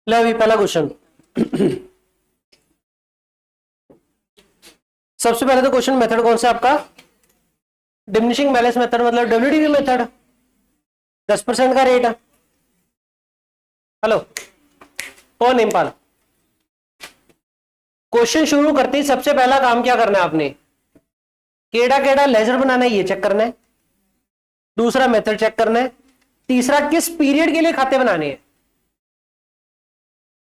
ले अभी पहला क्वेश्चन। सबसे पहले तो क्वेश्चन मेथड कौन सा आपका? डिमिनिशिंग बैलेंस मेथड, मतलब डब्ल्यूडीवी मेथड। 10% का रेट। हेलो ओ नेपाल, क्वेश्चन शुरू करते ही सबसे पहला काम क्या करना है आपने? केड़ा केड़ा लेजर बनाना है ये चेक करना है। दूसरा मेथड चेक करना है। तीसरा किस पीरियड के लिए खाते बनाने हैं।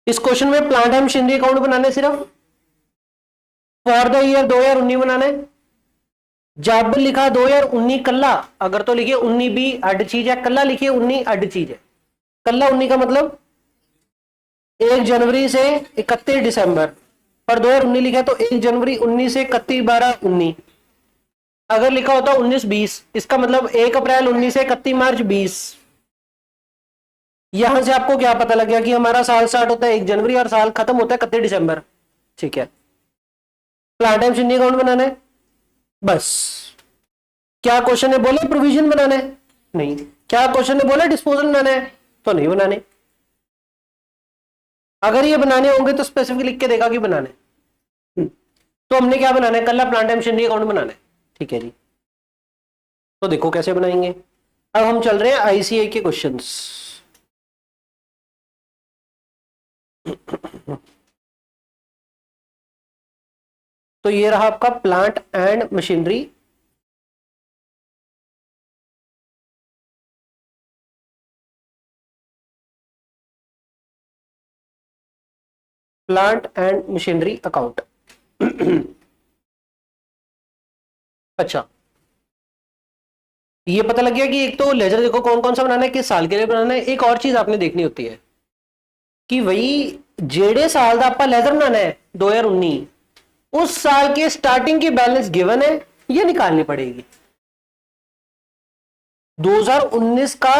इस क्वेश्चन में प्लांट एंड मशीनरी अकाउंट बनाने सिर्फ फॉर द ईयर 2019 बनाना है। जब लिखा 2019 कल्ला, अगर तो लिखिए 19 भी अड चीज है, कल्ला लिखिए 19 अड चीज है। कल्ला 19 का मतलब 1 जनवरी से 31 दिसंबर, पर 2019 लिखा तो 1 जनवरी 19 से 31 12 19। अगर लिखा होता 19 20, इसका मतलब 1 अप्रैल 19 से 31 मार्च 20। यहां से आपको क्या पता लग गया कि हमारा साल स्टार्ट होता है 1 जनवरी और साल खत्म होता है 31 दिसंबर। ठीक है, प्लांट एंड मशीनरी अकाउंट बनाना है बस। क्या क्वेश्चन ने बोला प्रोविजन बनाना है? नहीं। क्या क्वेश्चन ने बोला डिस्पोजल बनाना है? तो नहीं बनाने। अगर ये बनाने होंगे तो स्पेसिफिक लिख के देगा कि बनाने। तो हमने क्या बनाना है? कल प्लांट एंड मशीनरी अकाउंट बनाना है। ठीक है जी, तो देखो कैसे बनाएंगे। अब हम चल रहे हैं आईसीआई के क्वेश्चंस। तो ये रहा आपका plant and machinery. Plant and machinery account. अच्छा, ये पता लग गया कि एक तो लेजर देखो कौन कौन सा बनाना है, किस साल के लिए बनाना है। एक और चीज आपने देखनी होती है कि वही जेड़े साल का आपका लेजर बनाना है 2019, उस साल के स्टार्टिंग की बैलेंस गिवन है, ये निकालनी पड़ेगी। 2019 का,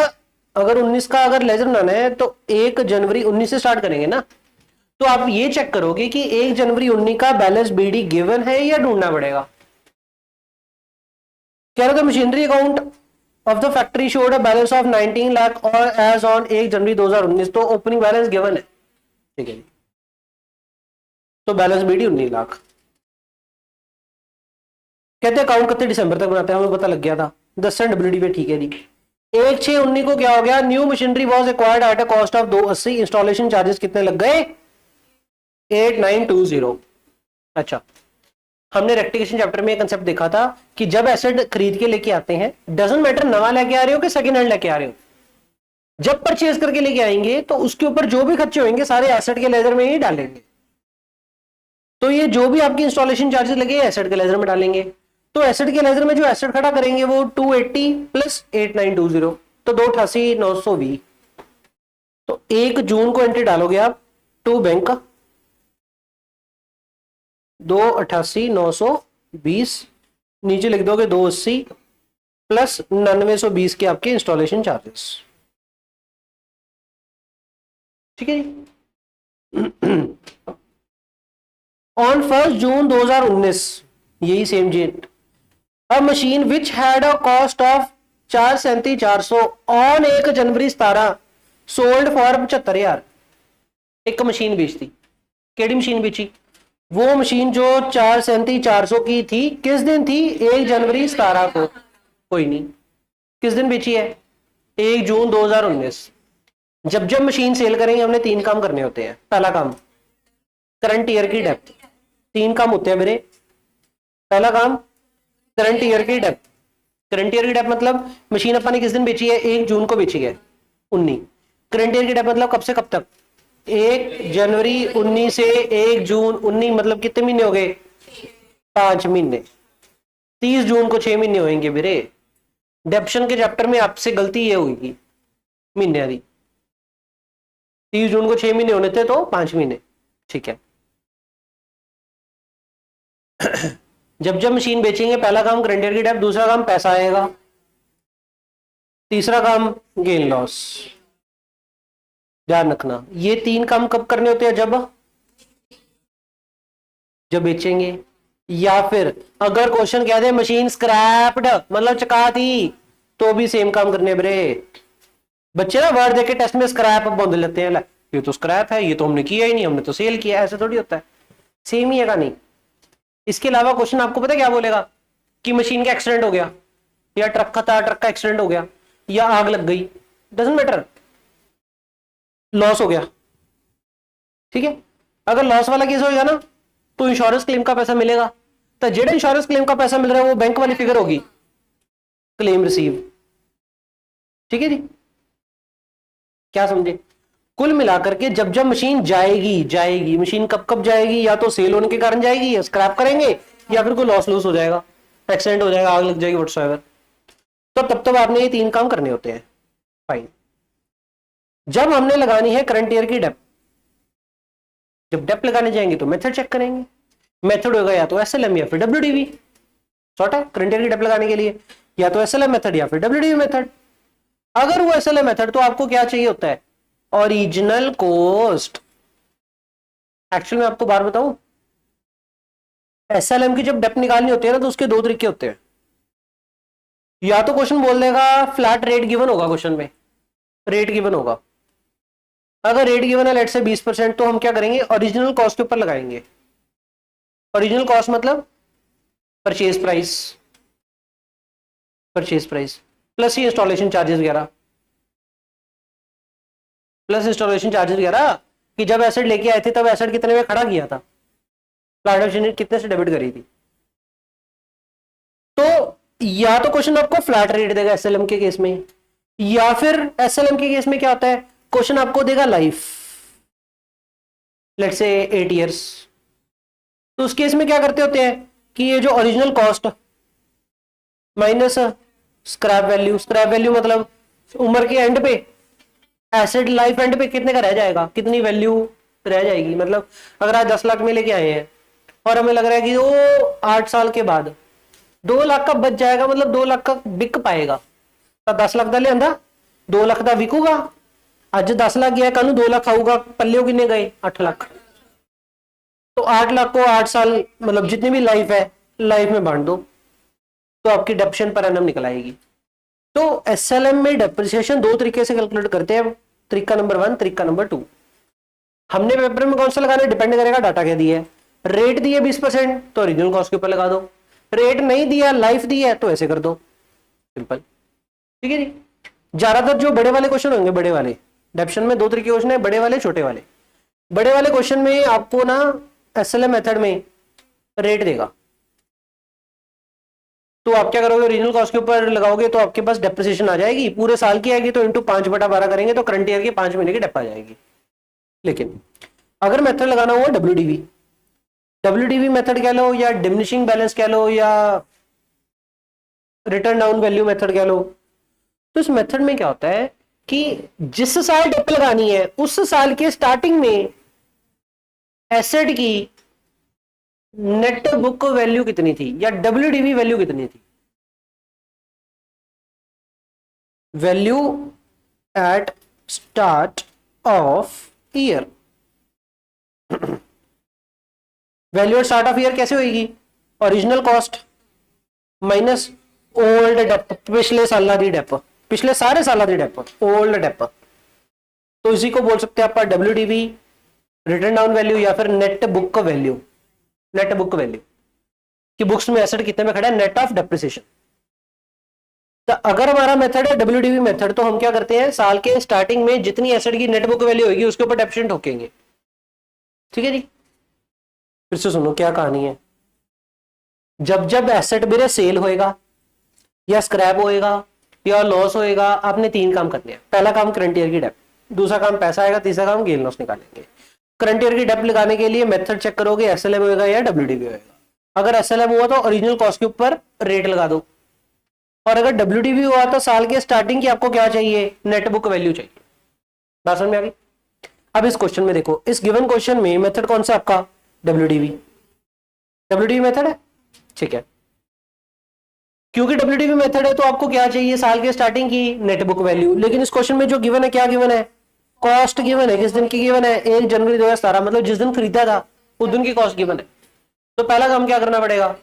अगर 19 का अगर लेजर बनाना है तो 1 जनवरी 19 से स्टार्ट करेंगे ना। तो आप ये चेक करोगे कि 1 जनवरी 19 का बैलेंस बीडी गिवन है या ढूंढना पड़ेगा। कह रहे थे machinery account of the factory showed a balance of 19 lakh और एज ऑन 1 जनवरी 2019, तो ओपनिंग बैलेंस गिवन है। ठीक है, तो बैलेंस बीडी 19 लाख। कहते अकाउंट 31 दिसंबर तक बनाते हैं, हमें पता लग गया था 10 डब्ल्यूडी पे। ठीक है जी, 1/6/19 को क्या हो गया? New machinery was acquired at a cost of 280। Installation charges कितने लग गए? 8920। अच्छा, हमने रेक्टिफिकेशन चैप्टर में कंसेप्ट देखा था कि जब एसेट खरीद के लेके आते हैं, डजंट मैटर नवा लेके आ रहे हो कि सेकंड हैंड लेके आ रहे हो, जब परचेज करके लेके आएंगे तो उसके ऊपर जो भी खर्चे होंगे सारे एसेट के लेजर में ही डालेंगे। तो ये जो भी आपकी इंस्टॉलेशन चार्जेस लगे एसेट के लेजर में डालेंगे। तो एसेट के लेजर में जो एसेट खड़ा करेंगे वो 280 प्लस 8920, तो 288,920। तो 1 जून को एंट्री डालोगे आप टू बैंक 288,920, नीचे लिख दोगे 280 प्लस 9920 के आपके इंस्टॉलेशन चार्जेस। ठीक है जी। ऑन 1 जून 2019, यही same date, a machine which had a cost of 437,400 on 1 January 17 sold for 75,000। एक मशीन बेचती, केड़ी मशीन बेची? वो मशीन जो 437,400 की थी, किस दिन थी? 1 जनवरी 17 को। कोई नहीं, किस दिन बेची है? 1 जून 2019। जब जब मशीन सेल करेंगे हमने 3 काम करने होते हैं। पहला काम करंट ईयर की डेप्थ। 3 काम होते हैं मेरे। पहला काम करंट ईयर की डेप्थ। करंट ईयर की डेप्थ मतलब मशीन अपन ने किस दिन बेची है? 1 जून को बेची है 19। करंट ईयर की डेप्थ मतलब कब से कब तक? 1 जनवरी 19 से 1 जून 19, मतलब कितने महीने हो गए? 5 महीने। 30 जून को 6 महीने होंगे मेरे। डेप्शन के चैप्टर में आपसे गलती ये होगी महीने की। 30 जून को 6 महीने होने थे तो 5 महीने। ठीक है। जब जब मशीन बेचेंगे पहला काम करंट ईयर की डेप्थ, दूसरा काम पैसा आएगा, तीसरा काम गेन लॉस। ध्यान रखना, ये 3 काम कब करने होते हैं? जब बेचेंगे, या फिर अगर क्वेश्चन कह दे मशीन स्क्रैप्ड मतलब चका थी, तो भी सेम काम करने बरे। बच्चे ना वर्ड देके टेस्ट में स्क्रैप बोल लेते हैं, ये तो स्क्रैप है, ये तो हमने किया ही नहीं, हमने तो सेल किया, ऐसा थोड़ी होता है। सेम ही है कहानी। इसके अलावा क्वेश्चन आपको पता क्या बोलेगा कि मशीन का एक्सीडेंट हो गया, या ट्रक का एक्सीडेंट हो गया, या आग लग गई, डजंट मैटर, लॉस हो गया। ठीक है, अगर लॉस वाला केस होगा ना तो इंश्योरेंस क्लेम का पैसा मिलेगा। तो जेड़ा इंश्योरेंस क्लेम का पैसा मिल रहा है वो बैंक वाली फिगर होगी, क्लेम रिसीव। ठीक है जी, क्या समझे? कुल मिलाकर के जब जब मशीन जाएगी, मशीन कब कब जाएगी, या तो सेल होने के कारण जाएगी, या स्क्रैप करेंगे, या फिर कोई लॉस हो जाएगा, एक्सीडेंट हो जाएगा, आग लग जाएगी, व्हाटसोएवर। तो तब तब आपने ये 3 काम करने होते हैं। फाइन। जब हमने लगानी है करंट ईयर की डेप, जब डेप लगाने जाएंगे तो मेथड चेक करेंगे। मेथड होगा या तो एसएलएम या फिर डब्ल्यूडीवी। शॉर्ट है करंट ईयर की डेप लगाने के लिए, या तो एसएलएम मेथड या फिर डब्ल्यूडीवी मेथड। अगर वो एसएलएम मेथड तो आपको क्या चाहिए होता है? Original cost. एक्चुअल में आपको बार बताऊं, एसएलएम की जब डेप निकालनी होती है ना तो उसके 2 तरीके होते हैं। या तो क्वेश्चन बोल देगा फ्लैट रेट गिवन होगा, क्वेश्चन में रेट गिवन होगा। अगर रेट गिवन है लेट से 20%, तो हम क्या करेंगे, ओरिजिनल कॉस्ट के ऊपर लगाएंगे। ओरिजिनल कॉस्ट मतलब परचेज प्राइस प्लस ही इंस्टॉलेशन चार्जेस वगैरह, कि जब एसेट लेके आए थे तब एसेट कितने में खड़ा किया था, प्लांट मशीनरी कितने से डेबिट करी थी। तो या तो क्वेश्चन आपको फ्लैट रेट देगा एसएलएम के केस में, या फिर एसएलएम के केस में क्या होता है, क्वेश्चन आपको देगा लाइफ, लेट्स से 8 इयर्स। तो उस केस में क्या करते होते हैं कि ये जो original cost minus scrap value मतलब उम्र के एंड पे, एसेट लाइफ एंड पे कितने का रह जाएगा, कितनी वैल्यू रह जाएगी। मतलब अगर आज 10 लाख में लेके आए हैं और हमें लग रहा है कि वो 8 साल के बाद 2 लाख का बच जाएगा, मतलब 2 लाख का बिक पाएगा, तो 10 लाख का लिया 2 लाख का बिकूगा। आज 10 लाख गया, कल 2 लाख आऊगा, पल्ले कितने गए 8 लाख। तो 8 लाख को 8 साल मतलब जितनी भी लाइफ है, लाइफ में बांट दो तो आपकी डेप्रिसिएशन पर एनम निकल आएगी। तो एसएलएम में डेप्रिसिएशन 2 तरीके से कैलकुलेट करते हैं, तरीका नंबर 1, तरीका नंबर 2। हमने पेपर में कौन सा लगाना है, डिपेंड करेगा डाटा क्या दिया है। रेट दिया 20% तो ओरिजिनल कॉस्ट के ऊपर लगा दो, रेट नहीं दिया, लाइफ दी है तो ऐसे कर दो, सिंपल। ठीक है जी। ज्यादातर जो बड़े वाले क्वेश्चन होंगे, बड़े वाले डेप्शन में 2 तरीके क्वेश्चन है, बड़े वाले छोटे वाले। बड़े वाले क्वेश्चन में आपको ना एसएलएम मेथड में रेट देगा, तो आप क्या करोगे, ओरिजिनल कॉस्ट के ऊपर लगाओगे तो आपके पास डेप्रिसिएशन आ जाएगी, पूरे साल की आएगी तो इंटू 5/12 करेंगे तो करंट ईयर के 5 महीने की डेप आ जाएगी। लेकिन अगर मेथड लगाना हुआ डब्ल्यूडीवी मेथड कह लो, या डिमिनिशिंग बैलेंस कह लो, या रिटर्न डाउन वैल्यू मेथड कह लो, तो इस मेथड में क्या होता है कि जिस साल डेप लगानी है उस साल के स्टार्टिंग में एसेट की नेट बुक वैल्यू कितनी थी या डब्ल्यूडीवी वैल्यू कितनी थी, value at start of year. Value at start of year कैसे होगी, original cost minus old dep, पिछले साल दी डेप, पिछले सारे साल दी डेप, ओल्ड डेप। तो इसी को बोल सकते हैं आप डब्ल्यूडीवी, रिटर्न डाउन वैल्यू, या फिर net book value. Net book value कि बुक्स में एसेट कितने में खड़ा है, नेट ऑफ डेप्रिसिएशन। तो अगर हमारा मेथड है डब्ल्यूडीवी मेथड, तो हम क्या करते हैं, साल के स्टार्टिंग में जितनी एसेट की नेट बुक वैल्यू होगी उसके ऊपर डेप्रिसिएशन ठोकेंगे। ठीक है जी। फिर से सुनो क्या कहानी है। जब जब एसेट मेरे सेल होएगा या स्क्रैप होएगा या लॉस होएगा, आपने 3 काम करने हैं। पहला काम करंट ईयर की डेप, दूसरा काम पैसा आएगा, तीसरा काम गेन लॉस निकालेंगे। करंट ईयर की डेप लगाने के लिए मेथड चेक करोगे, एसएलएम होगा या डब्ल्यूडीवी होगा। अगर एसएलएम हुआ तो ओरिजिनल कॉस्ट के ऊपर रेट लगा दो, और अगर डब्ल्यूडीवी हुआ तो साल के स्टार्टिंग की आपको क्या चाहिए, नेट बुक वैल्यू चाहिए। बात समझ में आ गई। अब इस क्वेश्चन में देखो, इस गिवन क्वेश्चन में मेथड कौन सा आपका, डब्ल्यूडीवी मेथड है। ठीक है, क्योंकि डब्ल्यूडीवी मेथड है तो आपको क्या चाहिए, साल के स्टार्टिंग की नेट बुक वैल्यू। लेकिन इस क्वेश्चन में जो गिवन है, क्या गिवन है, कॉस्ट गिवन है। किस दिन की गिवन है, 1 जनवरी 2017, मतलब जिस दिन खरीदा था उस दिन की कॉस्ट गिवन है। तो पहला काम क्या करना पड़ेगा,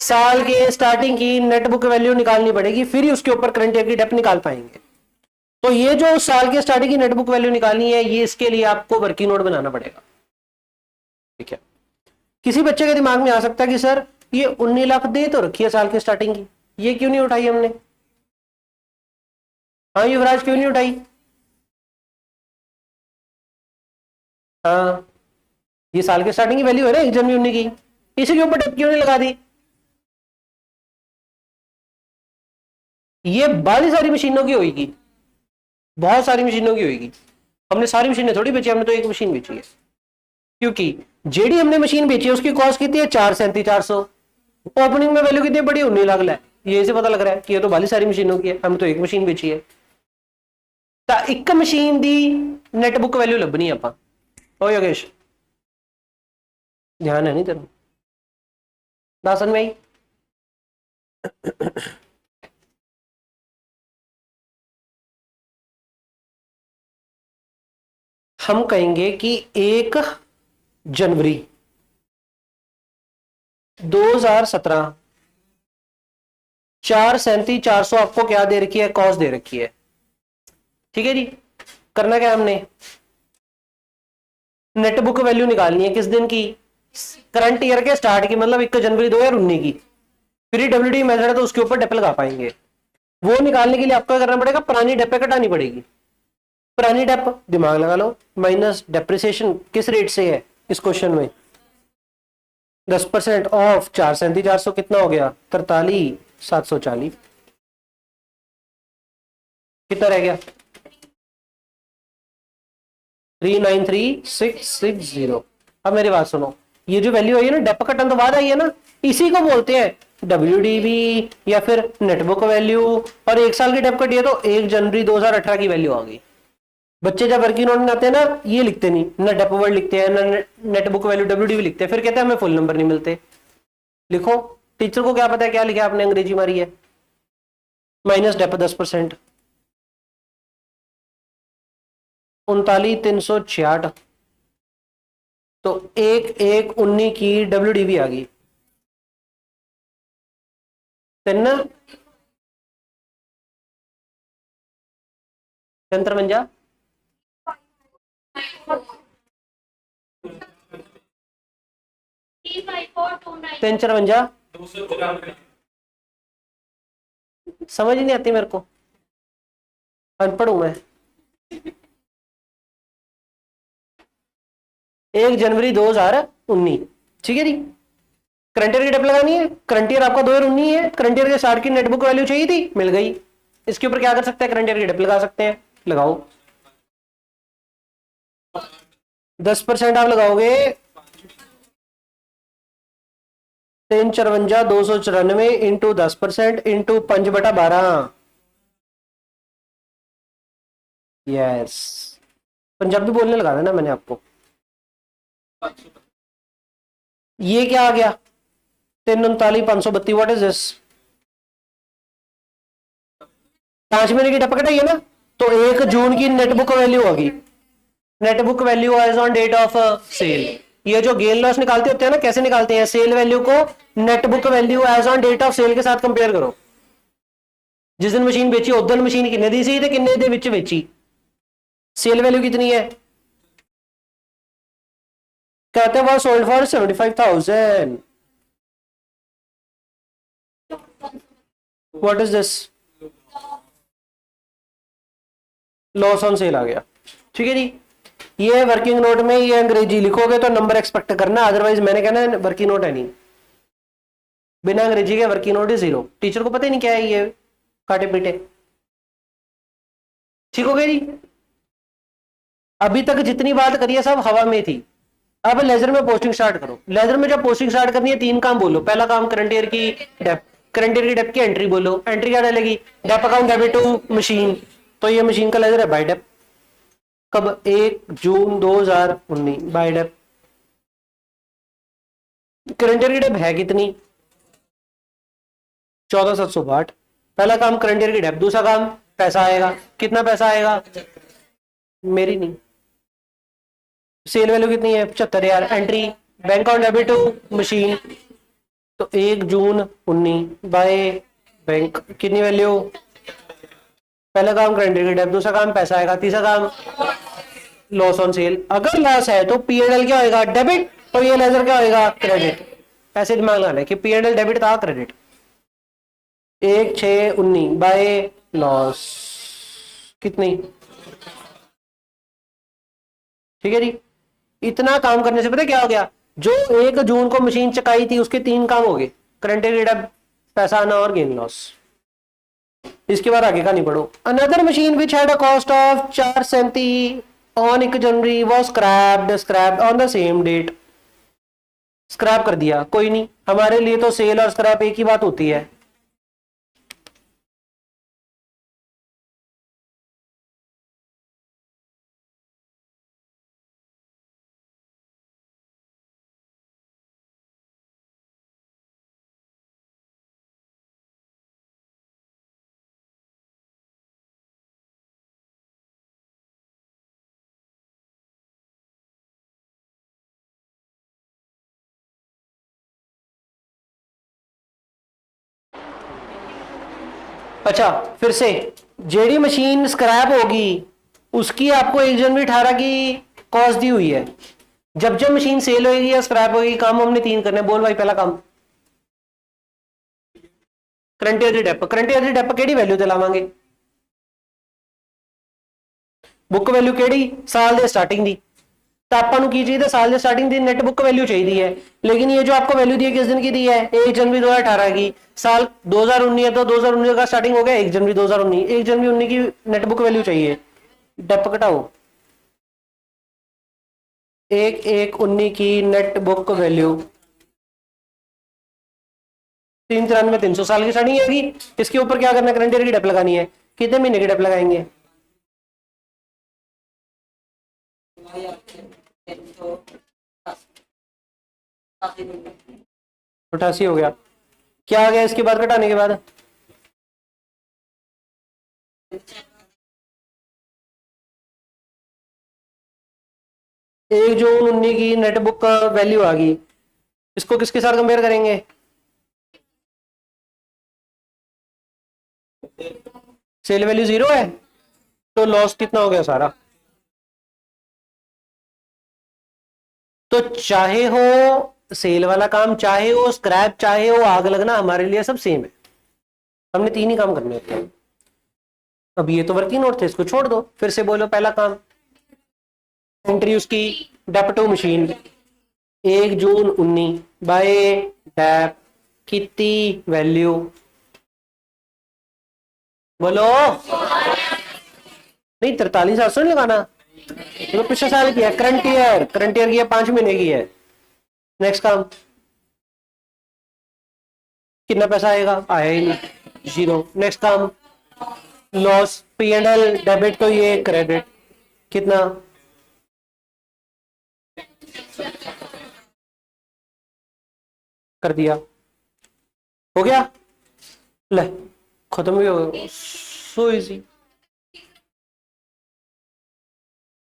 साल के स्टार्टिंग की नेट बुक वैल्यू निकालनी पड़ेगी, फिर ही उसके ऊपर करंट ईयर की डेप निकाल पाएंगे। तो ये जो साल के स्टार्टिंग की नेटबुक वैल्यू निकालनी है, ये इसके लिए आपको वर्किंग नोट बनाना पड़ेगा। ठीक है, किसी बच्चे के दिमाग में आ सकता है कि सर ये 19 लाख दे तो रखी है साल की स्टार्टिंग की, ये क्यों नहीं उठाई हमने? हाँ युवराज, क्यों नहीं उठाई? हाँ, ये साल के स्टार्टिंग की वैल्यू है ना 1 जनवरी 19 की, इसी के ऊपर डेप क्यों नहीं लगा दी? ये बाली सारी मशीनों की होगी, बहुत सारी मशीनों की होगी। हमने सारी मशीनें थोड़ी बेची, हमने तो एक मशीन बेची है, क्योंकि जेडी हमने मशीन बेची है उसकी कॉस्ट कितनी है? 4,37,400। ओपनिंग में वैल्यू कितनी बड़ी? 19 लाख है। ये से पता लग रहा है कि ये तो बाली सारी मशीनों की है, हम तो एक मशीन बेची है। एक मशीन दी नेटबुक वैल्यू लभनी है ਆਪਾਂ। ओ योगेश, ध्यान है नहीं तेरा? दासन भाई, हम कहेंगे कि 1 जनवरी 2017 4,37,400 आपको क्या दे रखी है? कॉस्ट दे रखी है। ठीक है जी, करना क्या हमने? नेटबुक वैल्यू निकालनी है किस दिन की? करंट ईयर के स्टार्ट की, मतलब 1 जनवरी 2019 की। फिर डब्ल्यूडी मेथड है तो उसके ऊपर डेप लगा पाएंगे। वो निकालने के लिए आपको क्या करना पड़ेगा? पुरानी डेप कटानी पड़ेगी। पुरानी डेप दिमाग लगा लो, माइनस डेप्रिसिएशन किस रेट से है इस क्वेश्चन में? 10% ऑफ 4,37,400 कितना हो गया? 43,740। कितना रह गया? 393,660। अब मेरी बात सुनो, ये जो वैल्यू आई है ना, डेप कटन तो बाद आई है ना, इसी को बोलते हैं डब्ल्यूडीवी या फिर नेटबुक वैल्यू। और 1 साल की डेप कटी है तो 1 जनवरी 2018 की वैल्यू आ गई। बच्चे जब वर्किंग नोट में आते हैं ना, ये लिखते नहीं, ना डेप वर्ड लिखते हैं ना नेटबुक वैल्यू डब्ल्यूडीवी लिखते हैं, फिर कहते हैं हमें फुल नंबर नहीं मिलते। लिखो, टीचर को क्या पता है क्या लिखा आपने, अंग्रेजी मारी है। Minus dep 10%, 39,366। तो 1/1/19 की डब्ल्यूडीवी आ गई। तीन 53 354। समझ ही नहीं आती मेरे को, अनपढ़ हूं मैं। 1 जनवरी 2019। ठीक है जी, करंट ईयर की डेप लगानी है। करंट ईयर आपका 2019 है, करंट ईयर के स्टार्ट की नेटबुक वैल्यू चाहिए थी, मिल गई। इसके ऊपर क्या कर सकते हैं? करंट ईयर की डेप लगा सकते हैं, लगाओ। 10% आप लगाओगे 354,294 इंटू 10% इंटू 5/12। यस, पंजाबी बोलने लगा था ना मैंने आपको। ये क्या आ गया? 339,532। What is this? 5 महीने की टपकट है ना, तो 1 जून की नेटबुक वैल्यू होगी। Net book value as on date of sale. ये जो गेन लॉस निकालते होते हैं ना, कैसे निकालते हैं? सेल वैल्यू को net book value as on date of sale के साथ कंपेयर करो। जिस दिन मशीन बेची उस दिन मशीन किन्ने दी सी ते किन्ने दे विच बेची, सेल वैल्यू कितनी है? कहते हैं वो sold for 75,000। What is this? Loss on sale आ गया। ठीक है जी, ये वर्किंग नोट में ये अंग्रेजी लिखोगे तो नंबर एक्सपेक्ट करना, अदरवाइज मैंने कहना वर्किंग नोट है नहीं। बिना अंग्रेजी के वर्किंग नोट इज 0। टीचर को पता ही नहीं क्या है ये, काटे पीटे। ठीक हो गया जी, अभी तक जितनी बात करी है सब हवा में थी। अब लेजर में पोस्टिंग स्टार्ट करो। लेजर में जब पोस्टिंग स्टार्ट करनी है 3 काम बोलो। पहला काम करंट ईयर की डेप, करंट ईयर की डेप की एंट्री बोलो। एंट्री क्या डालेगी? Dep account debit to machine. तो ये मशीन का लेजर है बाय डेप। कब? 1 June 2019 by dep. Current year की डेप है कितनी? 14,762। पहला काम करंट ईयर की डेप। दूसरा काम पैसा आएगा। कितना पैसा आएगा? मेरी नहीं, सेल वैल्यू कितनी है? 75,000। Entry bank account debit to machine, तो 1 जून 19 बाय बैंक कितनी वैल्यू? पहला काम क्रेडिट की डेप्थ, दूसरा काम पैसा आएगा, तीसरा काम लॉस ऑन सेल। अगर लॉस है तो पीएनएल क्या होगा, डेबिट, तो ये लेजर क्या होगा, क्रेडिट। ऐसे दिमाग लगाना है कि पीएनएल डेबिट था, क्रेडिट। 1/6/19 बाय लॉस कितनी, ठीक है जी। इतना काम करने से पता क्या हो गया, जो 1 जून को मशीन चकाई थी उसके 3 काम हो गए, करंट एरिया, पैसा आना और गेन लॉस। इसके बाद आगे का नहीं पढ़ो। Another machine which had a cost of 437 on 1 January was scrapped on the same date. Scrap कर दिया, कोई नहीं, हमारे लिए तो सेल और स्क्रैप एक ही बात होती है। अच्छा फिर से, जेडी मशीन स्क्रैप होगी उसकी आपको 1 जनवरी 18 की कॉस्ट दी हुई है। जब जब मशीन सेल होगी या स्क्रैप होगी, काम हमने 3 करने। बोल भाई पहला काम, करंट ईयर दी डेप। करंट ईयर दी डेप केड़ी वैल्यू ते लावांगे, बुक वैल्यू केड़ी, साल दे स्टार्टिंग दी। तो ਆਪਾਂ ਨੂੰ ਕੀ ਚਾਹੀਦਾ, साल ਦੇ स्टार्टिंग ਦੀ नेट बुक वैल्यू चाहिए है। लेकिन ये जो आपको वैल्यू दी है किस दिन की दी है, 1 जनवरी 2018 की। साल 2019 है तो 2019 का स्टार्टिंग हो गया 1 जनवरी 2019। 1 जनवरी 19 की नेट बुक वैल्यू चाहिए, डेप घटाओ 1/1/19 की नेट बुक वैल्यू 393,300 साल की स्टार्टिंग है। इसके ऊपर क्या करना है, करंट ईयर की डेप लगानी है। कितने महीने की डेप लगाएंगे, 88 हो गया। क्या आ गया इसके बाद घटाने के बाद, एक जून 19 की नेट बुक वैल्यू आ गई। इसको किसके साथ कंपेयर करेंगे, सेल वैल्यू 0 है तो लॉस कितना हो गया सारा। तो चाहे हो सेल वाला काम, चाहे हो स्क्रैप, चाहे हो आग लगना, हमारे लिए सब सेम है। हमने 3 ही काम करने होते हैं। अब ये तो वर्किंग नोट थे, इसको छोड़ दो। फिर से बोलो पहला काम, एंट्री उसकी dep to machine 1 June 19 by dep कितनी वैल्यू, बोलो नहीं 43,800 नहीं लगाना, तो पिछले साल की है। करंट ईयर की है, 5 महीने की है। नेक्स्ट काम, कितना पैसा आएगा, आया ही नहीं, 0। नेक्स्ट काम, लॉस P&L डेबिट तो ये क्रेडिट, कितना, कर दिया, हो गया, ले खत्म भी हो गया। So easy.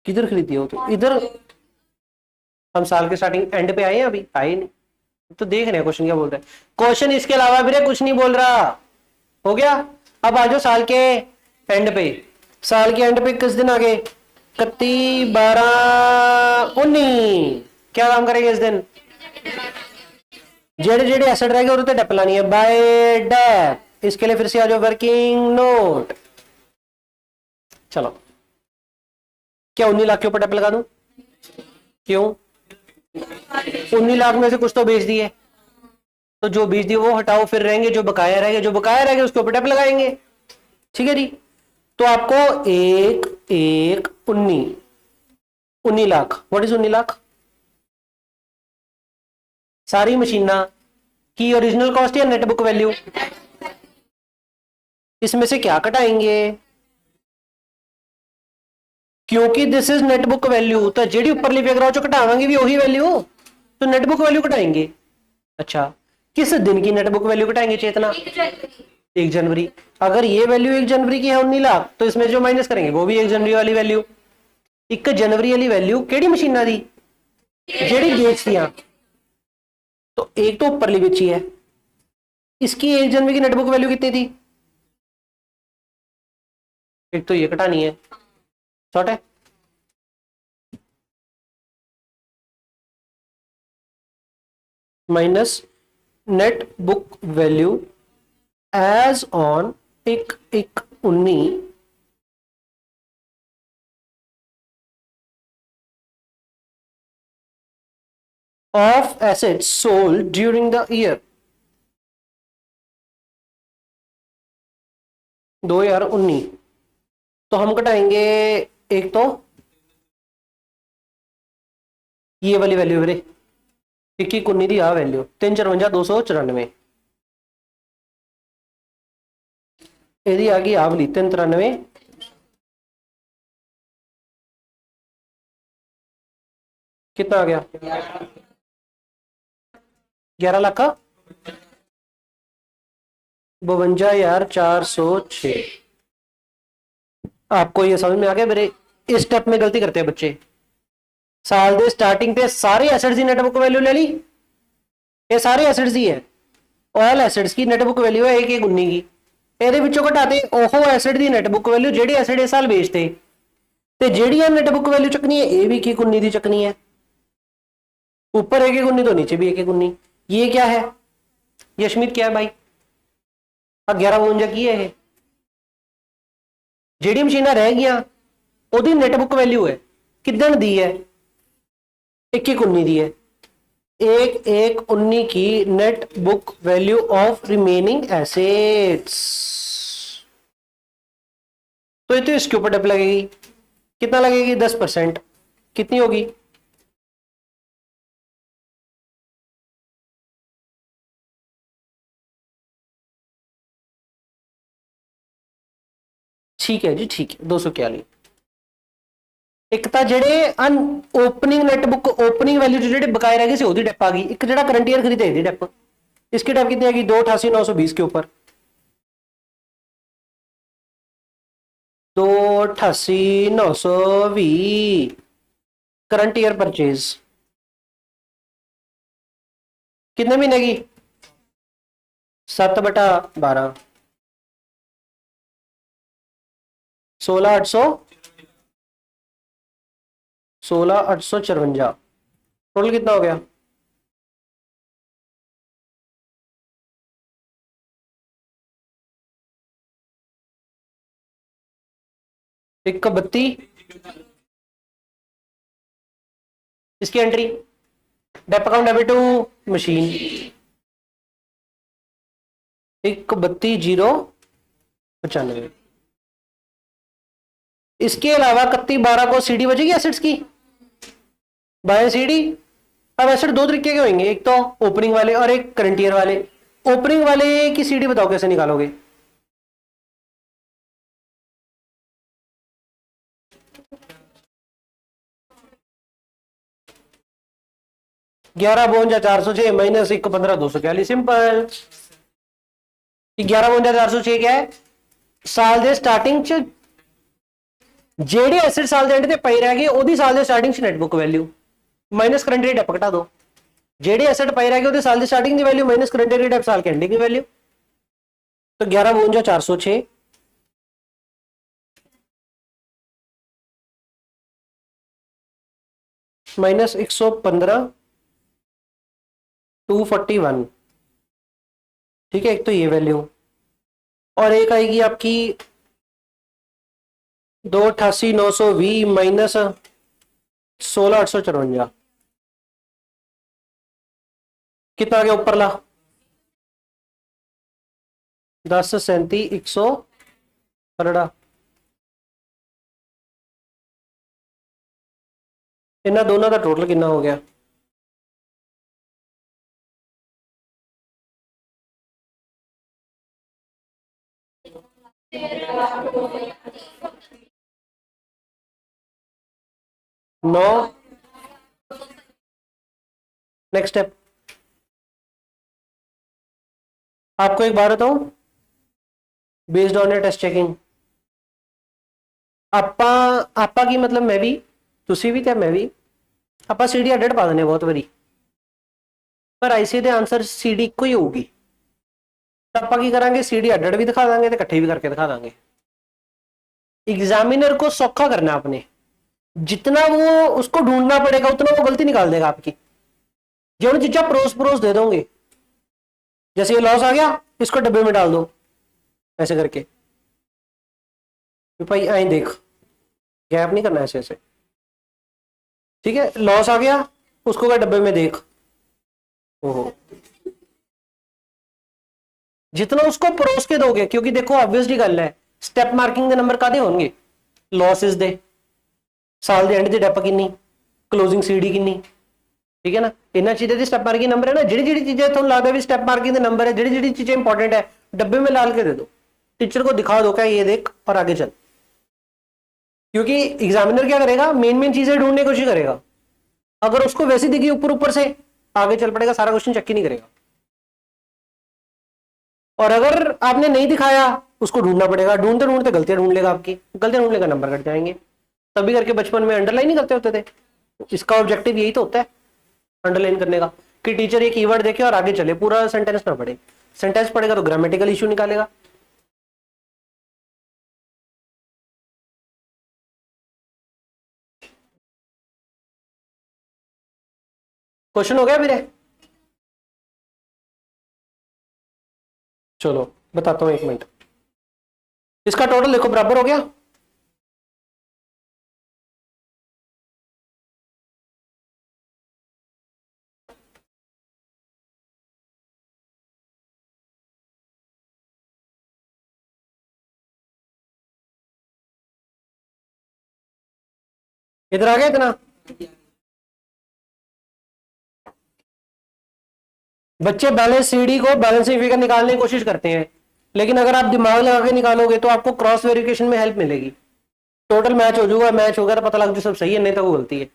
किधर खरीदी हो तो, इधर। हम साल के स्टार्टिंग एंड पे आए हैं, अभी आए नहीं तो देख रहे हैं क्वेश्चन क्या बोल रहा है। क्वेश्चन इसके अलावा भी कुछ नहीं बोल रहा, हो गया। अब आ जाओ साल के एंड पे। साल के एंड पे किस दिन आ गए, 31/12/19। क्या काम करेंगे इस दिन, जेडे जेडे एसेट रहेगा उन्हें डेप लानी है बाय डेप। इसके लिए फिर से आ जाओ वर्किंग नोट। चलो, क्या 19 लाख के ऊपर डेप लगा दूं, क्यों, 19 लाख में से कुछ तो बेच दिए, तो जो बेच दिए वो हटाओ, फिर रहेंगे जो बकाया रहेगा, जो बकाया रहेगा उसके ऊपर डेप लगाएंगे। ठीक है जी। तो आपको 19 लाख, व्हाट इज 19 लाख, सारी मशीना की ओरिजिनल कॉस्ट या नेट बुक वैल्यू, इसमें से क्या कटाएंगे, क्योंकि this is net book value, तो जेडी ऊपर लिखे करो जो घटावांगे भी वही वैल्यू, तो नेट बुक वैल्यू घटाएंगे। अच्छा, किस दिन की नेट बुक वैल्यू घटाएंगे चेतना, 1 जनवरी। अगर ये वैल्यू 1 जनवरी की है 19 लाख, तो इसमें जो माइनस करेंगे वो भी 1 जनवरी वाली वैल्यू। 1 जनवरी वाली वैल्यू केड़ी मशीना दी, जेडी बेचतियां, तो एक तो ऊपर ली बेची है, इसकी 1 जनवरी की नेट बुक वैल्यू कितनी थी, एक तो ये घटानी है, शॉर्ट है। Minus net book value as on 1/1/19 of assets sold during the year 2019। तो हम घटाएंगे एक तो ये वाली वैल्यू रे, 1/1/19 दी आ वैल्यू 354,294, यदि आ गई आ वाली 393, कितना आ गया 11 लाख का 52,406। आपको ये समझ में आ गया मेरे? इस स्टेप में गलती करते हैं बच्चे, साल दे स्टार्टिंग पे सारे एसेट्स की नेटबुक वैल्यू ले ली, ये सारे एसेट्स ही है, ऑल एसेट्स की नेटबुक वैल्यू है 1/1/19 की। ਇਹਦੇ ਵਿੱਚੋਂ ਘਟਾਤੇ ਉਹ ਐਸੈਟ ਦੀ ਨੈਟਬੁੱਕ ਵੈਲਿਊ ਜਿਹੜੀ ਐਸੈਟ ਇਸ ਸਾਲ ਵੇਚਤੇ, ਤੇ ਜਿਹੜੀ ਨੈਟਬੁੱਕ ਵੈਲਿਊ ਚੱਕਣੀ है ये भी 1/1/19 ਦੀ ਚੱਕਣੀ है, ऊपर 1/1/19 तो नीचे भी 1/1/19। ये क्या है यशमीत, क्या है भाई? 1152 की है ये, ਜਿਹੜੀ ਮਸ਼ੀਨਾਂ ਰਹਿ ਗਈਆਂ ਉਹਦੀ ਨੈਟਬੁੱਕ ਵੈਲਿਊ ਹੈ ਕਿਦਣ ਦੀ ਹੈ 1/1/19 ਦੀ है, 1/1/19 की net book value of remaining assets. तो ये तो इसके ऊपर डेप लगेगी, कितना लगेगी 10%, कितनी होगी ठीक है जी, ठीक है 241। एक ਤਾਂ ਜਿਹੜੇ ਅਨ ओपनिंग नेटबुक ओपनिंग वैल्यू ਜਿਹੜੇ बकाए रह गए सी ਉਹਦੀ डेप आ गई, एक ਜਿਹੜਾ करंट ईयर खरीदे ਇਹਦੀ डेप, इसकी डेप कितनी आएगी 288,920 के ऊपर, 288,920 करंट ईयर परचेज कितने महीने की 7/12 16,854, टोटल कितना हो गया एक का 32, इसकी entry dep account debit to machine 1/32,095। इसके अलावा 31/12 को सीडी बचेगी एसेट्स की, बाय सीडी। अब एसेट दो तरीके के होंगे, एक तो ओपनिंग वाले और एक करंट ईयर वाले। ओपनिंग वाले की सीडी बताओ कैसे निकालोगे? ग्यारह 406 माइनस 1/15,241, सिंपल। 11/406 क्या है? साल दे स्टार्टिंग च जेडी एसेट साल दे एंड ते पई रह गई ओदी साल दे स्टार्टिंग च net book value minus current year dep घटा दो, जेडी एसेट पई रह गई ओदी साल दे स्टार्टिंग की value minus current year dep साल के एंडिंग की वैल्यू। तो 11/406 माइनस 115,241, ठीक है। एक तो ये वैल्यू और एक आएगी आपकी 288,920 माइनस 16,854, कितना आ गया ऊपरला 10,37,100 इन्होंने दोनों का टोटल कितना हो गया नौ। नेक्स्ट स्टेप, आपको एक बात बताऊं, based on your test checking आपा की मतलब मैं भी तुसी भी ते मैं भी आप सीडी अड्ड पा देने बहुत बारी, पर आईसी दे आंसर सीडी इको ही होगी। तो आप की करांगे सीडी अड्ड भी दिखा देंगे तो इकट्ठे भी करके दिखा देंगे। एग्जामिनर को सौखा करना आपने, जितना वो उसको ढूंढना पड़ेगा उतना वो गलती निकाल देगा आपकी। जो चीजा परोस परोस दे दोगे, जैसे ये लॉस आ गया इसको डब्बे में डाल दो ऐसे करके, भाई आई देख, गैप नहीं करना ऐसे ऐसे, ठीक है। लॉस आ गया उसको क्या डब्बे में देख, ओहो, जितना उसको परोस के दोगे, क्योंकि देखो ऑब्वियसली गल है, स्टेप मार्किंग के नंबर कादे होंगे, लॉसेस दे, साल के एंड के डेप किन्नी, क्लोजिंग सीडी किन्नी, ठीक है ना। इन्होंने चीजें की स्टेप मार्किंग नंबर है ना, जी जी चीजें थोड़ा लगता है भी स्टेप मार्किंग के नंबर है, जी चीजें इंपॉर्टेंट है डब्बे में डाल के दे दो, टीचर को दिखा दो क्या ये देख और आगे चल। क्योंकि एग्जामिनर क्या करेगा, मेन मेन चीजें ढूंढने की कोशिश करेगा, अगर उसको वैसी दिखी ऊपर ऊपर से आगे चल पड़ेगा, सारा क्वेश्चन चेक ही नहीं करेगा। और अगर आपने नहीं दिखाया उसको ढूंढना पड़ेगा, ढूंढते ढूंढते गलतियां ढूंढ लेगा, आपकी गलतियां ढूंढ लेगा नंबर कट जाएंगे। तभी करके बचपन में अंडरलाइन नहीं करते होते थे, इसका ऑब्जेक्टिव यही तो होता है अंडरलाइन करने का, कि टीचर एक कीवर्ड देखे और आगे चले, पूरा सेंटेंस ना पढ़े, सेंटेंस पढ़ेगा तो ग्रामेटिकल इश्यू निकालेगा। क्वेश्चन हो गया मेरे, चलो बताता हूं 1 मिनट। इसका टोटल देखो बराबर हो गया, इधर आ गया इतना। बच्चे बैलेंस सीडी को बैलेंसिंग फिगर निकालने की कोशिश करते हैं, लेकिन अगर आप दिमाग लगा के निकालोगे तो आपको क्रॉस वेरिफिकेशन में हेल्प मिलेगी। टोटल मैच हो जाएगा, मैच होगा तो पता लग जाए सब सही है, नहीं तो वो गलती है।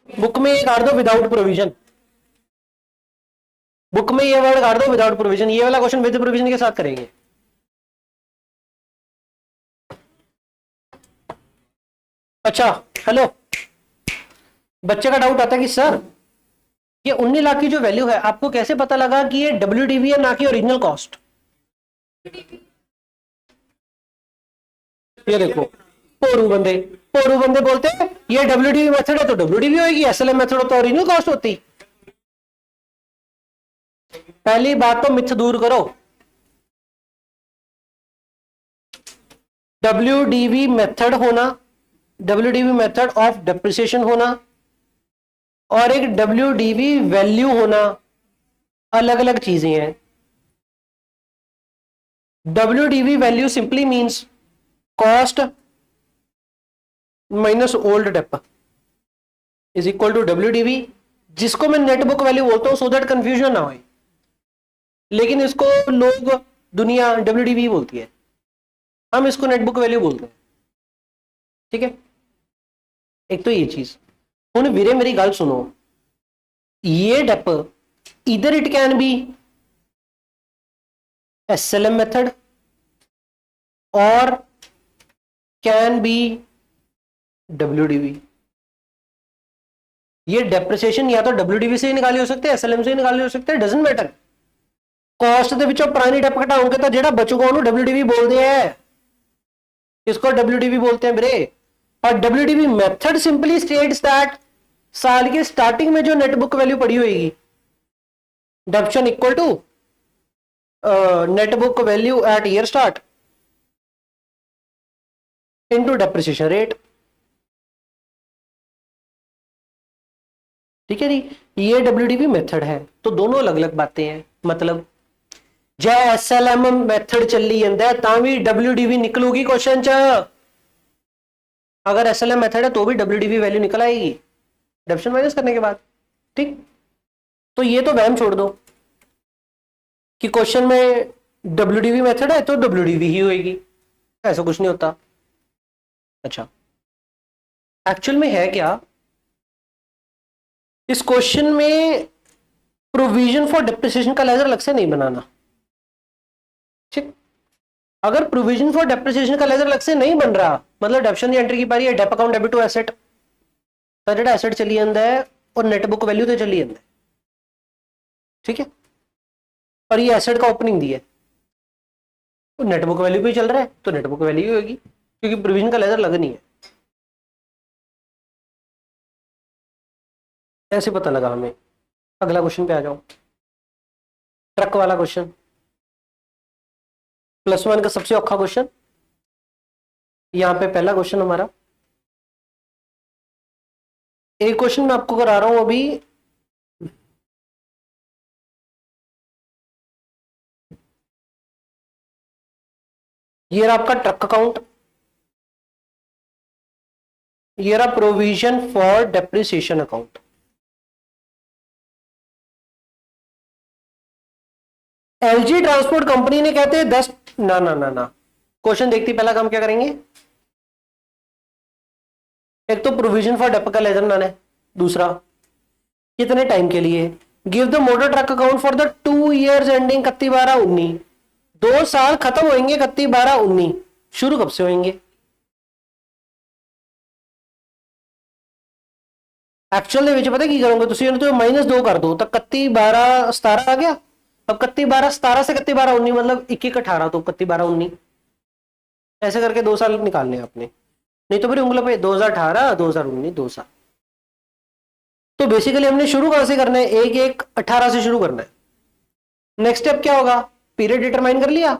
बुक में ये काट दो विदाउट प्रोविजन, बुक में ये वर्ड काट दो विदाउट प्रोविजन, ये वाला क्वेश्चन विद प्रोविजन के साथ करेंगे। अच्छा हेलो, बच्चे का डाउट आता है कि सर ये 19 लाख की जो वैल्यू है आपको कैसे पता लगा कि ये WDV है ना कि ओरिजिनल कॉस्ट। ये देखो पोरू बंदे बोलते हैं ये WDV मेथड है तो WDV होगी, SLM मेथड हो तो ओरिजिनल कॉस्ट होती। पहली बात तो मिथ दूर करो, WDV मेथड होना, WDV मेथड ऑफ डेप्रिसिएशन होना और एक WDV वैल्यू होना अलग अलग चीजें हैं। WDV value simply means cost minus old dep is equal to WDV, जिसको मैं नेटबुक वैल्यू बोलता हूं सो दैट कंफ्यूजन ना हो, लेकिन इसको लोग दुनिया WDV बोलती है, हम इसको नेटबुक वैल्यू बोलते हैं, ठीक है। एक तो ये चीज, हुन वीरे मेरी गल सुनो, ये डेप इधर it can be SLM method और कैन बी WDV। ये डेप्रिसिएशन या तो WDV से ही निकाली हो सकते हैं, SLM से ही निकाली हो सकते हैं, डजंट मैटर। कॉस्ट के विचों पुरानी डेप घटाओगे तो जेड़ा बचूगा उन्होंने WDV बोलते हैं, इसको WDV बोलते हैं मेरे। और WDV method simply states that साल के स्टार्टिंग में जो नेटबुक वैल्यू पड़ी होगी, depreciation equal to net book value at year start into depreciation rate, ठीक है जी। ये WDV मेथड है, तो दोनों अलग अलग बातें हैं। मतलब जै SLM मेथड चली जाता है ता भी WDV निकलूगी क्वेश्चन च, अगर SLM मेथड है तो भी WDV वैल्यू निकल आएगी डेप्शन माइनस करने के बाद, ठीक। तो ये तो वहम छोड़ दो कि क्वेश्चन में WDV मेथड है तो WDV ही होगी, ऐसा कुछ नहीं होता। अच्छा एक्चुअल में है क्या, इस क्वेश्चन में प्रोविजन फॉर डेप्रिसिएशन का लेजर अलग से नहीं बनाना, ठीक। अगर प्रोविजन फॉर डेप्रिसिएशन का लेजर अलग से नहीं बन रहा, मतलब डेप्शन दी एंट्री की पारी है, dep account debit to asset, तो जेड़ा एसेट चली जाता है और नेट बुक वैल्यू तो चली जाता है, ठीक है। और ये एसेट का ओपनिंग दी है तो नेट बुक वैल्यू पे चल रहा है, तो नेट बुक वैल्यू होगी, क्योंकि प्रोविजन का लेजर लग नहीं है। ऐसे पता लगा हमें। अगला क्वेश्चन पे आ जाओ, ट्रक वाला क्वेश्चन, +1 का सबसे औखा क्वेश्चन। यहां पे पहला क्वेश्चन हमारा, एक क्वेश्चन मैं आपको करा रहा हूं अभी, ये रहा आपका ट्रक अकाउंट, ये रहा provision for depreciation account. LG transport company ने कहते हैं 10, ना ना ना ना, क्वेश्चन देखते पहला काम क्या करेंगे, एक तो प्रोविजन फॉर डेप का लेजर बनाना है, दूसरा कितने टाइम के लिए, give the motor truck account for the 2 years ending 31/12/19, 2 साल खत्म होंगे 31/12/19, शुरू कब से होंगे, एक्चुअल पता की करोगे तुम, तो -2 कर दो तो 31/12/17 आ गया। अब 31/12/17 से 31/12/19 मतलब 1/1/18, तो 31/12/19 ऐसे करके 2 साल निकालने आपने, नहीं तो फिर उंगलों पे 2018 2019 2 साल। तो बेसिकली हमने शुरू कहां से करना है, 1/1/18 से शुरू करना है। नेक्स्ट स्टेप क्या होगा, पीरियड डिटरमाइन कर लिया।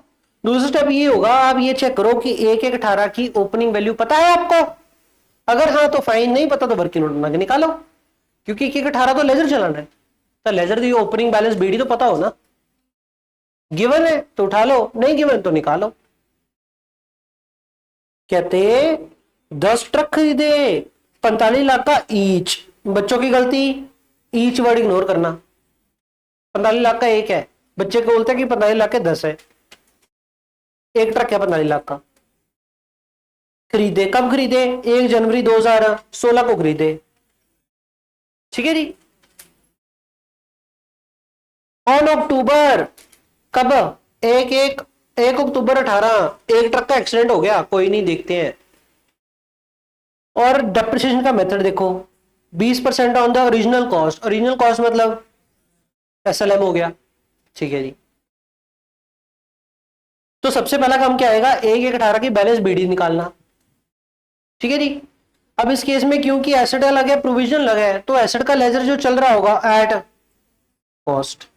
दूसरा स्टेप ये होगा, आप ये चेक करो कि 1/1/18 की ओपनिंग वैल्यू पता है आपको, अगर हाँ तो फाइन, नहीं पता तो वर्किंग नोट बना के निकालो, क्योंकि 1/1/18 तो लेजर चलाना है, तो लेजर की ओपनिंग बैलेंस बीडी तो पता हो ना, गिवन है तो उठा लो, नहीं गिवन तो निकालो। कहते 10 ट्रक खरीदे 45 लाख का ईच, बच्चों की गलती, ईच वर्ड इग्नोर करना, 45 लाख का एक है, बच्चे को बोलते हैं कि 45 लाख के 10 है, एक ट्रक है 45 लाख का। खरीदे कब खरीदे, 1 जनवरी 2016 को खरीदे, ठीक है जी। ऑन अक्टूबर, कब, 1 अक्टूबर 18, एक ट्रक का एक्सीडेंट हो गया, कोई नहीं, देखते हैं। और डेप्रिसिएशन का मेथड देखो, 20% on the original cost, original cost मतलब एसएलएम हो गया, ठीक है जी। तो सबसे पहला काम क्या आएगा, 1/1/18 की बैलेंस बीडी निकालना, ठीक है जी। अब इस केस में क्योंकि एसेट अलग है प्रोविजन अलग है, तो एसेट का लेजर जो चल रहा होगा एट कॉस्ट,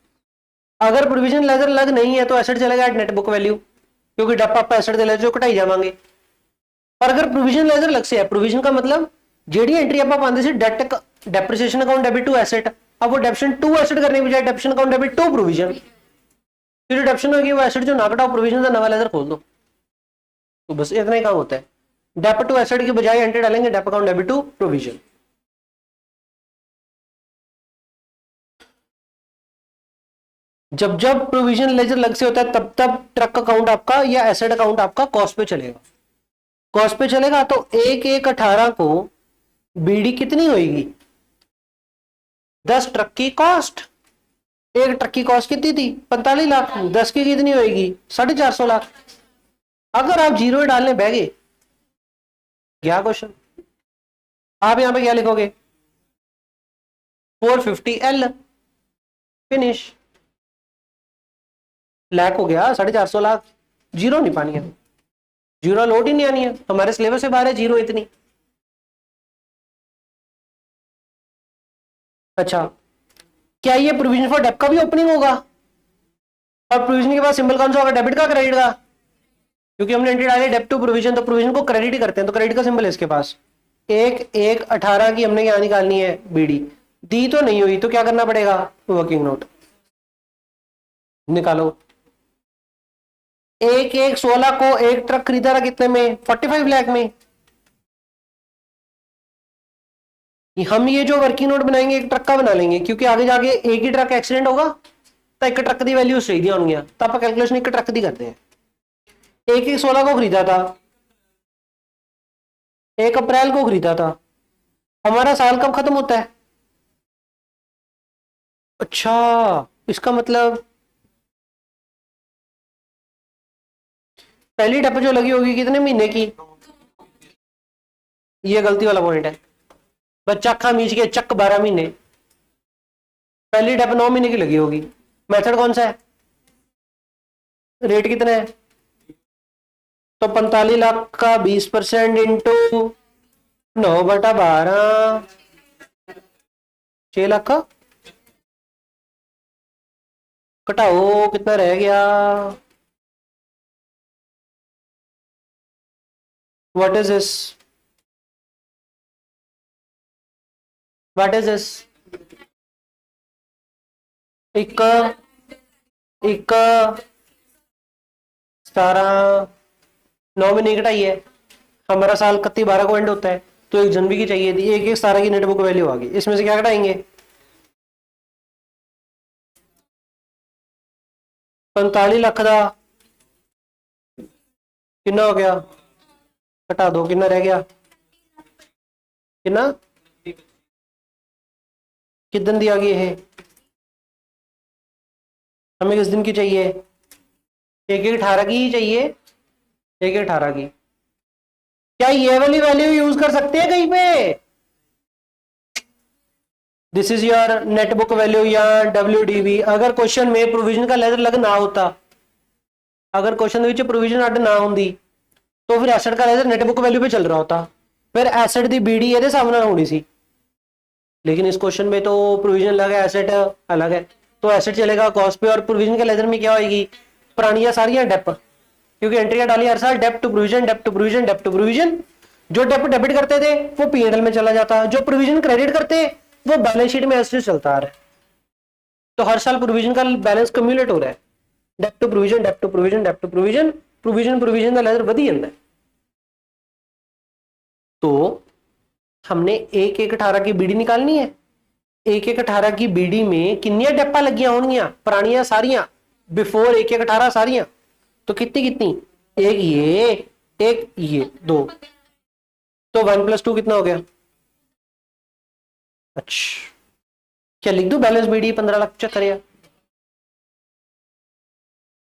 अगर प्रोविजन लेजर अलग नहीं है तो एसेट चलेगा एट नेट बुक वैल्यू, क्योंकि डप आप एसेट दे लेजर कटाई जावांगे। और अगर प्रोविजन लेजर अलग से है, प्रोविजन का मतलब जेडी एंट्री आप आंदे से date depreciation account debit to asset, अब वो डेप्शन टू एसेट करने की बजाय depreciation account debit to provision, फिर डेप्शन होगी वो एसेट जो ना कटाओ प्रोविजन का नवा लेजर खोल दो, तो बस इतना ही काम होता है। डेप टू एसेट की बजाय एंट्री डालेंगे dep account debit to provision. जब जब प्रोविजन लेजर अलग से होता है तब तब ट्रक अकाउंट आपका या एसेट अकाउंट आपका कॉस्ट पे चलेगा, कॉस्ट पे चलेगा। तो 1/1/18 को बीडी कितनी होगी, 10 ट्रक की कॉस्ट, एक ट्रक की कॉस्ट कितनी थी 45 लाख, 10 की कितनी होगी 450 लाख। अगर आप जीरो डालने बह गए, क्या क्वेश्चन, आप यहां पे क्या लिखोगे 450L, फिनिश, लैक हो गया 450 लाख, जीरो नहीं पानी है, जीरो लोड ही नहीं आनी है, हमारे सिलेबस से बाहर है जीरो इतनी। अच्छा, क्या ये प्रोविजन फॉर डेप का भी ओपनिंग होगा, और प्रोविजन के बाद सिंबल कौन सा होगा, डेबिट का क्रेडिट का, क्योंकि हमने एंट्री डाली डेप टू प्रोविजन, तो प्रोविजन को क्रेडिट ही करते हैं, तो क्रेडिट का सिंबल है इसके पास। 1/1/18 की हमने क्या निकालनी है बीडी, दी तो नहीं हुई तो क्या करना पड़ेगा, वर्किंग नोट निकालो। 1/1/16 को एक ट्रक खरीदा था कितने में, 45 लाख में। हम ये जो वर्किंग नोट बनाएंगे एक ट्रक का बना लेंगे, क्योंकि आगे जाके एक ही ट्रक एक्सीडेंट होगा तो एक ट्रक की वैल्यू सही दिया होंगे, तो आप कैलकुलेशन एक ट्रक दी करते हैं। 1/1/16 को खरीदा था, 1 अप्रैल को खरीदा था, हमारा साल कब खत्म होता है, अच्छा, इसका मतलब पहली टप जो लगी होगी कितने महीने की, ये गलती वाला पॉइंट है। बच्चा खा मीच के चक 12 महीने, पहली टप 9 महीने की लगी होगी। मेथड कौन सा है, रेट कितना है, तो 45 लाख का 20% इंटू 9/12, 6 लाख का, घटाओ कितना रह गया, what is this, what is this, एक एक 17, 9 महीने घटाई है, हमारा साल 31/12 को एंड होता है, तो 1 जनवरी की चाहिए थी, 1/1/17 की नेटबुक वैल्यू आ गई, इसमें से क्या घटाएंगे, 45 लाख का कितना हो गया, घटा दो कितना रह गया, कितना, किस दिन दिया गया है, हमें किस दिन की चाहिए, 1/1/18 की ही चाहिए, 1/1/18 की। क्या ये वाली वैल्यू यूज कर सकते हैं कहीं पे, this is your net book value या WDV। अगर क्वेश्चन में प्रोविजन का लेजर लग ना होता, अगर क्वेश्चन ਵਿੱਚ प्रोविजन ਅੱਡ ना ਹੁੰਦੀ, तो फिर एसेट का लेजर नेटबुक वैल्यू पे चल रहा होता, फिर एसेट दी BD ਇਹਦੇ सामने होनी सी, लेकिन इस क्वेश्चन में तो प्रोविजन अलग है एसेट अलग है, तो एसेट चलेगा कॉस्ट पे, और प्रोविजन के लेजर में क्या होगी, पुरानियां सारियां डेप, क्योंकि एंट्रियां डाली हर साल dep to provision, dep to provision, dep to provision. जो डेप डेबिट करते थे वो P&L में चला जाता, जो प्रोविजन क्रेडिट करते वो बैलेंस शीट में ऐसे चलता आ रहा है, तो हर साल प्रोविजन का बैलेंस कम्युलेट हो रहा है, dep to provision, dep to provision, dep to provision, provision provision का लेजर वधी जाता है। तो हमने 1/1/18 की BD निकालनी है, 1/1/18 की BD में कितनी डेपा लगियां होंगियां, पुरानियां सारियां, बिफोर 1/1/18 सारियां, तो कितनी कितनी, एक ये दो, तो 1 + 2 कितना हो गया, अच्छा क्या लिख दू बैलेंस BD 15,75,000,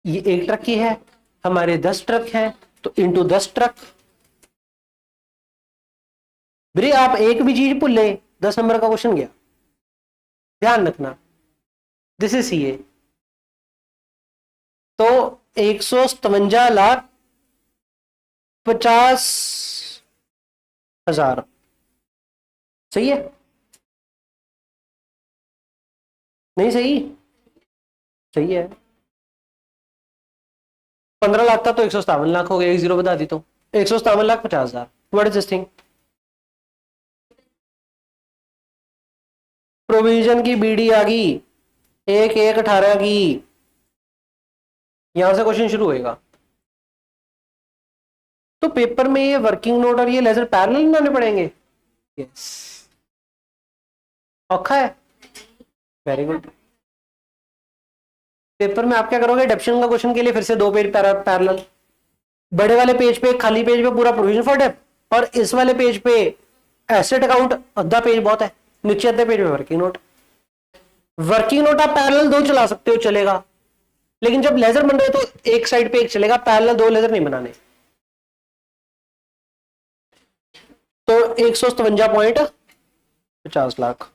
ये एक ट्रक की है, हमारे 10 ट्रक है, तो इंटू 10 ट्रक, वीरे आप एक भी चीज भूले 10 नंबर का क्वेश्चन गया, ध्यान रखना, दिस इज CA। तो 157,50,000 सही है, नहीं सही, सही है, 15 लाख था तो 157 लाख हो गया, 1 0 बता दी तो 157,50,000, what is this thing, provision की BD आ गई 1/1/18 की, यहां से क्वेश्चन शुरू होएगा। तो पेपर में ये वर्किंग नोट और ये लेजर पैरेलल बनाने पड़ेंगे, यस, औखा है, वेरी गुड। पेपर में आप क्या करोगे, डेप्शन का क्वेश्चन के लिए फिर से 2 पेज पैरेलल, बड़े वाले पेज पे खाली पेज पे पूरा प्रोविजन फॉर डेप, और इस वाले पेज पे एसेट अकाउंट, आधा पेज बहुत है, नीचे आधे पेज पे वर्किंग नोट। वर्किंग नोट आप पैरेलल 2 चला सकते हो, चलेगा, लेकिन जब लेजर बन रहे तो एक साइड पे एक चलेगा, पैरेलल 2 लेजर नहीं बनाने। तो 157.50 लाख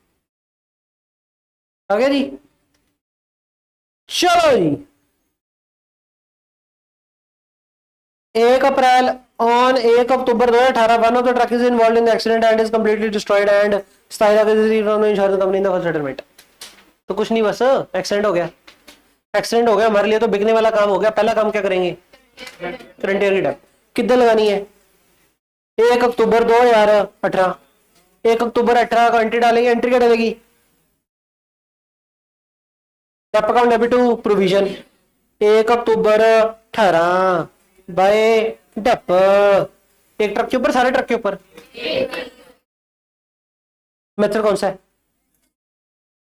आ गया जी, चलो जी, 1 April on 1 October 2018 one of the truck is involved in the accident and is completely destroyed and insurance company the settlement. तो कुछ नहीं, बस एक्सीडेंट हो गया, एक्सीडेंट हो गया हमारे लिए तो बिकने वाला काम हो गया। पहला काम क्या करेंगे, करंट ईयर की डेप कितने लगानी है, 1 अक्टूबर 2018, 1 अक्टूबर 18 का एंट्री डालेंगे, एंट्री क्या डालेगी, dep account debit to provision, 1 October 18 by dep, एक ट्रक के ऊपर, सारे ट्रक के ऊपर, मेथड कौन सा है,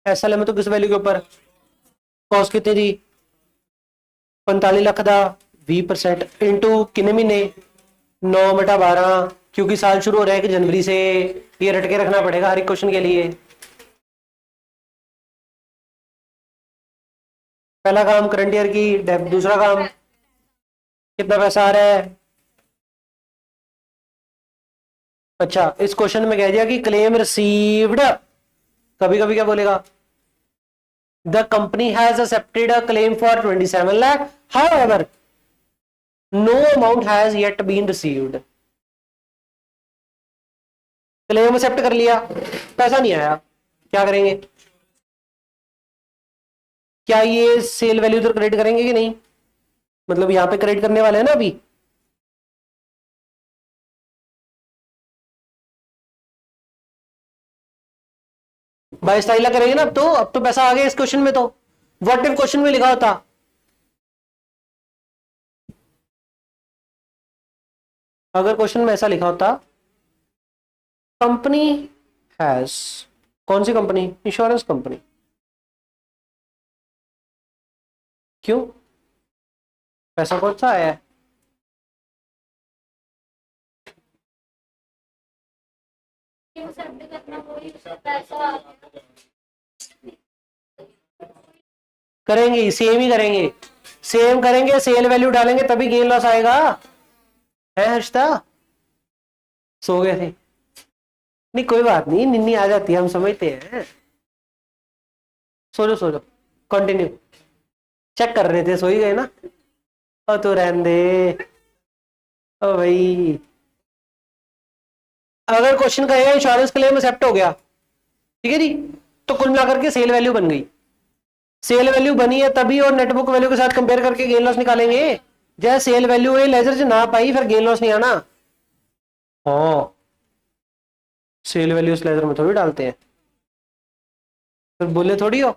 SLM में तो किस वैल्यू के ऊपर, कॉस्ट कितनी थी 45 लाख का 20% इंटू कितने महीने 9/12, क्योंकि साल शुरू हो रहा है कि जनवरी से, ये रट के रखना पड़ेगा हर एक क्वेश्चन के लिए। पहला काम करंट ईयर की डेब्ट, दूसरा काम कितना पैसा आ रहा है। अच्छा, इस क्वेश्चन में कह दिया कि क्लेम रिसीव्ड, कभी कभी क्या बोलेगा, the company has accepted a claim for 27 lakh, however no amount has yet been received. Claim accept कर लिया, पैसा नहीं आया, क्या करेंगे, क्या ये सेल वैल्यू तो क्रेडिट करेंगे कि नहीं, मतलब यहां पे क्रेडिट करने वाले हैं ना अभी। बाईस तारीख करेंगे ना, अब तो पैसा आ गया इस क्वेश्चन में। तो व्हाट इफ क्वेश्चन में लिखा होता, अगर क्वेश्चन में ऐसा लिखा होता, कंपनी हैज, कौन सी कंपनी, इंश्योरेंस कंपनी, क्यों, पैसा कौन सा आया है, करेंगे सेम ही करेंगे, सेम करेंगे, सेल वैल्यू डालेंगे तभी गेन लॉस आएगा। है हर्षता, सो गए थे, नहीं कोई बात नहीं, निन्नी आ जाती है, हम समझते हैं। सो जाओ कंटिन्यू, चेक कर रहे थे, सो ही गए ना, ओ तो रहने दे, ओ भाई। अगर क्वेश्चन कहेगा इंश्योरेंस क्लेम एक्सेप्ट हो गया, ठीक है जी, तो कुल मिलाकर के सेल वैल्यू बन गई, सेल वैल्यू बनी है तभी, और नेटबुक वैल्यू के साथ कंपेयर करके गेन लॉस निकालेंगे। जैसे सेल वैल्यू लेजर से ना पाई, फिर गेन लॉस नहीं आना। हाँ, सेल वैल्यू इस लेजर में थोड़ी डालते हैं, फिर बोले थोड़ी हो,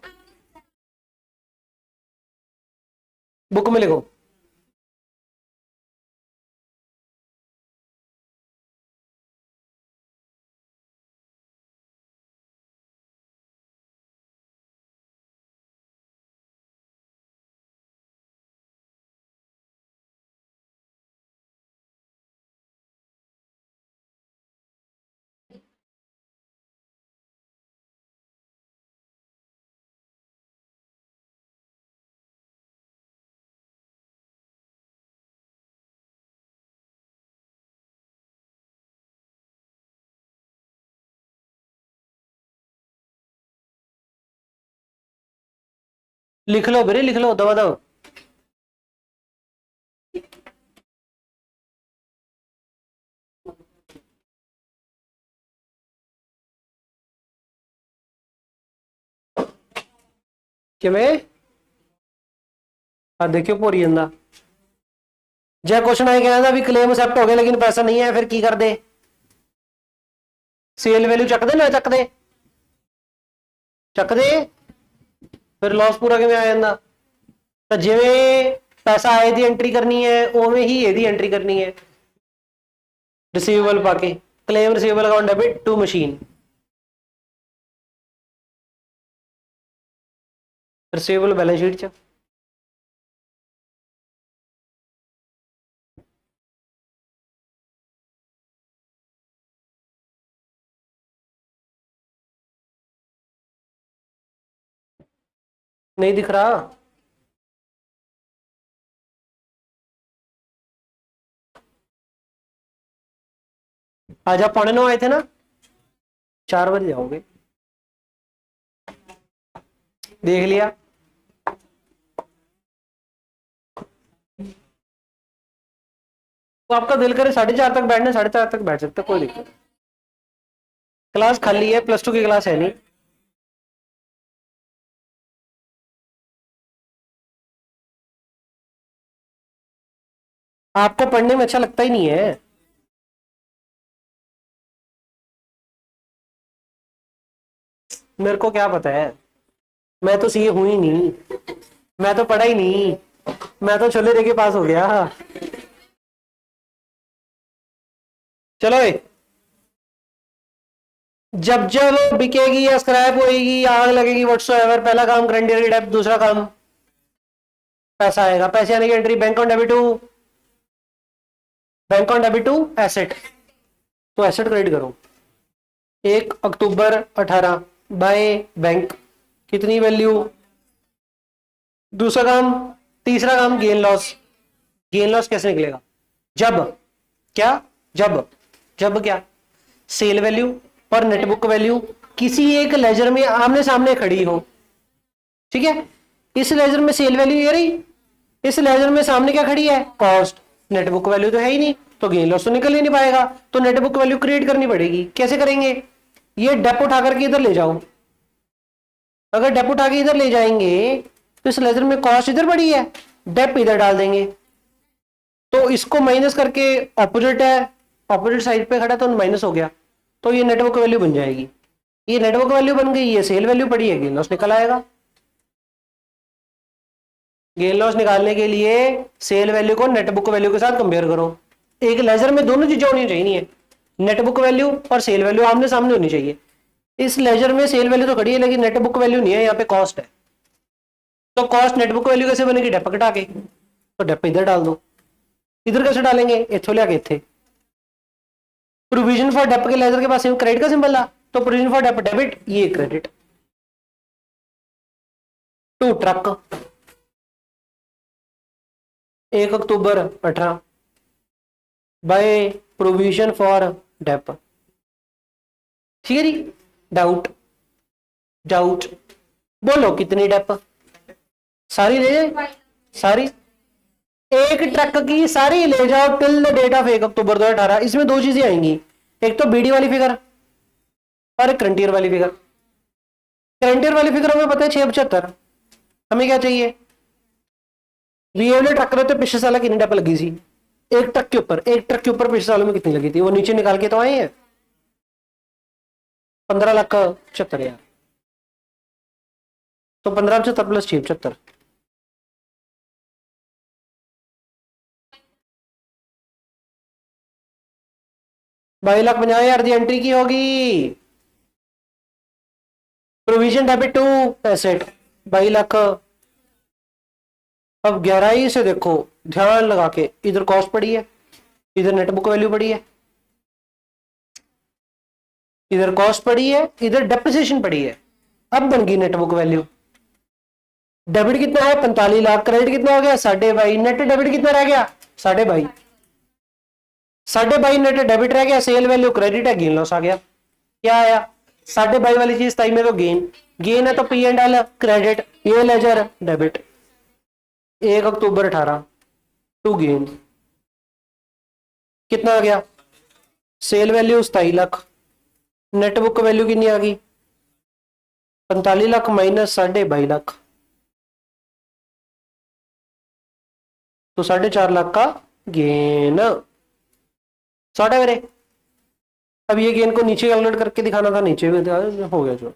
बुक में लिखो। लिख लो बेरे, लिख लो दबा दो। किमें हाँ देखियो पोरी अंदा, जय क्वेश्चन आई कहना था भी क्लेम एक्सेप्ट हो गया लेकिन पैसा नहीं है, फिर की कर दे, सेल वैल्यू चक दे ना, चक दे, चक दे, फिर लॉस पूरा किमें आ जाता। तो जिमें पैसा आए दी एंट्री करनी है, उवें ही एदी एंट्री करनी है, रिसीवेबल पाके, claim receivable account debit to machine, receivable balance sheet च। नहीं दिख रहा, आज आप 9:15 आए थे ना, 4 बजे जाओगे, देख लिया। तो आपका दिल करे 4:30 तक बैठने, 4:30 तक बैठ सकते, कोई दिक्कत। क्लास खाली है, +2 की क्लास है नहीं। आपको पढ़ने में अच्छा लगता ही नहीं है, मेरे को क्या पता है, मैं तो सीए हूं ही नहीं, मैं तो पढ़ा ही नहीं, मैं तो छोले देके पास हो गया। चलो जब जब बिकेगी या स्क्रैप होएगी या आग लगेगी, व्हाटसोएवर, पहला काम करंट ईयर की डेब्ट, दूसरा काम पैसा आएगा, पैसे आने की entry bank on debit to asset, तो एसेट क्रेडिट करो। 1 अक्टूबर 18 बाय बैंक, कितनी वैल्यू, दूसरा काम, तीसरा काम गेन लॉस। गेन लॉस कैसे निकलेगा? जब क्या, जब क्या, सेल वैल्यू और नेट बुक वैल्यू किसी एक लेजर में आमने सामने खड़ी हो। ठीक है, इस लेजर में सेल वैल्यू ये रही, इस लेजर में सामने क्या खड़ी है? कॉस्ट। नेट बुक वैल्यू तो है ही नहीं, तो गेन लॉस तो निकल ही नहीं पाएगा। तो नेट बुक वैल्यू क्रिएट करनी पड़ेगी। कैसे करेंगे? ये डेप उठा करके इधर ले जाओ। अगर डेप उठा के इधर ले जाएंगे तो इस लेजर में कॉस्ट इधर पड़ी है, डेप इधर डाल देंगे, तो इसको माइनस करके ऑपोजिट है, ऑपोजिट साइड पे खड़ा तो माइनस हो गया, तो ये नेटवर्क वैल्यू बन जाएगी। ये नेटवर्क वैल्यू बन गई, ये सेल वैल्यू पड़ी है, गेन लॉस निकल आएगा। गेन लॉस निकालने के लिए सेल वैल्यू को नेट बुक वैल्यू के साथ कंपेयर करो। एक लेजर में दोनों चीजें होनी चाहिए, नेट बुक वैल्यू और सेल वैल्यू आमने सामने होनी चाहिए। इस लेजर में सेल वैल्यू तो खड़ी है लेकिन नेट बुक वैल्यू नहीं है, यहाँ पे कॉस्ट है। तो कॉस्ट नेट बुक वैल्यू कैसे बनेगी? डेप घटा के, तो डेप इधर डाल दो। इधर कैसे डालेंगे? इथों लिया के इथे। प्रोविजन फॉर डेप के लेजर के पास क्रेडिट का सिंबल था, तो प्रोविजन फॉर डेप डेबिट, ये credit. To truck 1 October 18 by provision for dep. ठीक है जी। डाउट, डाउट बोलो कितनी डेप? सारी ले जाए, सारी एक ट्रक की सारी ले जाओ till the date of 1 October 2018। इसमें दो चीजें आएंगी, एक तो बीडी वाली फिगर और एक करंट ईयर वाली फिगर। करंट ईयर वाली फिगर हमें पता है 675। हमें क्या चाहिए? वीएवले ट्रक रहते पिछले साल कितनी डेप लगी थी? एक ट्रक के ऊपर, एक ट्रक के ऊपर पिछले साल में कितनी लगी थी? वो नीचे निकाल के तो आए हैं, 15,75,000। तो 15,75 प्लस 675, 22,50,000 की एंट्री की होगी। Provision debit to asset 22 lakh. अब गहराई से देखो, ध्यान लगा के, इधर कॉस्ट पड़ी है, इधर नेट बुक वैल्यू पड़ी है, इधर कॉस्ट पड़ी है, इधर डेप्रिसिएशन पड़ी है। अब बन गई नेट बुक वैल्यू। डेबिट कितना है? 45 लाख। क्रेडिट कितना हो गया? 22.5। नेट डेबिट कितना रह गया? 22.5। 22.5 नेट डेबिट रह गया, सेल वैल्यू क्रेडिट है, गेन लॉस आ गया। क्या आया? 22.5 वाली चीज ताई में तो गेन, गेन है तो पी एंड एल क्रेडिट, ये ledger debit. 1 October 18 to gain कितना आ गया? Sale value 27 lakh, net book value कितनी आ गई? 45 लाख माइनस 22.5 लाख, तो 4.5 लाख का गेन। सॉर्ट है मेरे। अब ये गेन को नीचे कैलकुलेट करके दिखाना था, नीचे भी हो गया जो।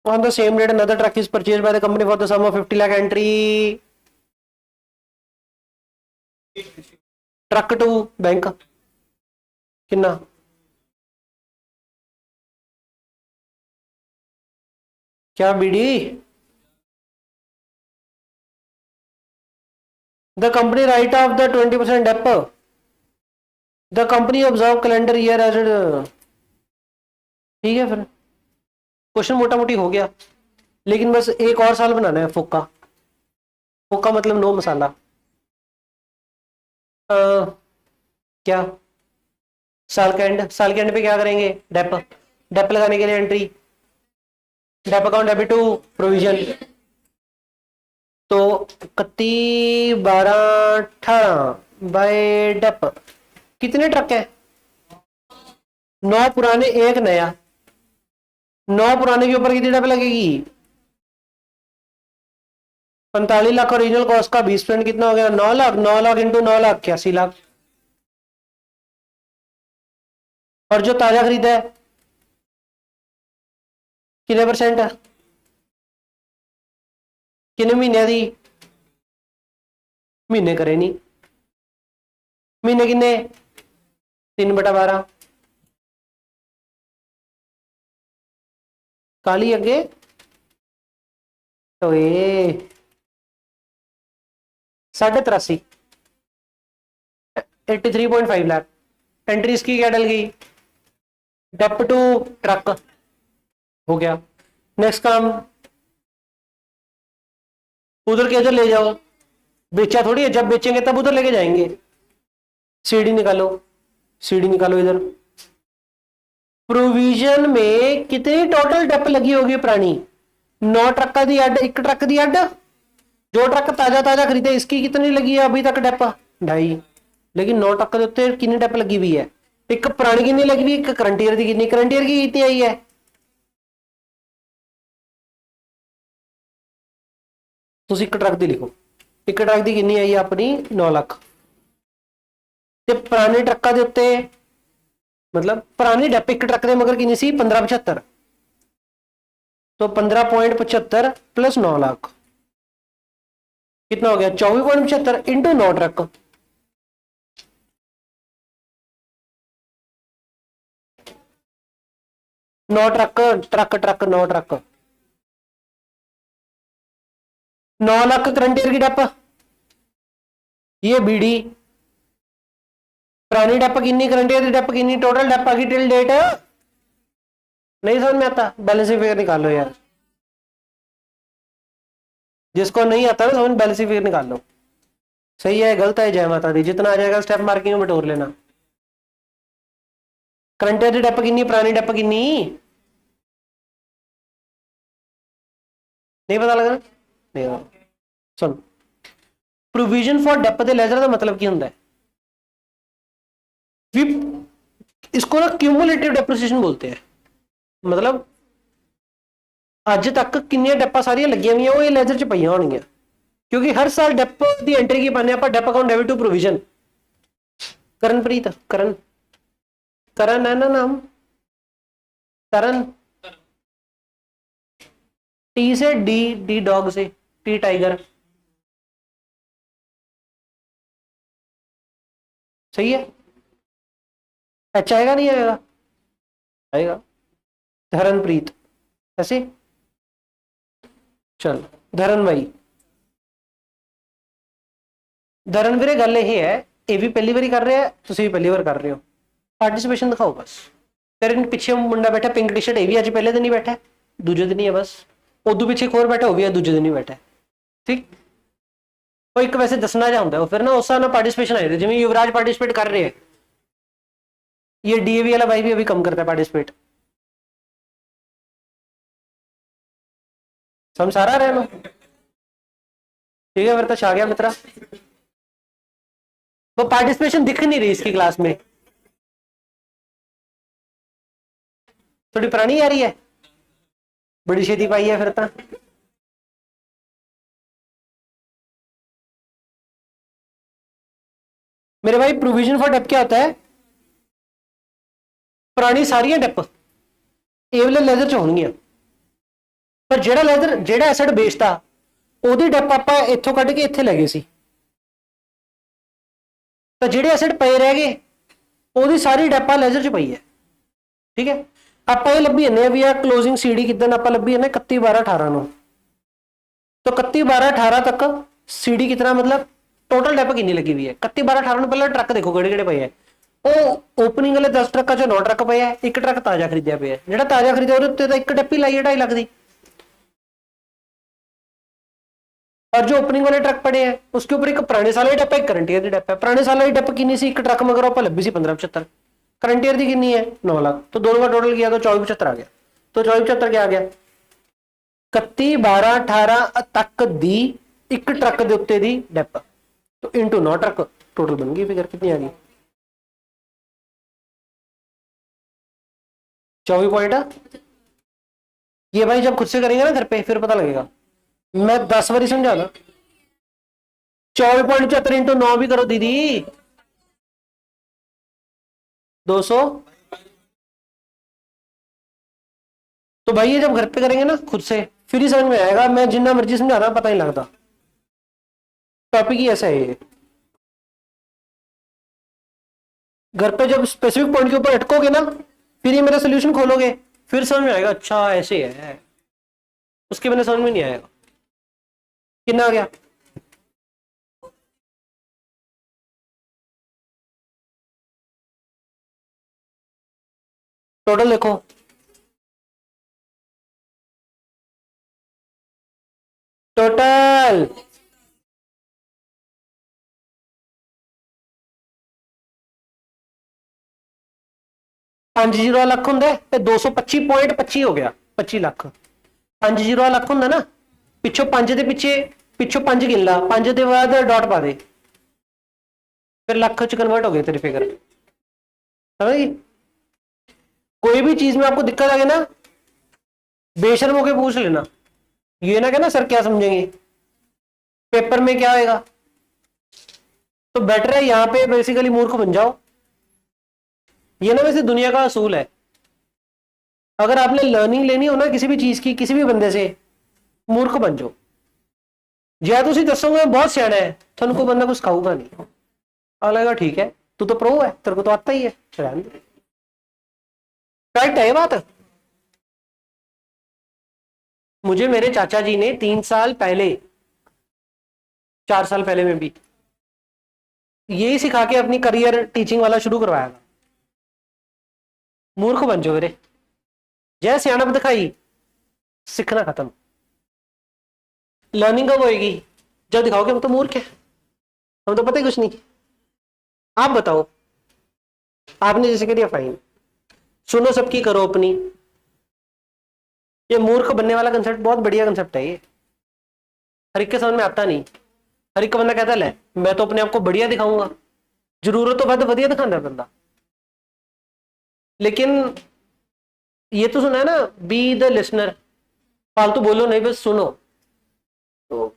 On the same date, another truck is purchased by the company for the sum of 50 lakh entry. Truck to bank कितना? क्या बीडी? The company write off the 20% dep, the company observe calendar year as. ठीक है, फिर question मोटा मोटी हो गया, लेकिन बस एक और साल बनाना है फोका। फोका मतलब नो मसाला। क्या साल का एंड, साल के एंड पे क्या करेंगे? डेप, डेप लगाने के लिए entry, dep account debit to provision. तो 31/12/18 बाय डेप। कितने ट्रक है? 9 पुराने, एक नया। 9 पुराने के ऊपर कितनी डेप लगेगी? 45 लाख ओरिजिनल कॉस्ट का 20% कितना हो गया? 9 लाख। 9 लाख इंटू 9 लाख 81 लाख। और जो ताजा खरीदा है कितने परसेंट है? कितने महीने दी? महीने करे नहीं, महीने किन्ने? 3/12। काली अगे तो ये 83.5, 83.5 लाख। एंट्री इसकी क्या डल गई? डेप टू ट्रक हो गया। नेक्स्ट काम उधर के इधर ले जाओ, बेचा थोड़ी है, जब बेचेंगे तब उधर लेके जाएंगे। सीडी निकालो, सीडी निकालो इधर। प्रोविजन में कितनी टोटल डेप लगी होगी पुरानी? 9 ट्रक दी अड, 1 ट्रक दी अड, जो ट्रक ताजा ताजा खरीदे इसकी कितनी लगी है अभी तक डेप? 2.5। लेकिन 9 ट्रक के उत्ते कितनी डेप लगी हुई है? एक पुरानी कितनी लगी हुई, एक करंट ईयर की कितनी, करंट ईयर की कितनी आई है? तुम एक ट्रक दी लिखो, एक ट्रक दी कितनी आई है अपनी? 9 लाख। ते पुराने ट्रकों के उत्ते मतलब पुरानी डेप एक ट्रक दे मगर कितनी सी? 1575। तो 15.75 प्लस 9 लाख कितना हो गया? 24.75 into 9 truck. 9 truck, truck truck 9 truck, 9 lakh current year की डेप। ये बीडी पुरानी डेप कितनी, करंट ईयर की डेप कितनी, टोटल डेप आ गई टिल डेट। नहीं समझ में आता? बैलेंस शीट फिगर निकाल लो यार, जिसको नहीं आता ना समझ, बैलेंस शीट फिगर निकाल लो। सही है गलत है, जय माता दी, जितना आ जाएगा स्टेप मार्किंग में बटोर लेना। करंट ईयर की डेप कितनी, पुरानी डेप कितनी, नहीं पता लगा? नहीं सुन, प्रोविजन फॉर डेप दे लेजर का मतलब की होता है? इसको ना क्यूमुलेटिव डेप्रिसिएशन बोलते हैं। मतलब अज तक किन्नियां डेपा सारियां लगियां हुई वो लेजर च पईयां होणगियां, क्योंकि हर साल डेप की एंट्री की पाने आप, dep account debit to provision. Karanpreet, Karan, Karan है ना नाम? करण, टी से डी, डी डॉग से, टी टाइगर। सही है? एच आएगा नहीं आएगा? आएगा। धर्मप्रीत ऐसे, चल धरन भाई, धरन ਵੀਰੇ ਗੱਲ ਇਹ ਹੈ, ਇਹ ਵੀ ਪਹਿਲੀ ਵਾਰੀ ਕਰ ਰਿਹਾ, ਤੁਸੀਂ ਵੀ ਪਹਿਲੀ ਵਾਰ ਕਰ ਰਹੇ ਹੋ। ਪਾਰਟਿਸਿਪੇਸ਼ਨ ਦਿਖਾਓ ਬਸ। ਤੇਰੇ ਪਿੱਛੇ ਮੁੰਡਾ ਬੈਠਾ ਪਿੰਕ ਟੀ-ਸ਼ਰਟ, ਇਹ ਵੀ ਅੱਜ ਪਹਿਲੇ ਦਿਨ ਹੀ ਬੈਠਾ, ਦੂਜੇ ਦਿਨ ਹੀ ਹੈ ਬਸ। ਉਦੋਂ ਪਿੱਛੇ ਇੱਕ ਹੋਰ ਬੈਠਾ, ਉਹ ਵੀ ਅੱਜ ਦੂਜੇ ਦਿਨ ਹੀ ਬੈਠਾ। ਠੀਕ, ਉਹ ਇੱਕ ਵੈਸੇ ਦੱਸਣਾ ਜਾ ਹੁੰਦਾ, ਫਿਰ ਨਾ ਉਸ ਹਿਸਾਬ ਨਾਲ ਪਾर्टिसिपेशन आए थे, जिवें युवराज पार्टिसिपेट कर रहे हैं, ये डीएवी वाला भाई भी अभी कम करता है पार्टिसिपेट। समझ आ रहा है? ठीक है फिर तो छा गया मित्रा। वो पार्टिसिपेशन दिख नहीं रही इसकी क्लास में, थोड़ी पुरानी आ रही है, बड़ी छेती पाई है फिर तो। मेरे भाई प्रोविजन फॉर डेप क्या होता है? पुरानी सारियां डेप ए वाले लेजर च होणगियां, पर जेड़ा लेजर जेड़ा एसेट बेचता ओदी डेप आपां इत्थों कढ के इत्थे ले गए सी, तो जेड़े एसेट पे रह गए ओदी सारी डेप लेजर च पई है। ठीक है, आपां ये लभी जन्ने भी आ क्लोजिंग सीडी किदन आपां लभी जन्ने 31/12/18 ਨੂੰ, तो 31/12/18 तक सीडी कितना, मतलब टोटल डेप कितनी लगी हुई है? 31/12/18 ਨੂੰ पहले ट्रक देखो किहड़े किहड़े पे है। ਉਹ ओपनिंग वाले 10 ट्रकों चो 9 ट्रक पे है, एक ट्रक ताजा खरीदिया पे है, जो ताजा खरीदिया ਉਹਦੇ ਉੱਤੇ ਤਾਂ ਇੱਕ ਡੱਪੀ ਲਾਈ है 2.5 लाख की, और जो ओपनिंग वाले ट्रक पड़े हैं उसके ऊपर एक पुराने साल की डप है, एक करंट ईयर की डप है। पुराने साल की डप कितनी सी, एक ट्रक मगर आप लभी सी 1575, करंट ईयर की कितनी है 9 लाख, तो दोनों का टोटल किया तो 2475 आ गया। तो 2475 क्या आ गया? 31/12/18 तक दी एक ट्रक के उत्ते दी डप, तो इंटू 9 ट्रक, टोटल बन गई फिगर कितनी आ गई? 24 पॉइंट। ये भाई जब खुद से करेंगे ना घर पे फिर पता लगेगा, मैं 10 बारी समझा ना। 24.74 इंटू 9 भी करो दीदी, 200। तो भाई ये जब घर पे करेंगे ना खुद से फिर ही समझ में आएगा, मैं जितना मर्जी समझा रहा पता नहीं लगता, टॉपिक ही ऐसा है ये। घर पे जब स्पेसिफिक पॉइंट के ऊपर अटकोगे ना फिर ये मेरा सोल्यूशन खोलोगे, फिर समझ में आएगा अच्छा ऐसे है, उसके बिना समझ में नहीं आएगा। कितना आ गया? टोटल देखो, टोटल 5 ਲੱਖ ਹੁੰਦਾ ਤੇ 225.25 ਹੋ ਗਿਆ 25 ਲੱਖ 5 ਲੱਖ ਹੁੰਦਾ ਨਾ ਪਿੱਛੋਂ 5 ਦੇ ਪਿੱਛੋਂ 5 ਗਿਣ ਲਾ 5 ਦੇ ਬਾਅਦ ਡਾਟ ਪਾ ਦੇ फिर ਲੱਖ ਚ कन्वर्ट हो गए तेरे फिगर समझ गई कोई भी चीज में आपको दिक्कत आ गई ना बेशर्म होके पूछ लेना ये ना कहना सर क्या समझेंगे पेपर में क्या आएगा तो बेटर है यहां पे बेसिकली मूर्ख बन जाओ ये ना वैसे दुनिया का असूल है अगर आपने लर्निंग लेनी हो ना किसी भी चीज की किसी भी बंदे से मूर्ख बन जाओ जे तुम दसोगे बहुत सियाना है थानू कोई बंदा कुछ सिखाऊगा नहीं अगला ठीक है तू तो प्रो है तेरे को तो आता ही है करेक्ट है ये बात मुझे मेरे चाचा जी ने 3 साल पहले 4 साल पहले में भी यही सिखा के अपनी करियर टीचिंग वाला शुरू करवाया था मूर्ख बन जाओ मेरे जय सियाणप दिखाई सीखना खत्म लर्निंग कब होएगी जब दिखाओगे हम तो मूर्ख है हम तो पता ही कुछ नहीं आप बताओ आपने जैसे कह दिया फाइन सुनो सबकी करो अपनी ये मूर्ख बनने वाला कंसेप्ट बहुत बढ़िया कंसेप्ट है ये हर एक के समझ में आता नहीं हर एक का बंदा कहता है मैं तो अपने आप को बढ़िया दिखाऊंगा जरूरत तो बहुत बढ़िया दिखाता है बंदा लेकिन ये तो सुना है ना बी द लिसनर फालतू बोलो नहीं बस सुनो तो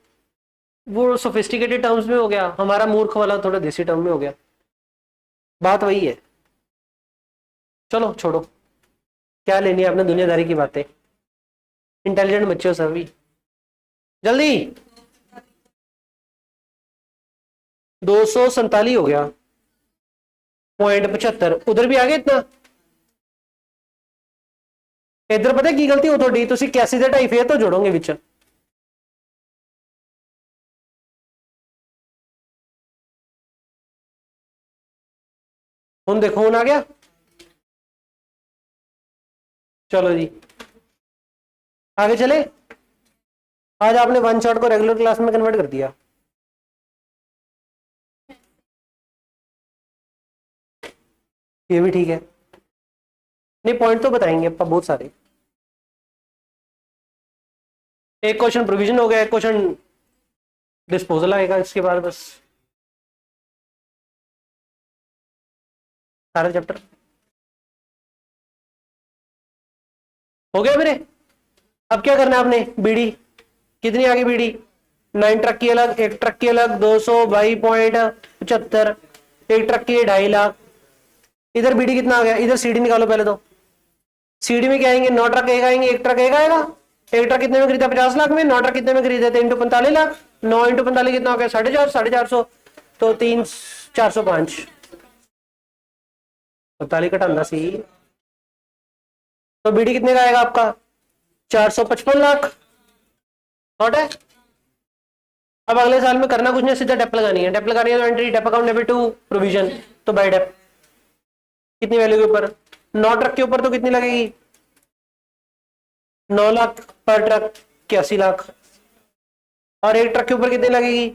वो सोफिस्टिकेटेड टर्म्स में हो गया हमारा मूर्ख वाला थोड़ा देसी टर्म में हो गया बात वही है चलो छोड़ो क्या लेनी है आपने दुनियादारी की बातें इंटेलिजेंट बच्चे हो सभी जल्दी 247 हो गया .75 उधर भी आ गया इतना इधर पता की गलती हो थोड़ी तुम 81 से 2.5 फिर तो जोड़ोगे विच हुन देखो हुन आ गया चलो जी आगे चले आज आपने वन शॉट को रेगुलर क्लास में कन्वर्ट कर दिया ये भी ठीक है नहीं पॉइंट तो बताएंगे आपका बहुत सारे एक क्वेश्चन प्रोविजन हो गया एक क्वेश्चन डिस्पोजल आएगा इसके बाद बस सारा चैप्टर हो गया मेरे अब क्या करना है आपने बीडी कितनी आगे बीडी 9 ट्रक की अलग एक ट्रक की अलग 222.75 एक ट्रक की 2.5 लाख इधर बीडी कितना आ गया इधर सीडी निकालो पहले तो सीडी में क्या आएंगे 9 ट्रक एक आएंगे एक ट्रक एक आएगा एक ट्रक कितने में खरीदा 50 लाख में 9 ट्रक कितने में खरीदे थे इंटू 45 लाख 9 इंटू 45 कितना हो गया 450 तो 405 45 घटाना सी तो बीडी कितने का आएगा आपका 455 लाख नोट है अब अगले साल में करना कुछ नहीं सीधा डेप लगानी है डेप लगानी है तो entry dep account debit to provision तो बाय डेप कितनी वैल्यू के ऊपर 9 ट्रक के ऊपर तो कितनी लगेगी 9 लाख पर ट्रक 81 लाख और एक ट्रक के ऊपर कितनी लगेगी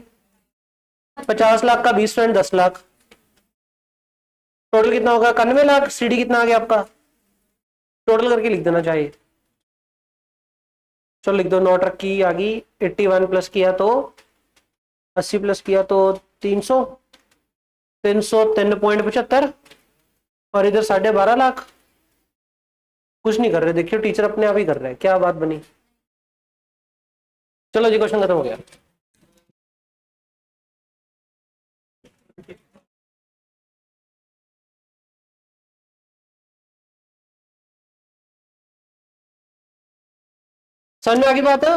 50 लाख का 20% 10 लाख टोटल कितना होगा 91 लाख सीडी कितना आ गया आपका टोटल करके लिख देना चाहिए चलो लिख दो 9 ट्रक की आ गई 81 प्लस किया तो 80 प्लस किया तो 303.75 और इधर 12.5 लाख कुछ नहीं कर रहे देखियो टीचर अपने आप ही कर रहे हैं क्या बात बनी चलो जी क्वेश्चन खत्म हो गया समझ में आगे बात है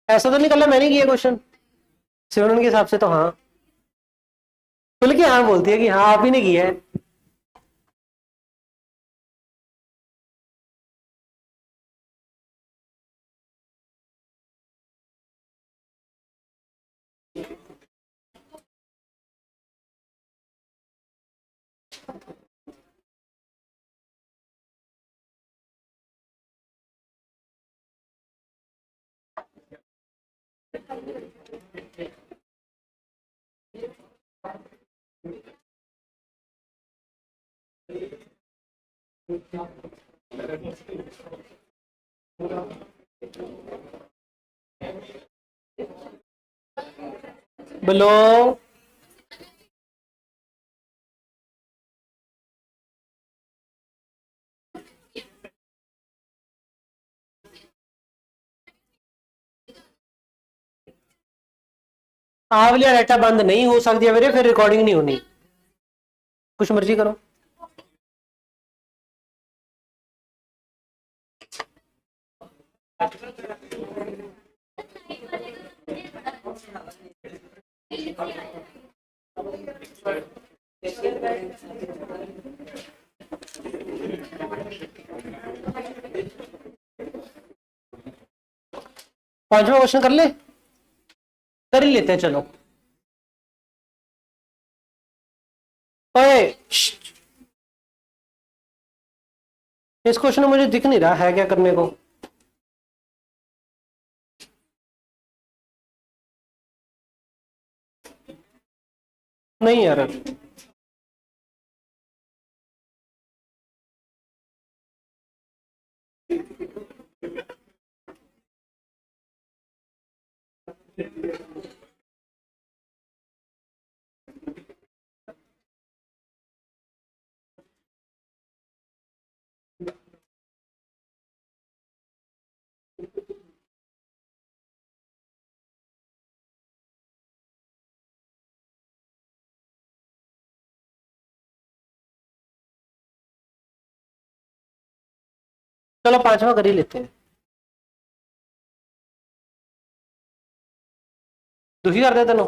ऐसा तो निकला मैंने किया क्वेश्चन सिमरन के हिसाब से तो हाँ खुल के हाँ बोलती है कि हाँ आप ही ने किया है बोलो। आ वाली डाटा बंद नहीं हो सकती है मेरे, फिर रिकॉर्डिंग नहीं होनी, कुछ मर्जी करो। पांचवा क्वेश्चन कर ले, कर ही लेते हैं चलो। ओए इस क्वेश्चन में मुझे दिख नहीं रहा है क्या करने को। नहीं यार, चलो पांचवा कर ही लेते हैं। दुखी कर देते नो,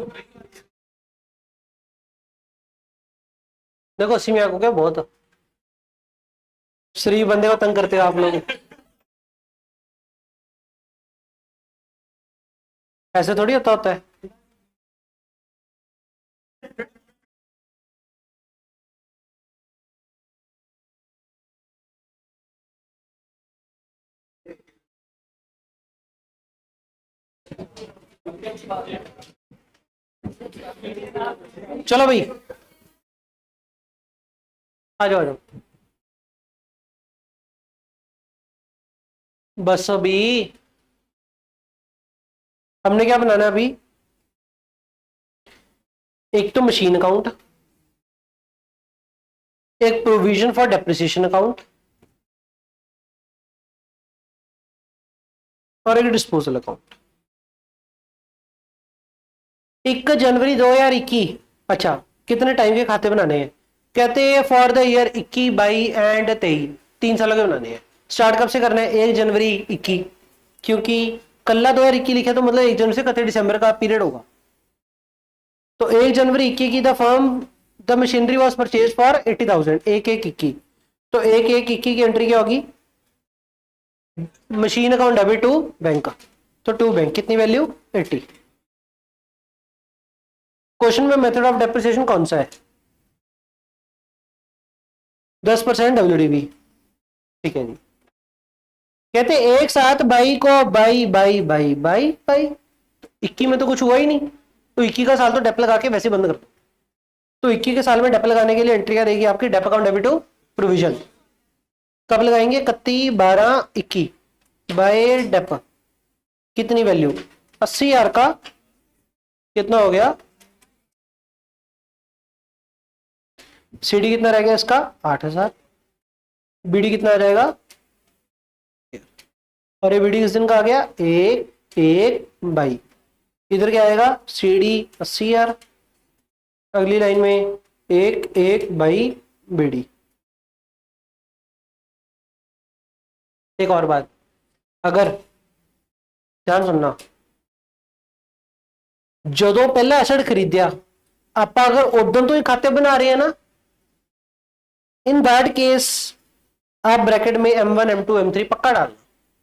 देखो 80 में आको क्या बहुत श्री बंदे को तंग करते हो आप लोग, ऐसे थोड़ी होता है। चलो भाई आ जाओ आ जाओ। बस अभी हमने क्या बनाना है अभी, एक तो मशीन अकाउंट, एक प्रोविजन फॉर डेप्रिसिएशन अकाउंट, और एक डिस्पोजल अकाउंट। 1 जनवरी 2021, अच्छा कितने टाइम के खाते बनाने हैं, कहते हैं फॉर द ईयर 21, 22 एंड 23, 3 सालों के बनाने हैं। स्टार्ट कब से करना है, 1 जनवरी 21, क्योंकि कल्ला 2021 लिखा तो मतलब 1 जनवरी से 31 दिसंबर का पीरियड होगा। तो 1 जनवरी 21 की the firm the machinery was purchase for 80,000, 1/1/21, तो 1/1/21 की एंट्री क्या होगी, machine account debit to bank, तो टू बैंक कितनी वैल्यू 80। क्वेश्चन में मेथड ऑफ डेप्रिसिएशन कौन सा है, 10% WDV, ठीक है जी। कहते एक साथ बाई को by by by by by, 21 में तो कुछ हुआ ही नहीं, तो 21 का साल तो डेप लगा के वैसे बंद कर दो। तो 21 के साल में डेप लगाने के लिए एंट्री क्या रहेगी आपकी, dep account debit to provision, कब लगाएंगे, 31/12/21 बाय डेप, कितनी वैल्यू 80,000 का, कितना हो गया, सीडी कितना रह गया इसका 8,000, बीडी कितना रहेगा, और ये बीडी किस दिन का आ गया, 1/1/22, इधर क्या आएगा, सीडी 80,000, अगली लाइन में 1/1/22 बीडी। एक और बात, अगर ध्यान सुनना, जो पहला एसेट खरीदिया आप अगर उदन तो ही खाते बना रहे हैं ना, इन दैट केस आप ब्रैकेट में M1 M2 M3 पक्का डालना।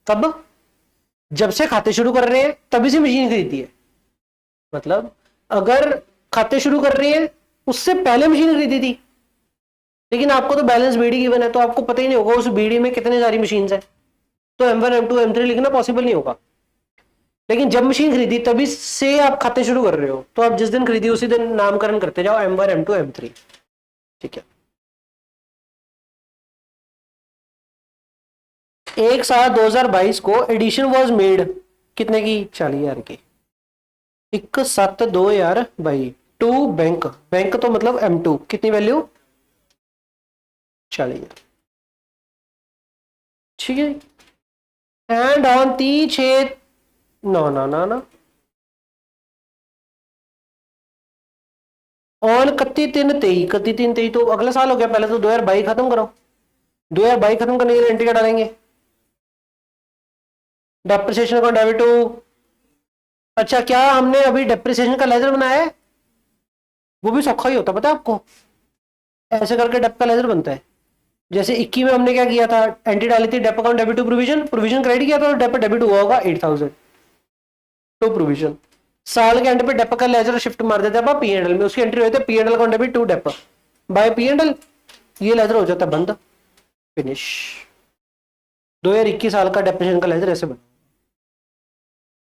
कब, जब से खाते शुरू कर रहे हैं तभी से मशीन खरीदी है, मतलब अगर खाते शुरू कर रहे हैं उससे पहले मशीन खरीदी थी, लेकिन आपको तो बैलेंस बीडी गिवन है तो आपको पता ही नहीं होगा उस बीडी में कितनी सारी मशीन है, तो M1 M2 M3 लिखना पॉसिबल नहीं होगा। लेकिन जब मशीन खरीदी तभी से आप खाते शुरू कर रहे हो, तो आप जिस दिन खरीदी उसी दिन नामकरण करते जाओ, M1 M2 M3। ठीक है। एक साल 2022 को एडिशन वाज मेड कितने की? 40,000 की। 1/7/2022 टू बैंक, बैंक तो मतलब M2 कितनी वैल्यू? 40,000। ठीक है। एंड ऑन 3/6 नो ना ना ना ऑन 31/3/23, 31/3/23 तो अगला साल हो गया। पहले तो 2022 खत्म करो, 2022 खत्म करने के लिए एंट्री क्या डालेंगे? Depreciation account debit to. अच्छा, क्या हमने अभी डेप्रिसिएशन का लेजर बनाया है? वो भी सौखा ही होता पता है आपको, ऐसे करके डेप का लेजर बनता है। जैसे 21 में हमने क्या किया था, एंट्री डाली थी dep account debit to provision, provision credit किया था तो डेप डेबिट हुआ होगा 8,000 टू प्रोविजन। साल के एंड पे डेप का लेजर शिफ्ट मार देते हैं P&L में, उसकी एंट्री होती है P&L account debit to dep by P&L, ये लेजर हो जाता है बंद, फिनिश। 2021 साल का डेप्रिसिएशन का लेजर ऐसे बना।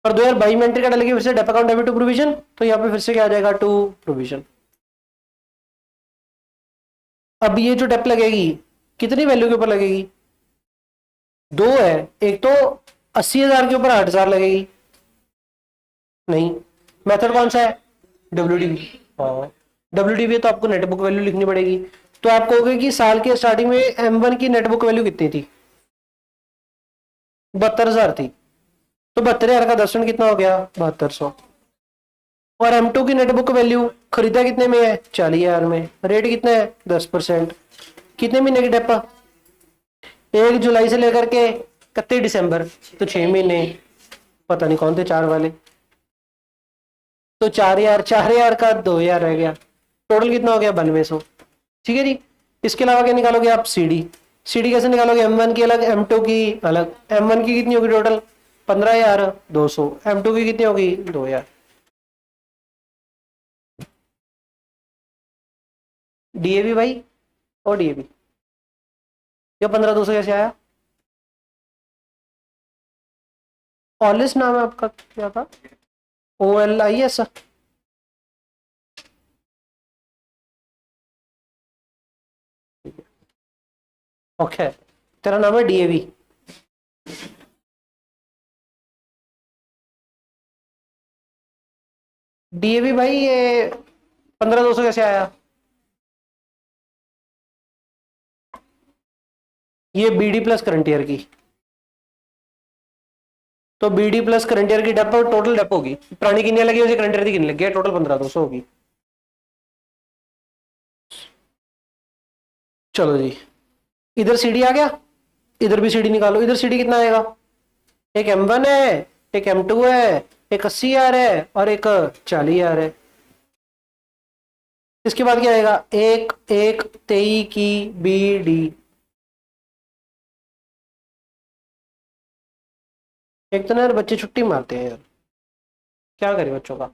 और 2022 में एंट्री क्या डालेगी फिर से dep account debit to provision, तो यहाँ पे फिर से क्या आ जाएगा? To provision. अब ये जो डेप लगेगी कितनी वैल्यू के ऊपर लगेगी? दो है, एक तो 80,000 के ऊपर 8,000 लगेगी। नहीं, मेथड कौन सा है? WDV। हाँ, WDV तो आपको नेटबुक वैल्यू लिखनी पड़ेगी। तो आप कहोगे कि साल के स्टार्टिंग में M1 की नेटबुक वैल्यू कितनी थी? 72,000 थी। तो 72,000 का 10% कितना हो गया? 7200। और M2 की नेटबुक वैल्यू खरीदा कितने में है? 40,000 में। रेट कितना है? 10%। कितने महीने की डेपा? 1 जुलाई से लेकर के 31 दिसंबर, तो 6 महीने। पता नहीं कौन थे चार वाले। तो 4,000, 4,000 का 2,000 रह गया, टोटल कितना हो गया? 9200। ठीक है जी। इसके अलावा क्या निकालोगे आप? सीडी। सीडी कैसे निकालोगे? M1 की अलग, M2 की अलग। M1 की कितनी होगी टोटल? 15,200। M2 की कितनी होगी? 2,000। डीएवी भाई, और डीएवी ये 15,200 कैसे आया? ऑलिस नाम है आपका, क्या था? OLIS। ओके, तेरा नाम है डीएवी। डीएवी भाई, ये 15,200 कैसे आया? ये बीडी प्लस करंट ईयर की, तो बीडी प्लस करंट ईयर की डेप टोटल डेप होगी, पुरानी कितनी लगी उसे करंट ईयर की कितनी लगी है, टोटल 15,200 होगी। चलो जी, इधर सीडी आ गया, इधर भी सीडी निकालो। इधर सीडी कितना आएगा? एक M1 है, एक M2 है, एक 80,000 है और एक 40,000 है। इसके बाद क्या आएगा? 1/1/23 की बीडी। एक तो ना यार बच्चे छुट्टी मारते हैं यार, क्या करें बच्चों का।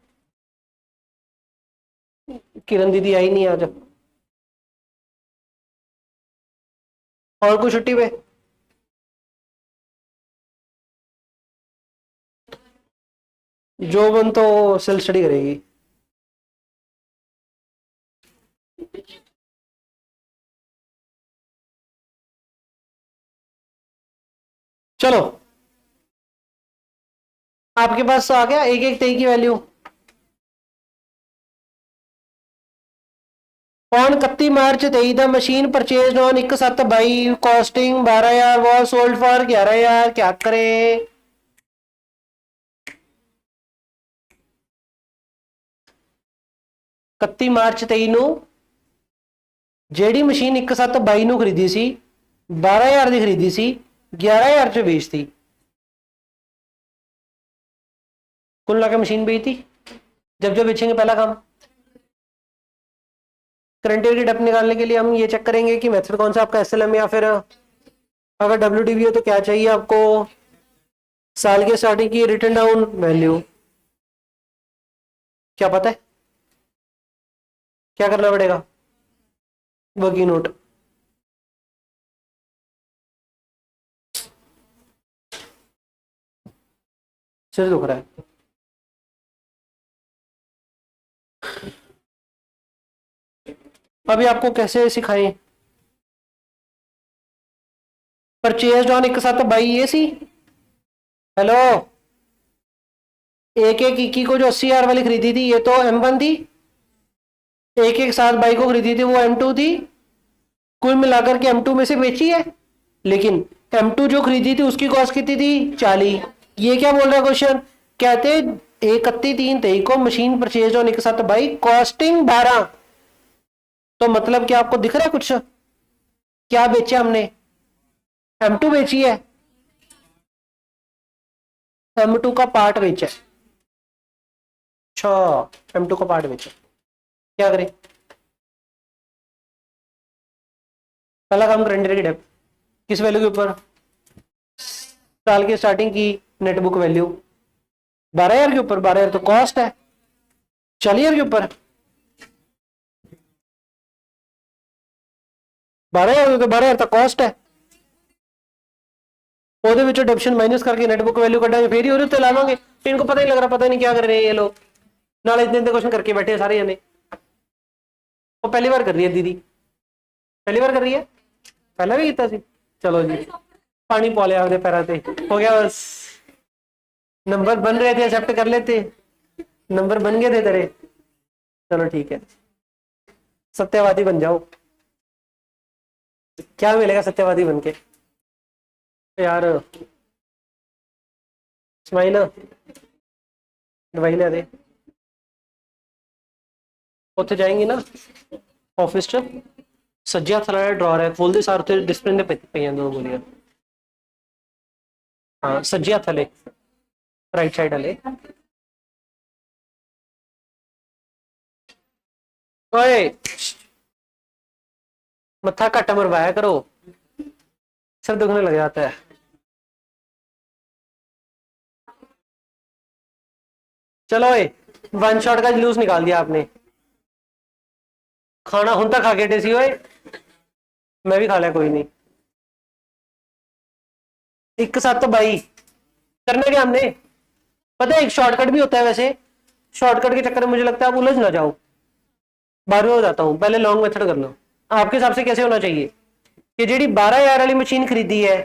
किरण दीदी आई नहीं आज, और कोई छुट्टी पे? जो बन तो सेल्फ स्टडी करेगी। चलो, आपके पास आ गया 1/1/23 की value. On 31 March 23 the machine purchase on 1/7/22 costing 12,000 was sold for 11,000। क्या करें? 31 मार्च 23 ਨੂੰ ਜਿਹੜੀ ਮਸ਼ੀਨ 1/7/22 ਨੂੰ ਖਰੀਦੀ ਸੀ 12,000 ਦੀ ਖਰੀਦੀ ਸੀ, 11,000 ਚ ਵੇਚਤੀ। कुल मिला के मशीन बेचती। जब जब बेचेंगे पहला काम, करंट ईयर की डेप्थ निकालने के लिए हम ये चेक करेंगे कि मेथड कौन सा आपका SLM, या फिर अगर WDV हो तो क्या चाहिए आपको? साल के स्टार्टिंग की रिटर्न डाउन वैल्यू। क्या पता है क्या करना पड़ेगा? Working note. सिर दुख रहा है। अभी आपको कैसे सिखाएं? परचेज ऑन एक साथ बाई ये सी। हेलो, एक एक इक्की को जो 80,000 वाली खरीदी थी ये तो M1 थी, एक एक साथ बाई को खरीदी थी वो M2 थी, कुल मिलाकर के M2 में से बेची है। लेकिन M2 जो खरीदी थी उसकी कॉस्ट कितनी थी? 40। ये क्या बोल रहा है क्वेश्चन? कहते 31/3/23 को मशीन परचेज ऑन एक साथ बाई कॉस्टिंग 12। तो मतलब क्या आपको दिख रहा है कुछ? क्या बेचा हमने? M2 बेची है, M2 का पार्ट बेचा है। अच्छा, M2 का पार्ट बेचा, क्या करें? पहला काम करेंडर की डेप्थ किस वैल्यू के ऊपर? साल की स्टार्टिंग की नेटबुक वैल्यू 12,000 के ऊपर। 12,000 तो कॉस्ट है, 40,000 के ऊपर 12,000 तो 12,000 तो कॉस्ट है। ਉਹਦੇ ਵਿੱਚੋਂ ਡਿਡਕਸ਼ਨ ਮਾਈਨਸ ਕਰਕੇ ਨੈਟ ਬੁੱਕ ਵੈਲਿਊ ਕੱਢਾਂਗੇ, ਫੇਰ ਹੀ ਉਹਦੇ ਉੱਤੇ ਲਾਵਾਂਗੇ। इनको पता नहीं लग रहा, पता नहीं क्या कर रहे हैं ये लोग, नाले इतने इतने क्वेश्चन करके बैठे सारे जने। वो पहली बार कर रही है दीदी, पहली बार कर रही है, पहला भी किया सी। चलो जी, पानी पा लिया अपने पैरों पे, हो गया बस। नंबर बन रहे थे, एक्सेप्ट कर लेते, नंबर बन गए थे तेरे। चलो ठीक है, सत्यवादी बन जाओ। क्या मिलेगा सत्यवादी बन के यार? स्माइल दवाई ले दे। ਉੱਥੇ ਜਾਏਂਗੀ ਨਾ ਆਫਿਸ ਚ, ਸੱਜੇ ਹੱਥ ਵਾਲਾ ਡਰਾਅਰ ਹੈ, ਖੋਲਦੇ ਸਾਰ ਉੱਤੇ ਡਿਸਪਲਿਨ ਦੇ ਪਈਆਂ ਦੋ ਗੋਲੀਆਂ। ਹਾਂ, ਸੱਜੇ ਹੱਥ ਵਾਲੇ, ਰਾਈਟ ਸਾਈਡ ਵਾਲੇ। ਓਏ मत्था घट मरवाया करो, सर दुखने लग जाता है। चलो वन शॉट का जुलूस निकाल दिया आपने। खाना हुन तक खा के टेसी ओए, मैं भी खा लिया, कोई नहीं। 1/7/22 करना क्या हमने? पता है एक शॉर्टकट भी होता है वैसे, शॉर्टकट के चक्कर में मुझे लगता है आप उलझ ना जाओ। बार हो जाता हूं, पहले लॉन्ग मेथड कर लो। आपके हिसाब से कैसे होना चाहिए कि जी 12,000 वाली मशीन खरीदी है,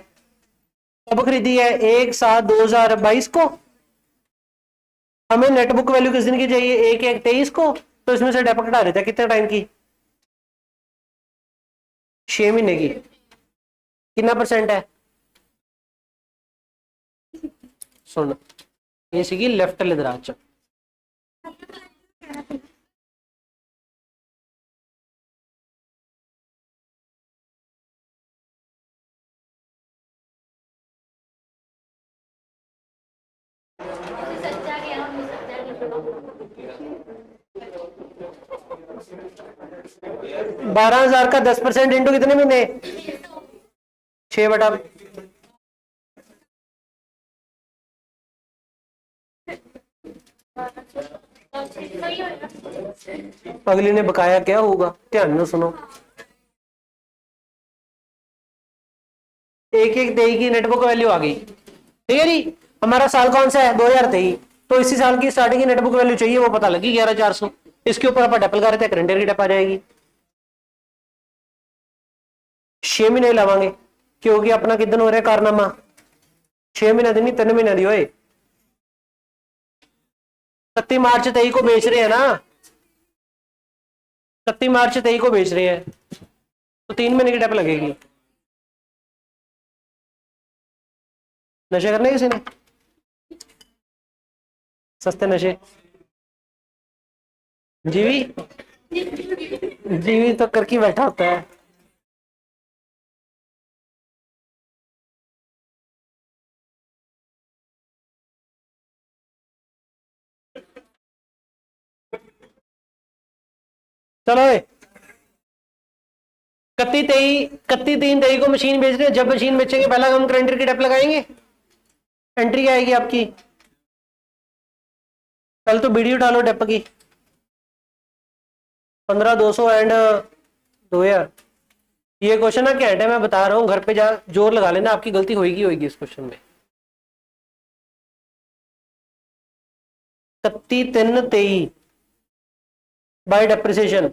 कब खरीदी है? 1/7/2022 को। हमें नेटबुक वैल्यू किस दिन की चाहिए? 1/1/23 को। तो इसमें से डेप घटा देते हैं, कितने टाइम की? 6 महीने की। कितना परसेंट है? सुन, ये सी लेफ्ट लिदराज 12,000 का 10% इंटू कितने महीने? 6 बटा अगली ने बकाया क्या होगा, ध्यान में सुनो। 1/1/23 की नेटबुक वैल्यू आ गई, ठीक है जी। हमारा साल कौन सा है? 2023। तो इसी साल की स्टार्टिंग की नेटबुक वैल्यू चाहिए, वो पता लगी 11,400। इसके ऊपर आप डेप लगा रहे थे, करेंट की डेप आ जाएगी। 6 महीने लावांगे क्योंकि अपना कितने हो रहा है कारनामा? 6 महीने दिन नहीं, 3 महीने दी होए। 31 मार्च 23 को बेच रहे हैं ना, 31 मार्च 23 को बेच रहे हैं, तो 3 महीने की डेप लगेगी। नशे करने किसी ने? सस्ते नशे। जीवी जीवी तो करके बैठा होता है। चलो 31/3/23 को मशीन बेच रहे हैं। जब मशीन बेचेंगे पहला हम करेंडर की डेप लगाएंगे, एंट्री आएगी आपकी। कल तो वीडियो डालो डेप की 15,200 एंड 2,000। ये क्वेश्चन ना क्या है, मैं बता रहा हूँ, घर पे जा जोर लगा लेना, आपकी गलती होगी इस क्वेश्चन में। 31/3/23 बाय डेप्रिसिएशन।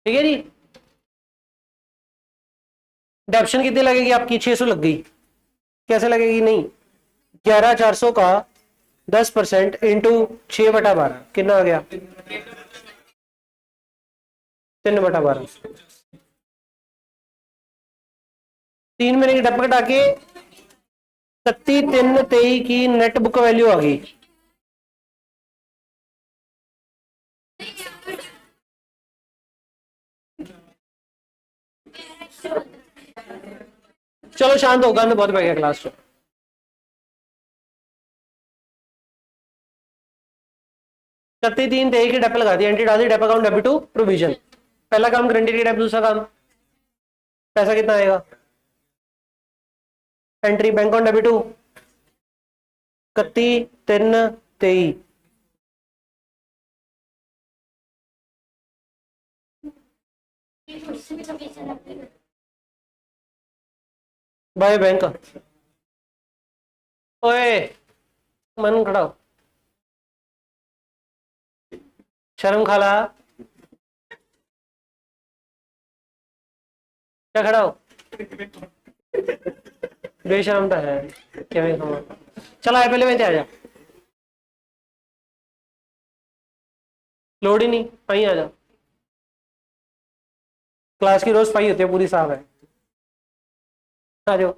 ठीक है जी। डेप्शन कितनी लगेगी आपकी? 600 लग गई। कैसे लगेगी? नहीं, 11,400 का 10% इंटू 6/12 कितना आ गया? 3/12। 3 महीने की डेप कटा के 31/3/23 की नेट बुक वैल्यू आ गई। चलो शांत होगा, बहुत बढ़ गया क्लास। 31/3/23 की डेप लगा दी, एंट्री डाल दी, dep account debit to provision. पहला काम गारंटी की डेप, दूसरा काम पैसा कितना आएगा? Entry bank account debit to 31/3/23 by bank. ओए मन खड़ा हो, शर्म खाला, क्या खड़ा हो? बेशरम तो है क्या? चला आए पहले, वहीं आ जा। लोड ही नहीं, वहीं आ जा। क्लास की रोज सफाई होती है, पूरी साफ है। आ जाओ।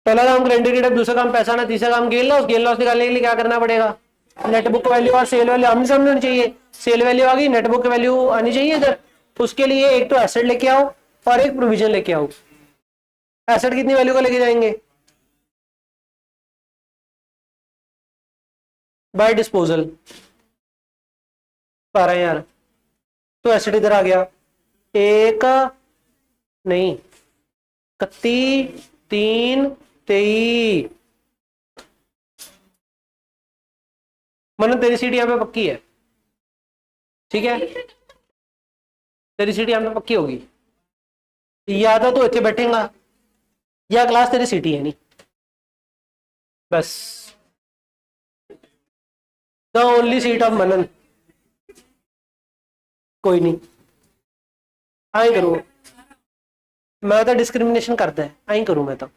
पहला काम क्रेडिट क्रेडिट, दूसरा काम पैसा ना, तीसरा काम गेन लॉस। गेन लॉस निकालने के लिए क्या करना पड़ेगा? नेटबुक वैल्यू और सेल वैल्यू आमने सामने होनी चाहिए। सेल वैल्यू आ गई, नेटबुक वैल्यू आनी चाहिए इधर। उसके लिए एक तो एसेट लेके आओ और एक प्रोविजन लेके आओ। एसेट कितनी वैल्यू का लेके जाएंगे? By disposal 12,000। तो एसेट इधर आ गया, एक नहीं, 31/3/23। मतलब तेरी सीट यहाँ पे पक्की है, ठीक है? तेरी सीट यहाँ पे पक्की होगी, या तो इतने बैठेगा या क्लास तेरी सीट ही है नहीं, बस। द ओनली सीट ऑफ मनन। कोई नहीं, आई करूँ मैं तो, डिस्क्रिमिनेशन करता है, आई करूँ मैं तो।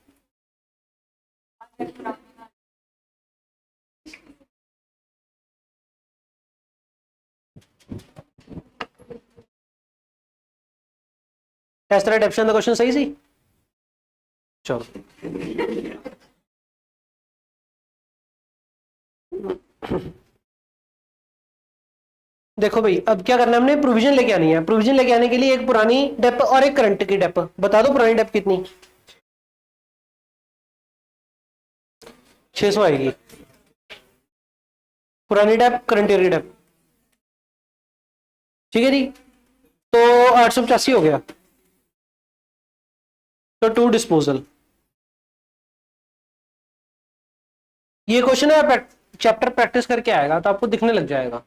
इस तरह डेप्शन का क्वेश्चन सही सी। चलो देखो भाई, अब क्या करना है हमने? प्रोविजन लेके आनी है। प्रोविजन लेके आने के लिए एक पुरानी डेप और एक करंट की डेप। बता दो पुरानी डेप कितनी? 600 आएगी पुरानी डेप, करंट ईयर की डेप। ठीक है जी, तो 885 हो गया। तो टू डिस्पोजल। ये क्वेश्चन है, चैप्टर प्रैक्टिस करके आएगा तो आपको दिखने लग जाएगा।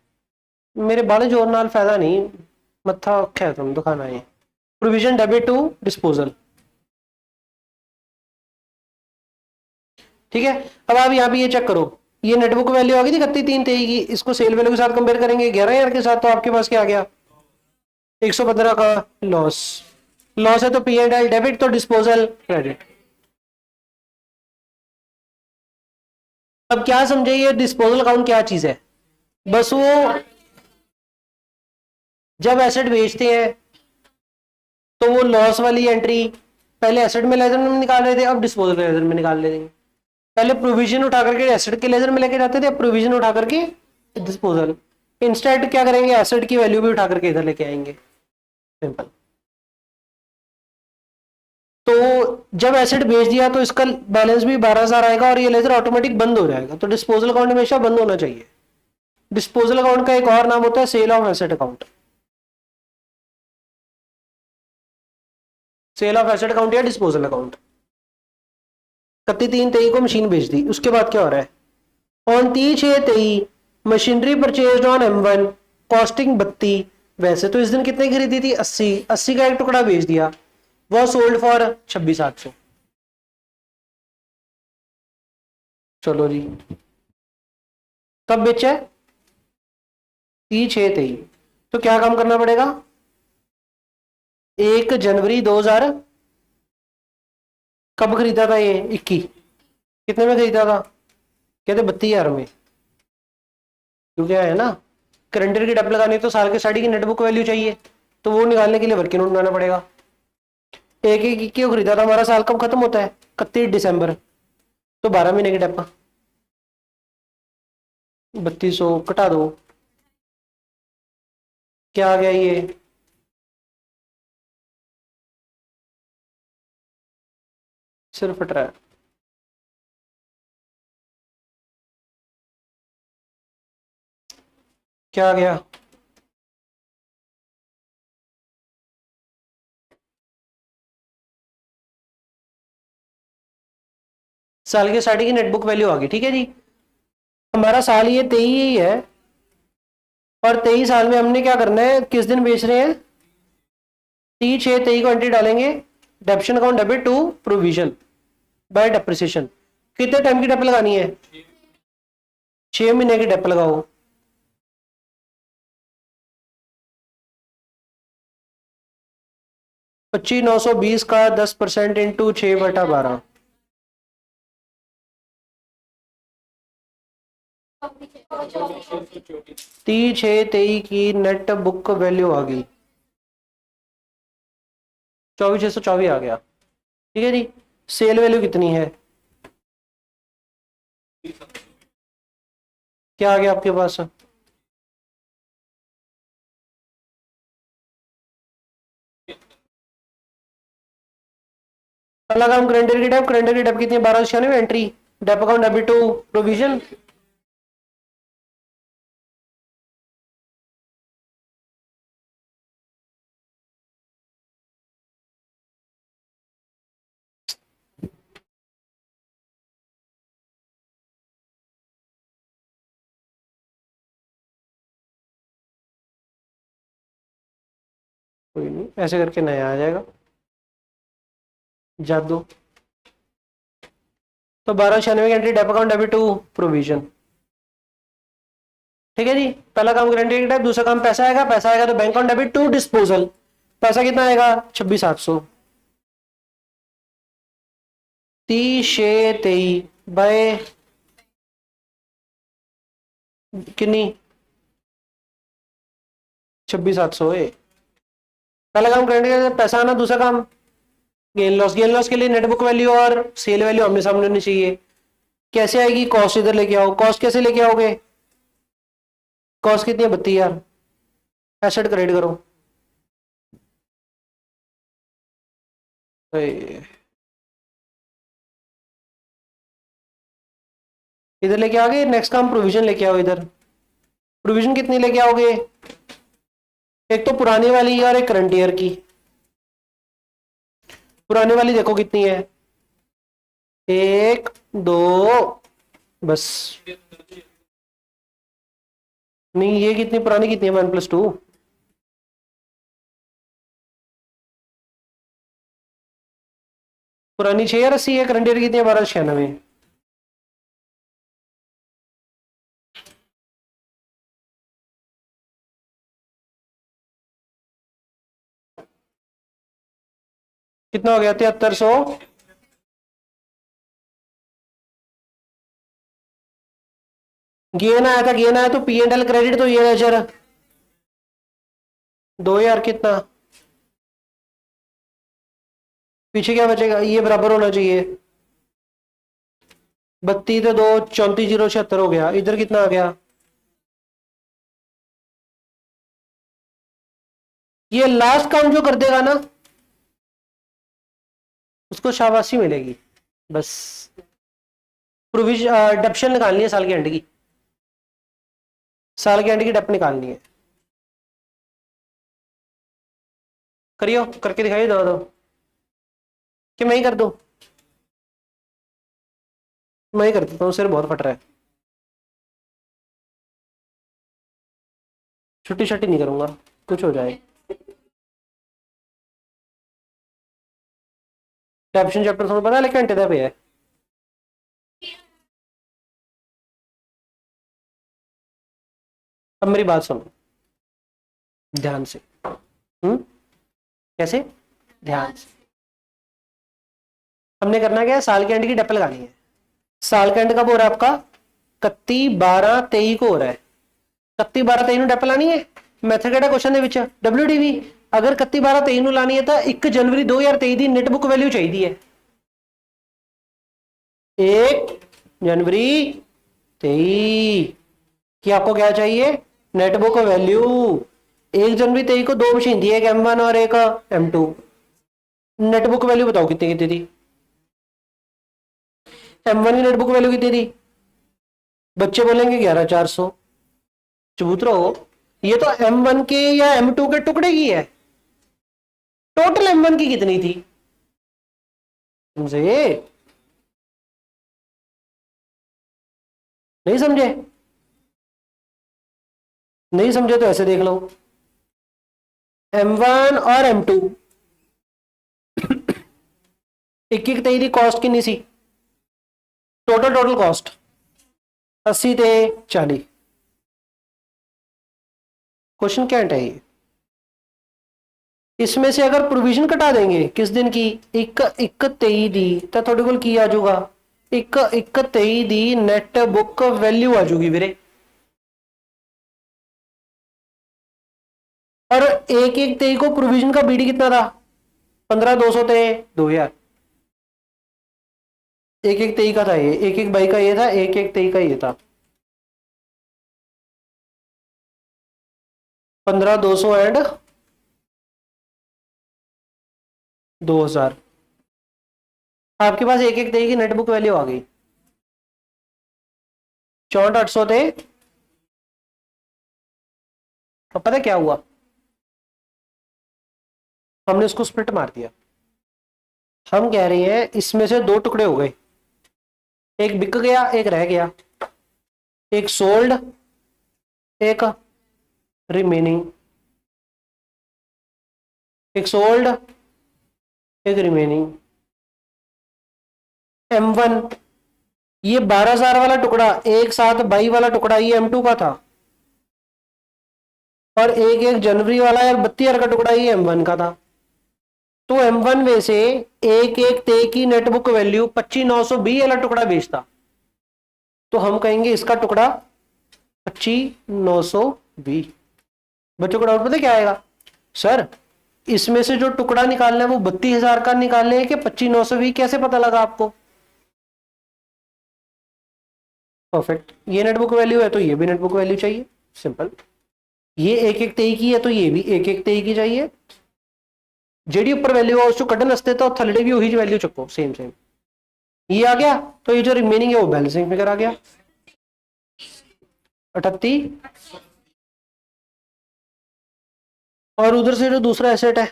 मेरे बाले जोर नाल फायदा नहीं, मत्था औखा है तुम दुखाना है। Provision debit to disposal. ठीक है, अब आप यहाँ पे ये चेक करो, ये नेटबुक वैल्यू आ गई थी 31/3/23 की। इसको सेल वैल्यू के साथ कंपेयर करेंगे 11,000 के साथ, तो आपके पास क्या आ गया? 115 का लॉस। लॉस है तो पी एंड एल डेबिट, तो डिस्पोजल क्रेडिट। अब क्या समझे ये डिस्पोजल अकाउंट क्या चीज है? बस वो जब एसेट बेचते हैं तो वो लॉस वाली एंट्री पहले एसेट में लेजर में निकाल रहे थे, अब डिस्पोजल लेजर में निकाल लेते हैं। पहले प्रोविजन उठा करके एसेट के लेजर में लेके जाते थे, अब प्रोविजन उठा करके डिस्पोजल। इंस्टेंट क्या करेंगे? एसेट की वैल्यू भी उठा करके इधर लेके आएंगे, सिंपल। तो जब एसेट बेच दिया तो इसका बैलेंस भी 12,000 आएगा और ये लेजर ऑटोमेटिक बंद हो जाएगा। तो डिस्पोजल अकाउंट हमेशा बंद होना चाहिए। डिस्पोजल अकाउंट का एक और नाम होता है sale of asset account. Sale of asset account या डिस्पोजल अकाउंट। 31/3/23 को मशीन बेच दी, उसके बाद क्या हो रहा है? On 30/6/23 machinery purchase on M1 costing 32। वैसे तो इस दिन कितने खरीदी थी? 80। 80 का एक टुकड़ा बेच दिया, वो सोल्ड फॉर 26,800। चलो जी, कब बेचा है? 6/23। तो क्या काम करना पड़ेगा? 1 जनवरी 2000 कब खरीदा था ये? 21। कितने में खरीदा था? कहते 32,000 में। क्योंकि है ना, करंट ईयर की डेप लगानी तो साल के स्टार्टिंग की नेटबुक वैल्यू चाहिए, तो वो निकालने के लिए वर्किंग नोट बनाना पड़ेगा। एक एक क्यों खरीदा था? हमारा साल कब खत्म होता है? 31 दिसंबर। तो 12 महीने की डेप का 3200 कटा दो, क्या आ गया ये? सिर्फ फट रहा है। क्या आ गया? साल के स्टार्टिंग की नेटबुक वैल्यू आ गई, ठीक है जी। हमारा साल ये 23 ही है, और 23 साल में हमने क्या करना है? किस दिन बेच रहे हैं? 30/6/23 को एंट्री डालेंगे। Depreciation account debit to provision by depreciation. कितने टाइम की डेप लगानी है? 6 महीने की डेप लगाओ। 25,920 का 10% इंटू 6/12। 30/6/23 की नेट बुक वैल्यू आ गई 24,624 आ गया, ठीक है जी। सेल वैल्यू कितनी है? क्या आ गया आपके पास? पहला काम क्रेडिटर की डेप। क्रेडिटर की डेप कितनी है? 1296 entry dep account debit to provision. कोई नहीं, ऐसे करके नया आ जाएगा। जादू। तो 1296 की entry dep account debit to provision, ठीक है जी। पहला काम गारंटी टाइप, दूसरा काम पैसा आएगा। पैसा आएगा तो bank account debit to disposal. पैसा कितना आएगा? 26,800। 30/6/23 बाय कितनी? 26,800 है। पहला काम गारंटी पैसा आना, दूसरा काम गेन लॉस। गेन लॉस के लिए नेटबुक वैल्यू और सेल वैल्यू आमने सामने होनी चाहिए। कैसे आएगी? कॉस्ट इधर लेके आओ। कॉस्ट कैसे लेके आओगे? कॉस्ट कितनी है? 32,000। एसेट क्रेडिट करो। इधर लेके आओगे। नेक्स्ट काम प्रोविजन लेके आओ इधर। प्रोविजन कितनी लेके आओगे? एक तो पुरानी वाली और एक करंट ईयर की। पुरानी वाली देखो कितनी है? 1 2 बस। नहीं, ये कितनी पुरानी कितनी है? 1+2। पुरानी 6,80 है। करंट ईयर कितनी है? 1296। कितना हो गया? 7300। गेन आया था, गेन आया तो P&L क्रेडिट, तो ये लेजर 2,000 कितना? पीछे क्या बचेगा? ये बराबर होना चाहिए। 32 तो 2 34,076 हो गया। इधर कितना आ गया? ये लास्ट काम जो कर देगा ना, उसको शाबाशी मिलेगी। बस प्रोविजन डेप्शन निकालनी है साल के एंड की। साल के एंड की डेप निकालनी है। करियो, करके दिखाइए। दो कि मैं ही कर दूं? मैं ही कर देता हूँ, सिर बहुत फट रहा है। छुट्टी छट्टी नहीं करूंगा, कुछ हो जाए। कैप्शन चैप्टर तुम्हें पता है लेकिन घंटे पे है। अब मेरी बात सुनो ध्यान से। कैसे? ध्यान से। हमने करना क्या है, साल के एंड की डेप लगानी है। साल का एंड कब हो रहा है आपका? 31/12/23 को हो रहा है। 31/12/23 ਨੂੰ ਡੈਪ ਲਾਣੀ ਹੈ। ਮੈਥਡ ਕਿਹੜਾ ਕੁਐਸਚਨ ਦੇ ਵਿੱਚ? WDV। ਅਗਰ 31/12/23 ਨੂੰ ਲਾਣੀ ਹੈ ਤਾਂ 1 ਜਨਵਰੀ 2023 ਦੀ ਨੈਟ ਬੁੱਕ ਵੈਲਿਊ ਚਾਹੀਦੀ ਹੈ। 1 जनवरी 23 कि आपको क्या चाहिए? Net book value. 1 जनवरी 23 को दो मशीन दी है, एक M1 और एक M2। नेट बुक वैल्यू बताओ कितनी कितनी थी? M1 की नेट बुक वैल्यू कितनी थी? बच्चे बोलेंगे 11,400। चबूतरो, ये तो M1 के या M2 के टुकड़े की है। टोटल M1 की कितनी थी? समझे? नहीं समझे? नहीं समझे तो ऐसे देख लो, M1 और M2 एक एक तेरी कॉस्ट कितनी सी? टोटल कॉस्ट 80 थे 40। क्वेश्चन क्या है ये? इसमें से अगर प्रोविजन कटा देंगे किस दिन की? 1/1/23 दी तो थोड़े को की आ जाऊगा 1/1/23 दी नेट बुक वैल्यू आ जाऊगी ਵੀਰੇ। और 1/1/23 को प्रोविजन का बीडी कितना था? 15,200 थे 2,000। 1/1/23 का था ये, 1/1/22 का ये था, 1/1/23 का ये था। 15,200 एंड 2,000। आपके पास 1/1/23 की नेट बुक वैल्यू आ गई। 64,800 थे। अब पता क्या हुआ? हमने उसको स्प्लिट मार दिया। हम कह रहे हैं इसमें से दो टुकड़े हो गए, एक बिक गया एक रह गया, एक सोल्ड एक रिमेनिंग, एक सोल्ड एक रिमेनिंग। M1 ये 12,000 वाला टुकड़ा एक साथ 22 वाला टुकड़ा ये M2 का था, और एक एक जनवरी वाला या 32,000 का टुकड़ा ये M1 का था। तो M1 में से एक एक ते की नेट बुक वैल्यू 25,920 वाला टुकड़ा बेचता, तो हम कहेंगे इसका टुकड़ा 25,920। बच्चों को डाउट पता क्या आएगा? सर इसमें से जो टुकड़ा निकालना है वो 32,000 का निकालने है कि 25,920? कैसे पता लगा आपको? परफेक्ट। ये नेटबुक वैल्यू है तो ये भी नेटबुक वैल्यू चाहिए, सिंपल। ये एक एक तेई की है तो ये भी एक एक तेई की चाहिए। जेडी ऊपर वैल्यू है उसको कटन रस्ते तो थलड़े भी वही वैल्यू चुको सेम सेम। ये आ गया तो ये जो रिमेनिंग है वो बैलेंसिंग फिगर आ गया 38। और उधर से जो दूसरा एसेट है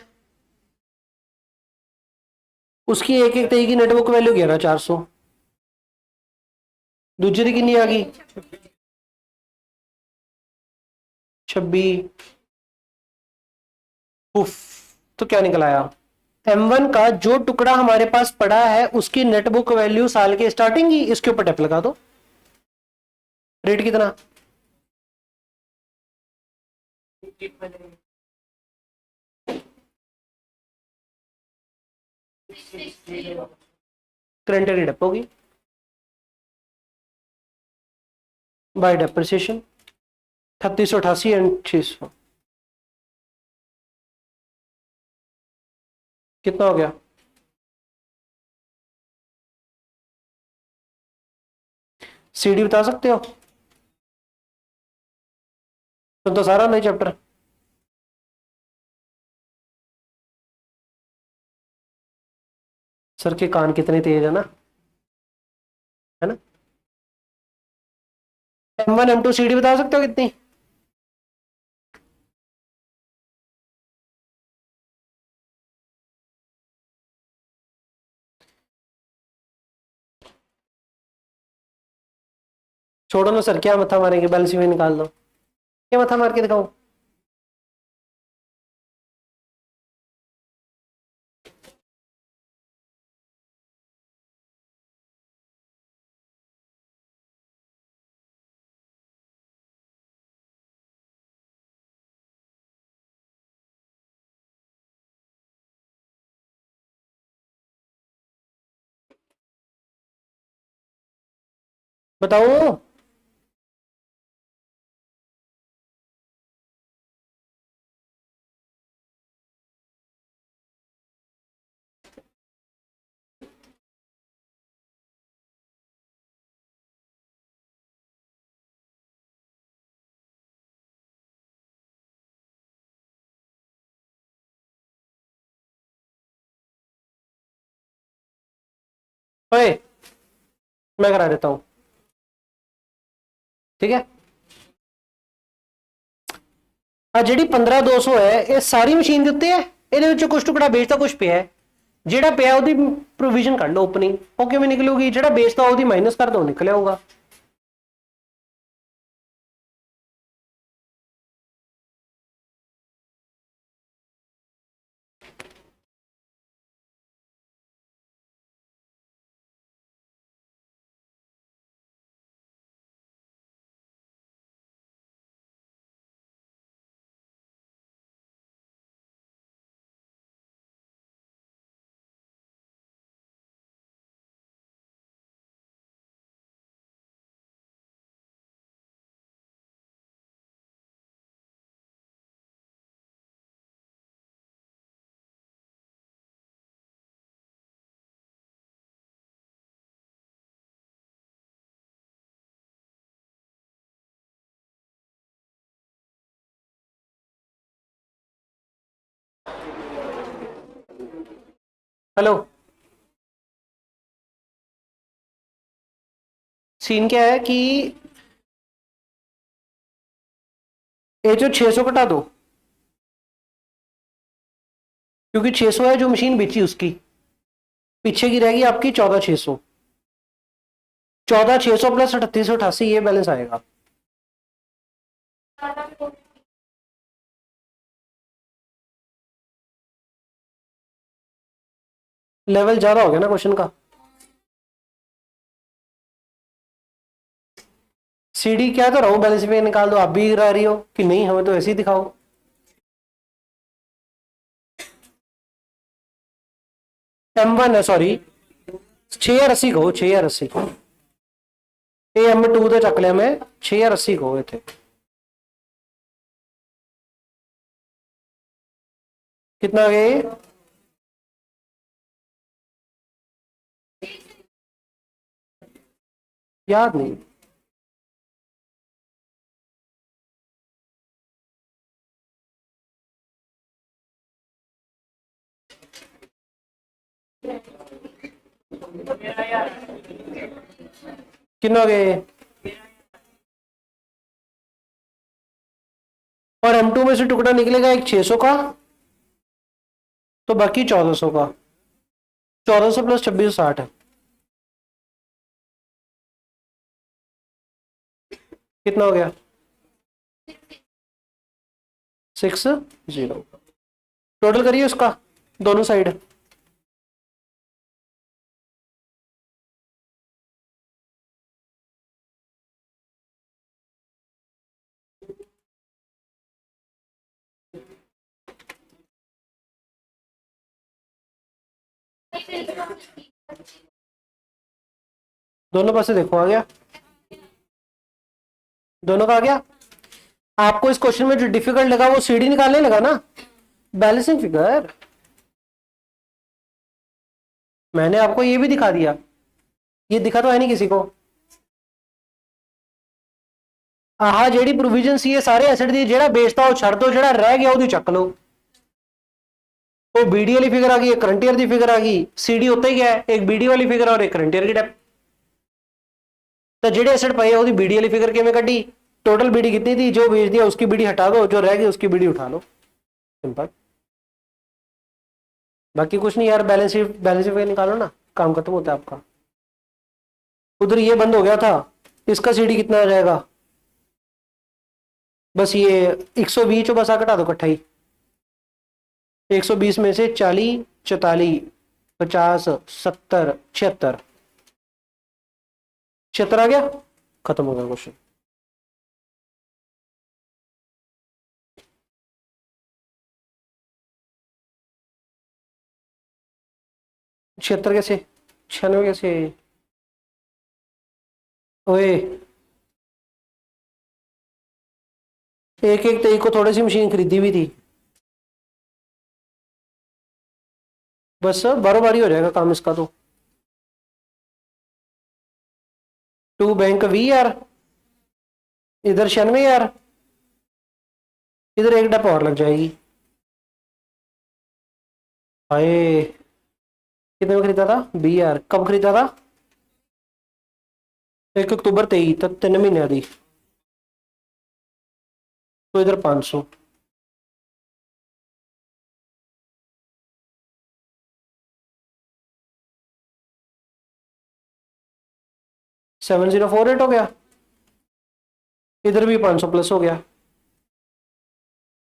उसकी एक एक तेई की नेटबुक वैल्यू 11,400। दूसरी की कितनी आ गई? 26। उफ, तो क्या निकल आया? M1 का जो टुकड़ा हमारे पास पड़ा है उसकी नेटबुक वैल्यू साल के स्टार्टिंग की, इसके ऊपर टैप लगा दो। रेट कितना? करंट डेप होगी बाय डेप्रिसिएशन 3,688 एंड 600 कितना हो गया? सीडी बता सकते हो? तो सारा नहीं चैप्टर। सर के कान कितने तेज है ना, है ना? M1 M2 सीडी बता सकते हो कितनी? छोड़ो ना सर, क्या मथा मारेंगे, बैलेंस में निकाल दो। क्या मथा मार के दिखाऊं? बताओ। ओए, मैं करा देता हूं, ठीक है। ਆ ਜਿਹੜੀ 15200 ਹੈ ਇਹ ਸਾਰੀ ਮਸ਼ੀਨ ਦੇ ਉੱਤੇ ਹੈ, ਇਹਦੇ ਵਿੱਚੋਂ ਕੁਝ ਟੁਕੜਾ ਵੇਚਦਾ ਕੁਝ ਪਿਆ ਹੈ, ਜਿਹੜਾ ਪਿਆ ਉਹਦੀ ਪ੍ਰੋਵੀਜ਼ਨ ਕੱਢ ਲਓ ਓਪਨਿੰਗ, ਉਹ ਕਿਵੇਂ ਨਿਕਲੂਗੀ, ਜਿਹੜਾ ਵੇਚਦਾ ਉਹਦੀ ਮਾਈਨਸ ਕਰ ਦੋ ਨਿਕਲ ਆਊਗਾ। हेलो, सीन क्या है कि ये जो 600 घटा दो, क्योंकि 600 है जो मशीन बेची उसकी, पीछे की रहेगी आपकी 14600, 14600 प्लस 3888 ये बैलेंस आएगा। लेवल ज्यादा हो गया ना क्वेश्चन का। सीडी क्या तो रहा हूं, बैलेंस पे निकाल दो, आप भी गिरा रही हो कि नहीं, हमें तो ऐसे ही दिखाओ। M1 है, सॉरी 6080 कहो, 6080 ये M2 तो चक लिया मैं, 6080 कहो थे। कितना गए, याद नहीं। कितना गए, और M2 में से टुकड़ा निकलेगा एक 600 का, तो बाकी 1400 का, 1400 प्लस 2660 है, कितना हो गया 60। टोटल करिए उसका दोनों साइड। दोनों पासे देखो, आ गया, दोनों का आ गया। आपको इस क्वेश्चन में जो डिफिकल्ट लगा वो सीडी निकालने लगा ना, बैलेंसिंग फिगर। मैंने आपको ये भी दिखा दिया, ये दिखा तो है नहीं किसी को। आह जेडी प्रोविजन सी सारे एसेट दी, जेड़ा बेचता वो छड़ दो, जेड़ा रह गया वो चक लो। वो बीडी वाली फिगर आ गई, एक करंट ईयर की फिगर आ गई, सीडी होता ही गया है, एक बीडी वाली फिगर और एक करंट ईयर की डेप्थ। तो जेडे एसेट पाए वो बीडी वाली फिगर किमें कड्डी, टोटल बीडी कितनी थी, जो बेच दिया उसकी बीडी हटा दो, जो रह गई उसकी बीडी उठा लो, सिंपल। बाकी कुछ नहीं यार, बैलेंस शीट निकालो ना, काम खत्म होता है आपका। उधर ये बंद हो गया था, इसका सीडी कितना आ जाएगा, बस ये 120 बस आ घटा दो इकट्ठा ही, 120 में से 40 44 50 70 76, 76 आ गया, खत्म हो गया क्वेश्चन। छिहत्तर कैसे, 96 कैसे, ओए, एक एक तेई को थोड़ी सी मशीन खरीदी हुई थी, बस बारो बारी हो जाएगा काम इसका। तो टू बैंक 20,000, इधर 96,000, इधर एक डप और लग जाएगी। हाय, कितने में खरीदा था? 20,000। कब खरीदा था? 1 अक्टूबर 23, तक 3 महीने दी। तो इधर 500। $7048 हो गया, इधर भी 500 प्लस हो गया।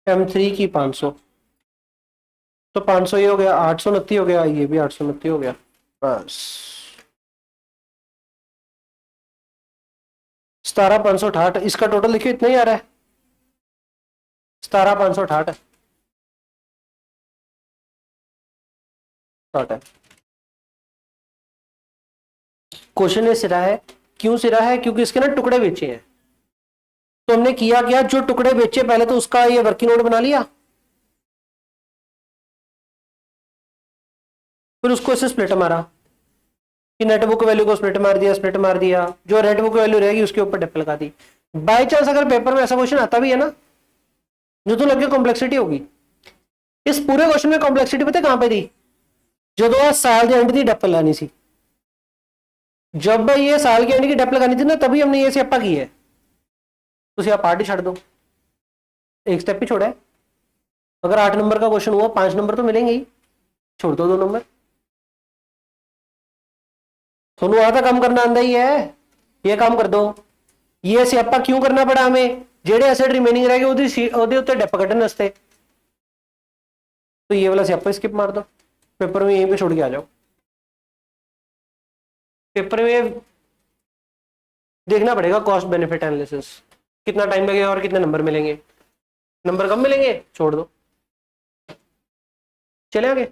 M3 की 500, तो 500 ये हो गया, 829 हो गया, ये भी 829 हो गया। बस 17,568, इसका टोटल देखिए इतना ही आ रहा है, 17,568 है। क्वेश्चन ये सिरा है, क्यों सिरा है? क्योंकि इसके ना टुकड़े बेचे हैं। तो हमने किया क्या, जो टुकड़े बेचे पहले तो उसका ये वर्किंग नोट बना लिया, फिर उसको इसे स्प्लिट मारा कि नेटबुक वैल्यू को स्प्लिट मार दिया, स्प्लिट मार दिया, जो नेटबुक वैल्यू रहेगी उसके ऊपर डिप लगा दी। बाई चांस अगर पेपर में ऐसा क्वेश्चन आता भी है ना, जो तो लगे कॉम्प्लेक्सिटी होगी, इस पूरे क्वेश्चन में कॉम्प्लेक्सिटी पता कहां पे दी? जो तो साल के एंड की डिप लगानी सी, जब ये साल के एंड की डिप लगानी थी ना, तभी हमने ये स्टेप की है। तो आप पार्टी छाड़ दो, एक स्टेप ही छोड़ा है। अगर 8 नंबर का क्वेश्चन हुआ, 5 नंबर तो मिलेंगे ही, छोड़ दो 2 नंबर। सोनू आता काम करना आंदा ही है, ये काम कर दो। ये स्यापा क्यों करना पड़ा हमें? जेडे एसेट रिमेनिंग रह गए ओदे उत्ते डिप कटन वास्ते, तो ये वाला स्यापा स्किप मार दो, पेपर में यहीं पे छोड़ के आ जाओ। पेपर में देखना पड़ेगा कॉस्ट बेनिफिट एनालिसिस, कितना टाइम लगेगा और कितने नंबर मिलेंगे। नंबर कम मिलेंगे, छोड़ दो, चले आगे।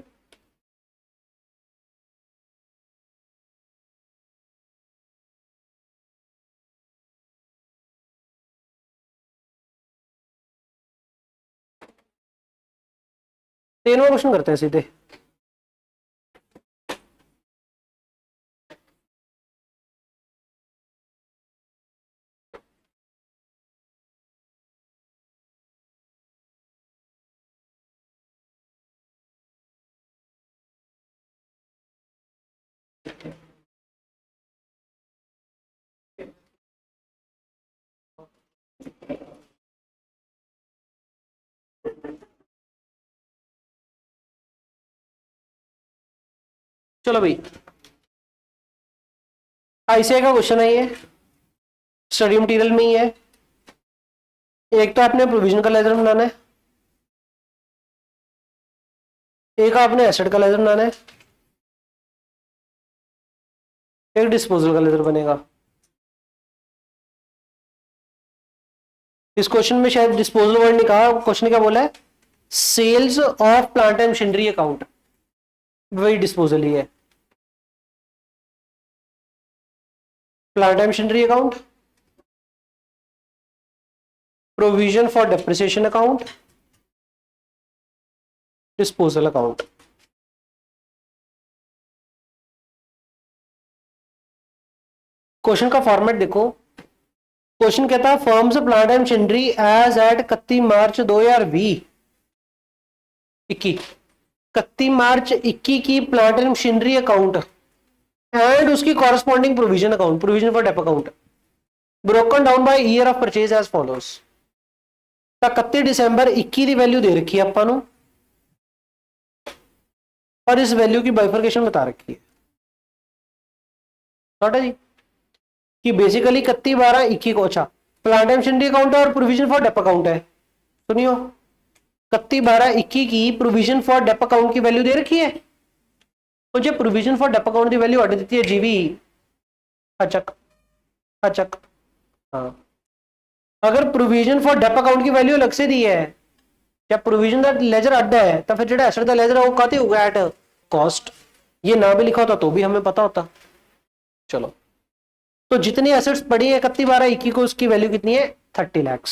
तीनों क्वेश्चन करते हैं सीधे। चलो भाई, आईसीआई का क्वेश्चन है ये, स्टडी मटेरियल में ही है। एक तो आपने प्रोविजन का लेजर बनाना है, एक आपने एसेट का लेजर बनाना है, एक डिस्पोजल का लेजर बनेगा। इस क्वेश्चन में शायद डिस्पोजल वर्ड नहीं कहा, क्वेश्चन क्या बोला है? Sales of plant and machinery account, वही डिस्पोजल ही है। Plant and machinery account, provision for depreciation account, disposal account. Question का फॉर्मेट देखो, क्वेश्चन कहता है firm's plant and machinery as at 31 March 2020 21, 31 March 21 की plant and machinery account and उसकी corresponding provision account, provision for dep account, broken down by year of purchase as follows. 31 December 21 की value दे रखी है अपन, और इस value की bifurcation बता रखी है जी, कि बेसिकली 31/12/21 को, अच्छा प्लांट एंड मशीनरी अकाउंट है और प्रोविजन फॉर डेप अकाउंट है। सुनियो, 31/12/21 की प्रोविजन फॉर डेप अकाउंट की वैल्यू दे रखी है, तो जब प्रोविजन फॉर डेप अकाउंट की वैल्यू अट देती है जीवी अचक अचक। हाँ, अगर प्रोविजन फॉर डेप अकाउंट की वैल्यू अलग से दी है, जब प्रोविजन दा लेजर अड्डा है, तो फिर जो एसेट दा लेजर है वो कहते होगा एट कॉस्ट। ये ना भी लिखा होता तो भी हमें पता होता। चलो तो जितनी एसेट्स पड़ी है 31/12/21 को, उसकी वैल्यू कितनी है 30 लाख।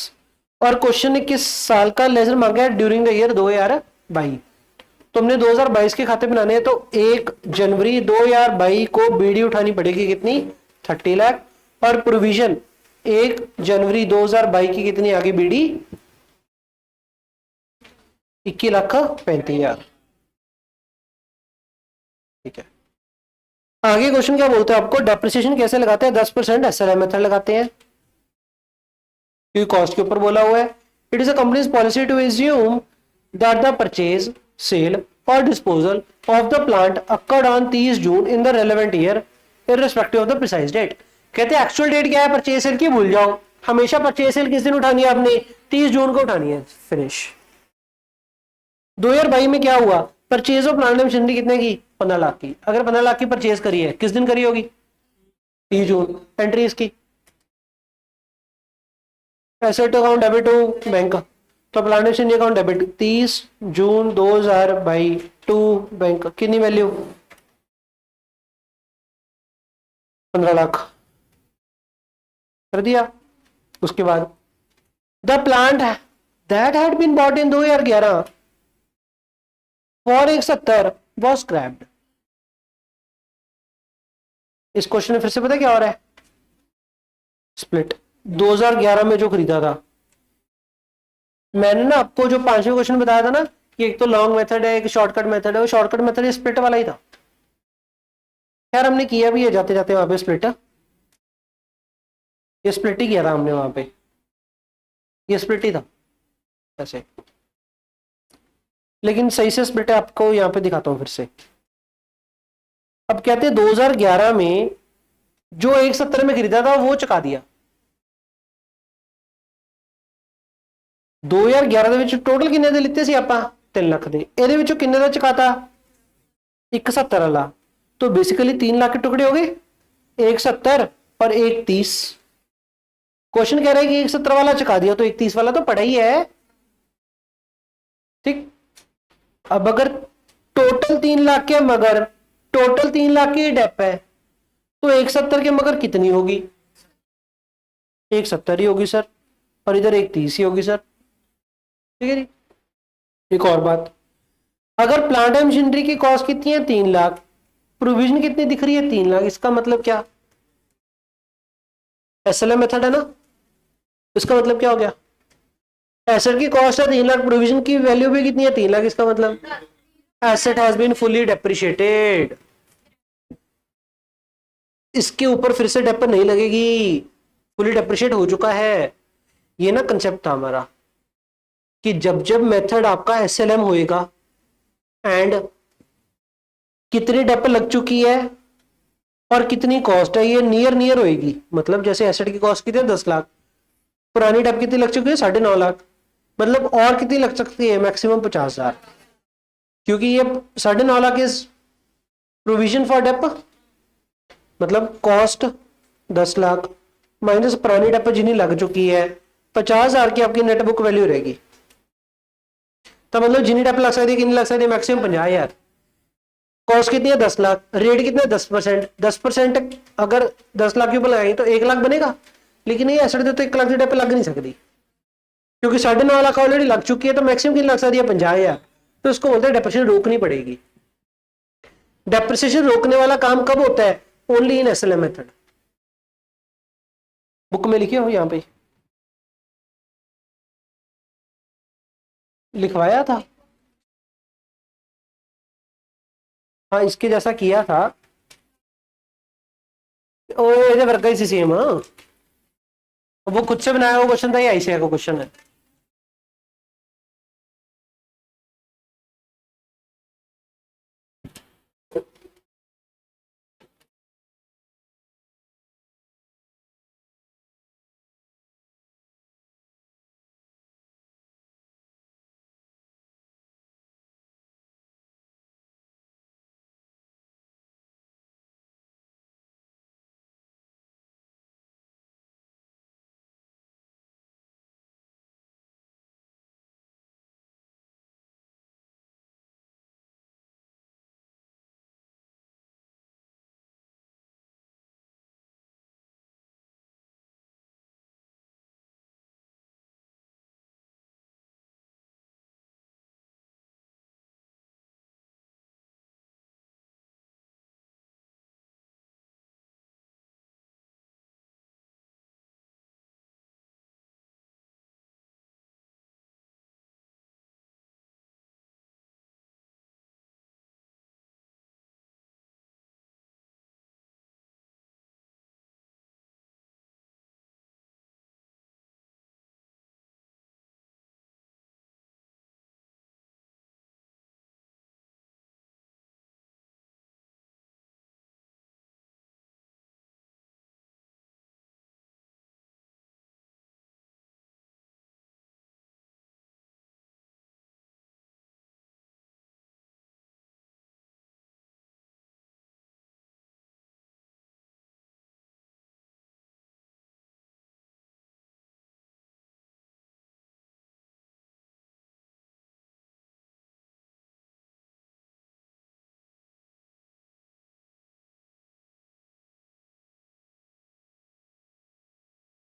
और क्वेश्चन ने किस साल का लेजर मांगा है ड्यूरिंग द ईयर 2022। तो हमने 2022 के खाते बनाने हैं, तो 1 जनवरी 2022 को बीडी उठानी पड़ेगी कितनी 30 लाख, और प्रोविजन 1 जनवरी 2022 की कितनी आगे बीडी 21,35,000। ठीक है, आगे क्वेश्चन क्या बोलते हैं आपको, डेप्रिसिएशन कैसे लगाते हैं, 10% एसएलआई मेथड लगाते हैं क्योंकि कॉस्ट के ऊपर बोला हुआ है। It is a company's policy to assume that the purchase, sale और disposal of the plant accrued on 30 June in the relevant year irrespective of the precise date. कहते हैं एक्चुअल डेट क्या है परचेज सेल की, भूल जाओ, हमेशा purchase sale किस दिन उठानी है आपने 30 जून को उठानी है, फिनिश। 2022 में क्या हुआ, purchase of plant and machinery कितने की 15 लाख की। अगर 15 लाख की परचेज करी है किस दिन करी होगी 30 जून, एंट्री इसकी asset account debit to bank, तो plant machinery account debit 30 June 2022 to bank, कितनी वैल्यू 15 लाख कर दिया। उसके बाद the plant that had been bought in 2011 for 170 was scrapped. इस क्वेश्चन में फिर से पता क्या हो रहा है, स्प्लिट। 2011 में जो खरीदा था, मैंने ना आपको जो 5वें क्वेश्चन बताया था ना कि एक तो लॉन्ग मेथड है, एक शॉर्टकट मेथड है, वो शॉर्टकट मेथड स्प्लिट वाला ही था। यार हमने किया भी है जाते जाते वहां पे स्प्लिट, ये स्प्लिट ही किया था हमने वहां पे, ये स्प्लिट ही था ऐसे। लेकिन सही से स्प्लिट है आपको यहाँ पे दिखाता हूं फिर से। अब कहते हैं 2011 में जो 170 में खरीदा था वो चुका दिया। 2011 ਦੇ ਵਿੱਚ ਟੋਟਲ ਕਿੰਨੇ ਦੇ ਲਿੱਤੇ ਸੀ ਆਪਾਂ 3 ਲੱਖ ਦੇ, ਇਹਦੇ ਵਿੱਚੋਂ ਕਿੰਨੇ ਦਾ ਚੁਕਾਤਾ 170 वाला, तो बेसिकली 3 लाख के टुकड़े हो गए, 170 और 130। क्वेश्चन कह रहा है कि 170 वाला चुका दिया तो 130 वाला तो पड़ा ही है। ठीक, अब अगर टोटल 3 लाख के मगर टोटल 3 लाख की डेप है तो 170 के मगर कितनी होगी 170 ही होगी सर, और इधर 130 ही होगी सर। ठीक है जी। एक और बात, अगर प्लांट एंड मशीनरी की कॉस्ट कितनी है 3 लाख, प्रोविजन कितनी दिख रही है 3 लाख, इसका मतलब क्या, एसएलएम मेथड है ना, इसका मतलब क्या हो गया, एसेट की कॉस्ट है 3 लाख, प्रोविजन की वैल्यू भी कितनी है 3 लाख, इसका मतलब asset has been fully depreciated. इसके ऊपर फिर से डेप नहीं लगेगी, फुली डेप्रिशिएट हो चुका है। ये ना कंसेप्ट था हमारा कि जब जब मेथड आपका एसएलएम होएगा एंड कितनी डेप लग चुकी है और कितनी कॉस्ट है, ये नियर नियर होएगी। मतलब जैसे एसेट की कॉस्ट कितनी है 10 लाख, पुरानी डेप कितनी लग चुकी है 9.5 लाख, मतलब और कितनी लग सकती है मैक्सिमम 50,000, क्योंकि ये 9.5 lakh is provision for dep, मतलब कॉस्ट 10 लाख माइनस पुरानी डेप जितनी लग चुकी है 50,000 की आपकी नेट बुक वैल्यू रहेगी। तो मतलब जितनी डेप लग सकती है कितनी लग सकती है मैक्सिमम 50,000। कॉस्ट कितनी है 10 लाख, रेट कितना है 10%, 10% अगर 10 लाख के ऊपर लगाएंगे तो 1 लाख बनेगा, लेकिन ये एसेट तो 1 लाख की डेप लग नहीं सकती क्योंकि 9.5 लाख ऑलरेडी लग चुकी है, तो मैक्सिमम कितनी लग सकती है 50,000। तो इसको बोलते हैं डेप्रिसिएशन रोकनी पड़ेगी। डेप्रिसिएशन रोकने वाला काम कब होता है, only in SLM method. Book में लिखे हो यहां पे लिखवाया था, हाँ इसके जैसा किया था, ओ ये वर्ग ही सेम, हाँ वो खुद से बनाया हुआ क्वेश्चन था, ये आईसीआई का क्वेश्चन है।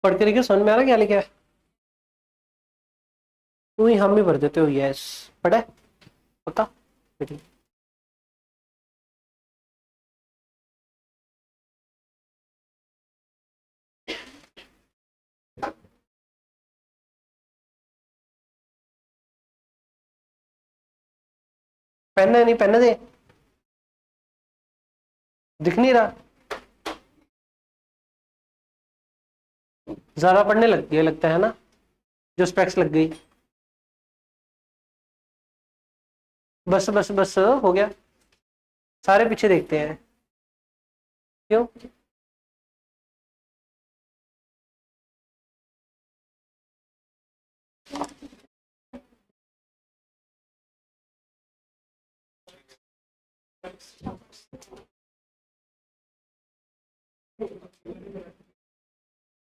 पढ़ के देखिए, समझ में आ रहा है क्या लिखा है? वही हम भी भर देते हो, यस। पढ़ा है? पता? पेन है नहीं, पेन दे, दिख नहीं रहा। ज्यादा पढ़ने लग गया लगता है ना, जो स्पेक्स लग गई। बस बस बस हो गया, सारे पीछे देखते हैं। क्यों?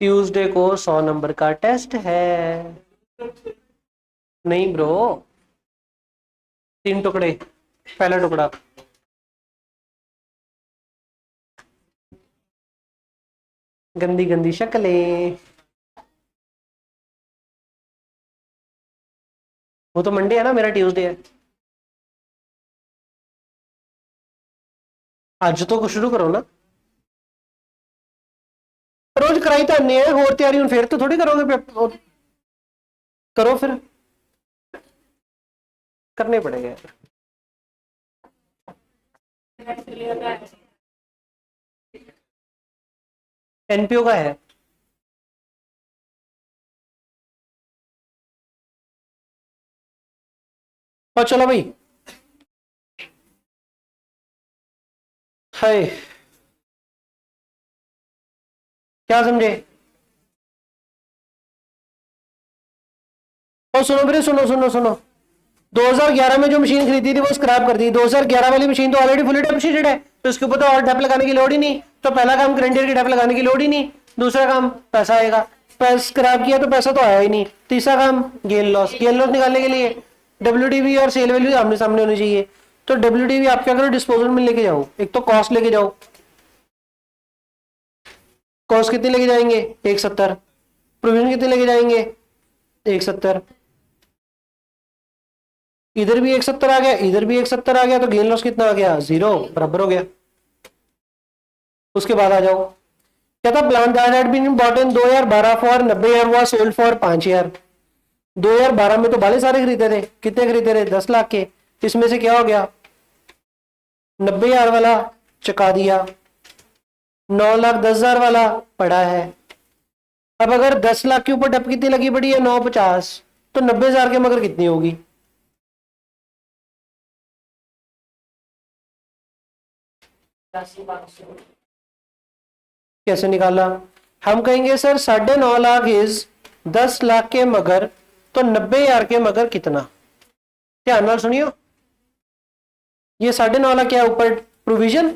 ट्यूसडे को 100 नंबर का टेस्ट है। नहीं ब्रो, 3 टुकड़े, पहला टुकड़ा। गंदी गंदी शक्लें। वो तो मंडे है ना, मेरा ट्यूसडे है। आज तो कुछ शुरू करो ना। रोज कराई तो नहीं है, और तैयारी हूं फिर तो थोड़ी करोगे करो फिर, करने पड़ेगा यार। एनपीओ का है। और चलो भाई, हाय, क्या समझे? और सुनो मेरे, सुनो सुनो सुनो, 2011 में जो मशीन खरीदी थी वो स्क्रैप कर दी। 2011 वाली मशीन तो ऑलरेडी फुली डेप्रिशिएटेड है, तो इसके ऊपर तो और डेप लगाने की लोड ही नहीं। तो पहला काम करंट ईयर की डेप लगाने की लोड ही नहीं। दूसरा काम पैसा आएगा, स्क्रैप किया तो पैसा तो आया ही नहीं। तीसरा काम गेन लॉस, गेन लॉस निकालने के लिए डब्ल्यूडीवी और सेल वैल्यू आमने सामने होनी चाहिए। तो डब्ल्यूडीवी आप क्या करो, डिस्पोजल में लेके जाओ, एक तो कॉस्ट लेके जाओ। कॉस्ट कितनी लेके जाएंगे? 170। प्रोविजन कितने लेके जाएंगे? 170। इधर भी 170 आ गया, इधर भी 170 आ गया, तो गेन लॉस कितना आ गया? 0, बराबर हो गया। उसके बाद आ जाओ, क्या था? Plant that had been bought in 2012 for 90,000 was sold for 5,000। 2012 में तो बाले सारे खरीदे थे। कितने खरीदे थे? 10 लाख के। इसमें से क्या हो गया? 90,000 वाला चुका दिया, 9,10,000 वाला पड़ा है। अब अगर 10 लाख के ऊपर डप कितनी लगी पड़ी है? 950। तो 90,000 के मगर कितनी होगी? कैसे निकाला? हम कहेंगे सर 9.5 लाख इज 10 लाख के मगर, तो 90,000 के मगर कितना? ध्यान नाल सुनियो, ये 9.5 लाख क्या है ऊपर? प्रोविजन।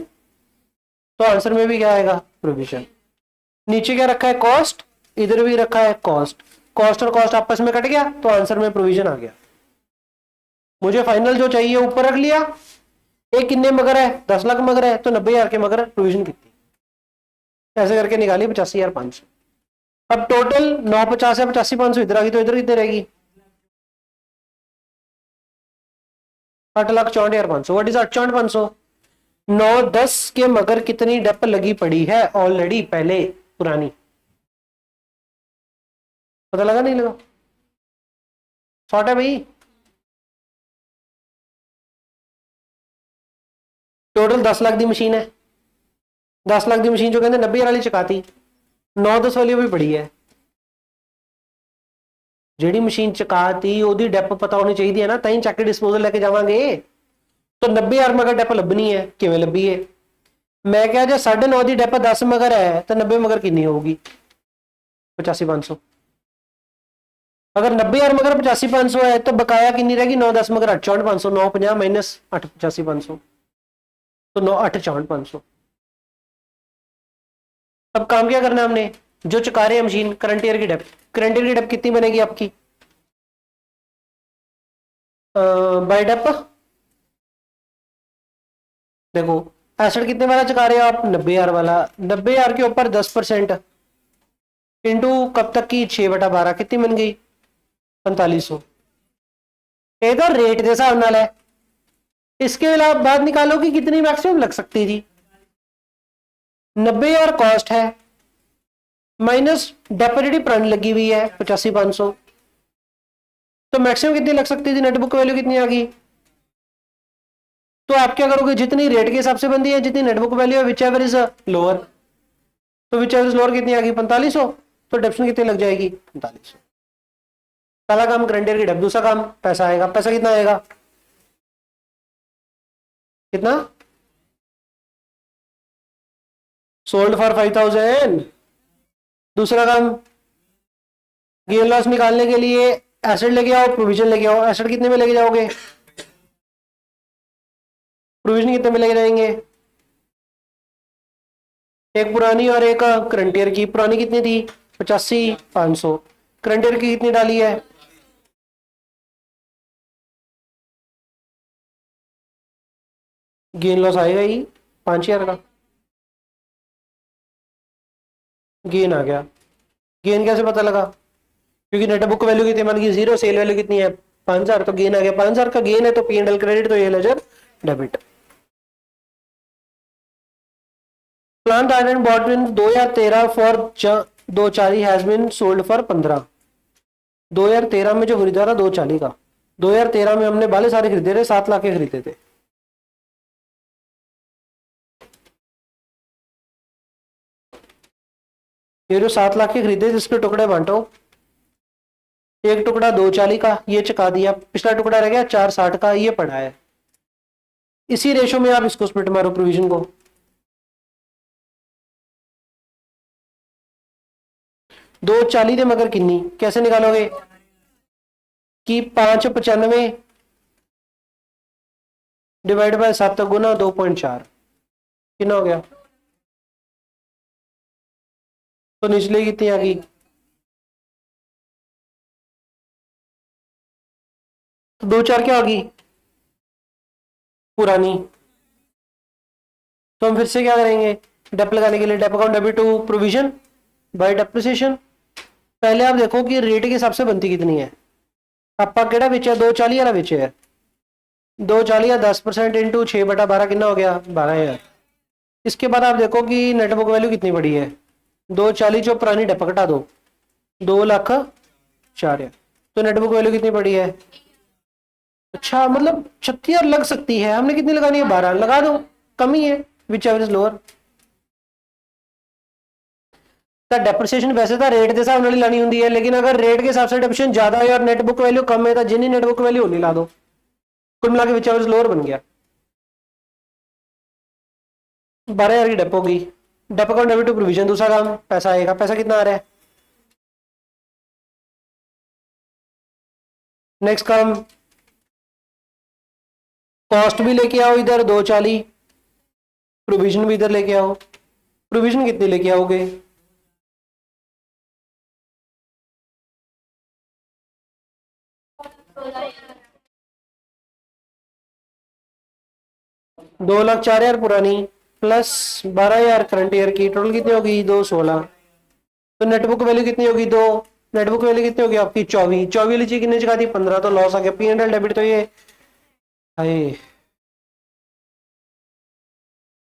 तो आंसर में भी क्या आएगा? प्रोविजन। नीचे क्या रखा है? कॉस्ट। इधर भी रखा है कॉस्ट। कॉस्ट और कॉस्ट आपस में कट गया, तो आंसर में प्रोविजन आ गया। मुझे फाइनल जो चाहिए ऊपर रख लिया। एक कितने मगर है? 10 लाख मगर है, तो 90,000 के मगर प्रोविजन कितनी? ऐसे करके निकाली 85,500। अब टोटल 950 है, 85,500 इधर आ गई, तो इधर कितने रहेगी? 8,64,500। What is 8,64,500? 9-10 के मगर कितनी डेप लगी पड़ी है ऑलरेडी पहले, पुरानी? पता लगा नहीं लगा? शॉर्ट है भाई। टोटल 10 लाख दी मशीन है। 10 लाख दी मशीन जो कहते 90,000 वाली चकाती, 9-10 वाली भी पड़ी है। ਜਿਹੜੀ ਮਸ਼ੀਨ ਚਕਾਤੀ ਉਹਦੀ ਡੈਪ ਪਤਾ ਹੋਣੀ ਚਾਹੀਦੀ ਹੈ ਨਾ, ਤਾਂ ਹੀ ਚੱਕ ਕੇ ਡਿਸਪੋਜ਼ਲ ਲੈ ਕੇ ਜਾਵਾਂਗੇ। तो 90,000 मगर डेप लभनी है, किवें लभी है? मैं क्या, जो 9.5 की डेप 10 मगर है, तो 90 मगर कितनी होगी? 85,500। अगर 90,000 मगर 85,500 है, तो बकाया कितनी रहेगी? 9-10 मगर 8,64,500। 950 माइनस 8,85,500, तो 8,64,500। अब काम क्या करना है हमने? जो चुका रहे हैं मशीन, करंट ईयर की डेप, करंट ईयर की डेप कितनी बनेगी आपकी? बाय डेप देखो, एसेट कितने वाला चुका रहे हो आप? 90,000 वाला। 90,000 के ऊपर 10%, इंटू कब तक की 6/12 कितनी बन गई 4500। ये तो रेट के हिसाब नाल है। इसके अलावा बाद निकालो कि कितनी मैक्सिमम लग सकती थी। 90,000 कॉस्ट है माइनस डेपोजिट पुरानी लगी हुई है 85,500, तो मैक्सिमम कितनी लग सकती थी, नेटबुक वैल्यू कितनी आ गई। तो आप क्या करोगे, जितनी रेट के हिसाब से बनती है, जितनी नेटबुक वैल्यू है, विच एवर इज लोअर, तो विच एवर इज लोअर कितनी आ गई 4500, तो डेप्शन कितनी लग जाएगी 4500। पहला काम करंट ईयर की डेप, दूसरा काम पैसा आएगा। पैसा कितना आएगा, कितना, सोल्ड फॉर 5,000। दूसरा काम गेन लॉस निकालने के लिए एसेट लेके आओ, प्रोविजन लेके आओ। एसेट कितने में लेके जाओगे, प्रोविजन कितने में लेके जाएंगे, एक पुरानी और एक करंट ईयर की। पुरानी कितनी थी 85,500, करंट ईयर की कितनी डाली है, गेन लॉस आएगा ही 5,000 का, गेन आ गया। गेन कैसे पता लगा, क्योंकि नेट बुक वैल्यू कितनी मान की 0, सेल वैल्यू कितनी है 5,000, तो गेन आ गया 5,000 का। गेन है तो P&L क्रेडिट, तो ये ledger debit. Plant and bought in 2013 for 240 has been sold for 15। 2013 में जो खरीदा था 240 का, 2013 में हमने बाले सारे खरीदे थे, 7 लाख के खरीदे थे। ये जो 7 लाख के खरीदे थे, इसके टुकड़े बांटो। एक टुकड़ा 240 का, ये चुका दिया। पिछला टुकड़ा रह गया 460 का, ये पड़ा है। इसी रेशो में आप इसको स्प्लिट मारो प्रोविजन को। 240 दे मगर किन्नी कैसे निकालोगे कि 595 डिवाइड बाय 7 गुना 2.4 कितना हो गया, तो निचले कितनी आ गई, तो 2.4 क्या होगी पुरानी। तो हम फिर से क्या करेंगे, डेप लगाने के लिए dep account debit to provision by depreciation. पहले आप देखो कि रेट के हिसाब से बनती कितनी है। आपका केड़ा बेचा 240 वाला बेचे है, 240 10% इंटू 6/12 कितना हो गया 12,000। इसके बाद आप देखो कि नेटबुक वैल्यू कितनी बड़ी है, 240 जो पुरानी डेप घटा दो 2,04,000, तो नेटबुक वैल्यू कितनी बड़ी है। अच्छा मतलब 36,000 लग सकती है, हमने कितनी लगानी है 12 लगा दो, कमी है which ever is lower. Depreciation वैसे तो रेट के हिसाब से लानी होती है, लेकिन अगर रेट के हिसाब से डेप्रिसिएशन ज्यादा है और नेटबुक वैल्यू कम है तो जिन्नी नेटबुक वैल्यू होनी ला दो, कुल मिला के विच एवर इज लोअर बन गया। 12,000 की डेप होगी, dep account debit to provision. दूसरा काम पैसा आएगा, पैसा कितना आ रहा है। नेक्स्ट काम कॉस्ट भी लेके आओ इधर 240, प्रोविजन भी इधर लेके आओ। प्रोविजन कितनी लेके आओगे, दो लाख 4,000 पुरानी प्लस 12,000 करंट ईयर की, टोटल कितनी होगी 216। तो नेटबुक वैल्यू कितनी होगी 2, नेटबुक वैल्यू कितनी होगी आपकी 24। 24 लीजिए कितने चुका दी 15, तो लॉस आ गया। P&L डेबिट, तो ये हाय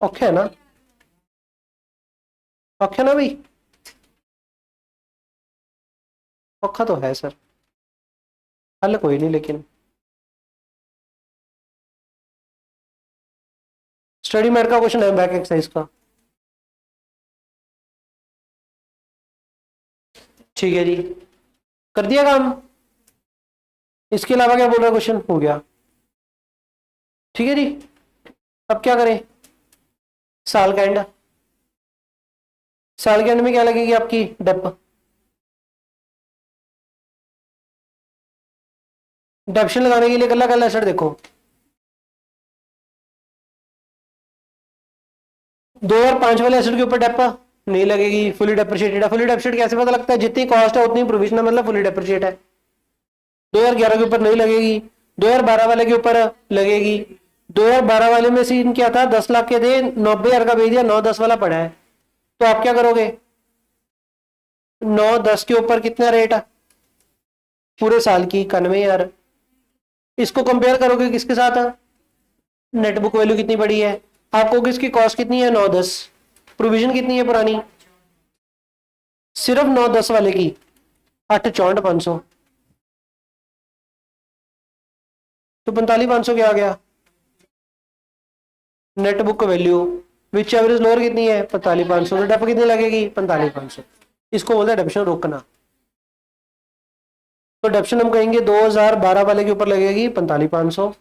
ओके है ना, ओके ना भाई, औखा तो है सर, हल कोई नहीं, लेकिन स्टडी मैट का क्वेश्चन है बैक एक्सरसाइज का, ठीक है जी, कर दिया काम। इसके अलावा क्या बोल रहा है क्वेश्चन, हो गया ठीक है जी। अब क्या करें, साल का एंड, साल के एंड में क्या लगेगी आपकी डेप, डेप्शन लगाने के लिए कल कल एसेट देखो 2 और 5 वाले एसेट के ऊपर डेप नहीं लगेगी, फुली डेप्रिशिएटेड है। फुली डेप्रिशिएट कैसे पता लगता है, जितनी कॉस्ट है उतनी प्रोविजन है, मतलब फुली डेप्रिशिएट है। 2011 के ऊपर नहीं लगेगी, 2012 वाले के ऊपर लगेगी। 2012 वाले में सीन क्या था, 10 लाख के थे, 90,000 का भेज दिया, 9-10 वाला पड़ा है, तो आप क्या करोगे, 9-10 के ऊपर कितना रेट है पूरे साल की? 91,000। इसको कंपेयर करोगे किसके साथ? नेट बुक वैल्यू कितनी बड़ी है? आपको किसकी कॉस्ट कितनी है? 9-10। प्रोविजन कितनी है पुरानी? सिर्फ 9-10 वाले की 8,64,500। तो 45,500 क्या आ गया? Net book value which average lower कितनी है? 45,500। तो डेप कितनी लगेगी? 45,500। इसको बोलते हैं डेप्शन रोकना। तो डेप्शन हम कहेंगे 2012 वाले के ऊपर लगेगी 45,500,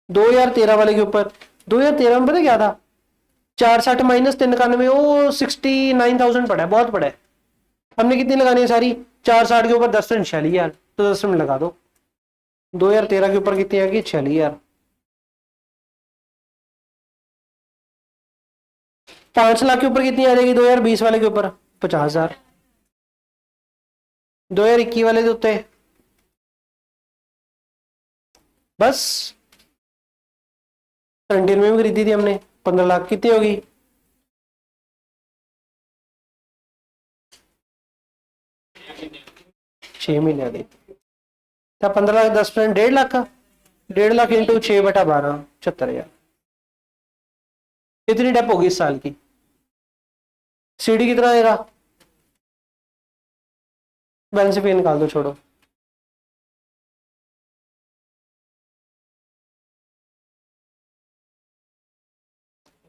2013 वाले के ऊपर। 2013 में पता क्या था? 460 माइनस 391, वो 69,000 पड़ा है, बहुत पड़ा है। हमने कितनी लगानी है सारी? 460 के ऊपर 10 46,000, तो 10 में लगा दो। 2013 के ऊपर कितनी आएगी? 46,000। 5 लाख के ऊपर कितनी आ जाएगी? 2020 वाले के ऊपर 50,000। 2021 वाले के उत्ते बस 99 में खरीदी थी हमने, 15 लाख। कितनी होगी? 6 महीने दी। 15 लाख 10%, 1.5 लाख का। 1.5 लाख इंटू 6/12, 76,000। कितनी डेप होगी इस साल की? सीडी कितना आएगा? बैलेंस पे निकाल दो, छोड़ो।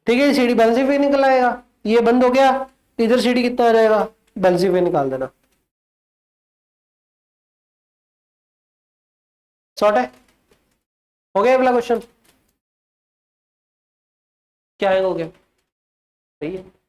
ठीक है, सीडी बैलेंस पे निकल आएगा। ये बंद हो गया, इधर सीडी कितना आ जाएगा? बैलेंस पे निकाल देना। शॉर्ट है। हो गया अगला क्वेश्चन? क्या है? हो गया, सही है।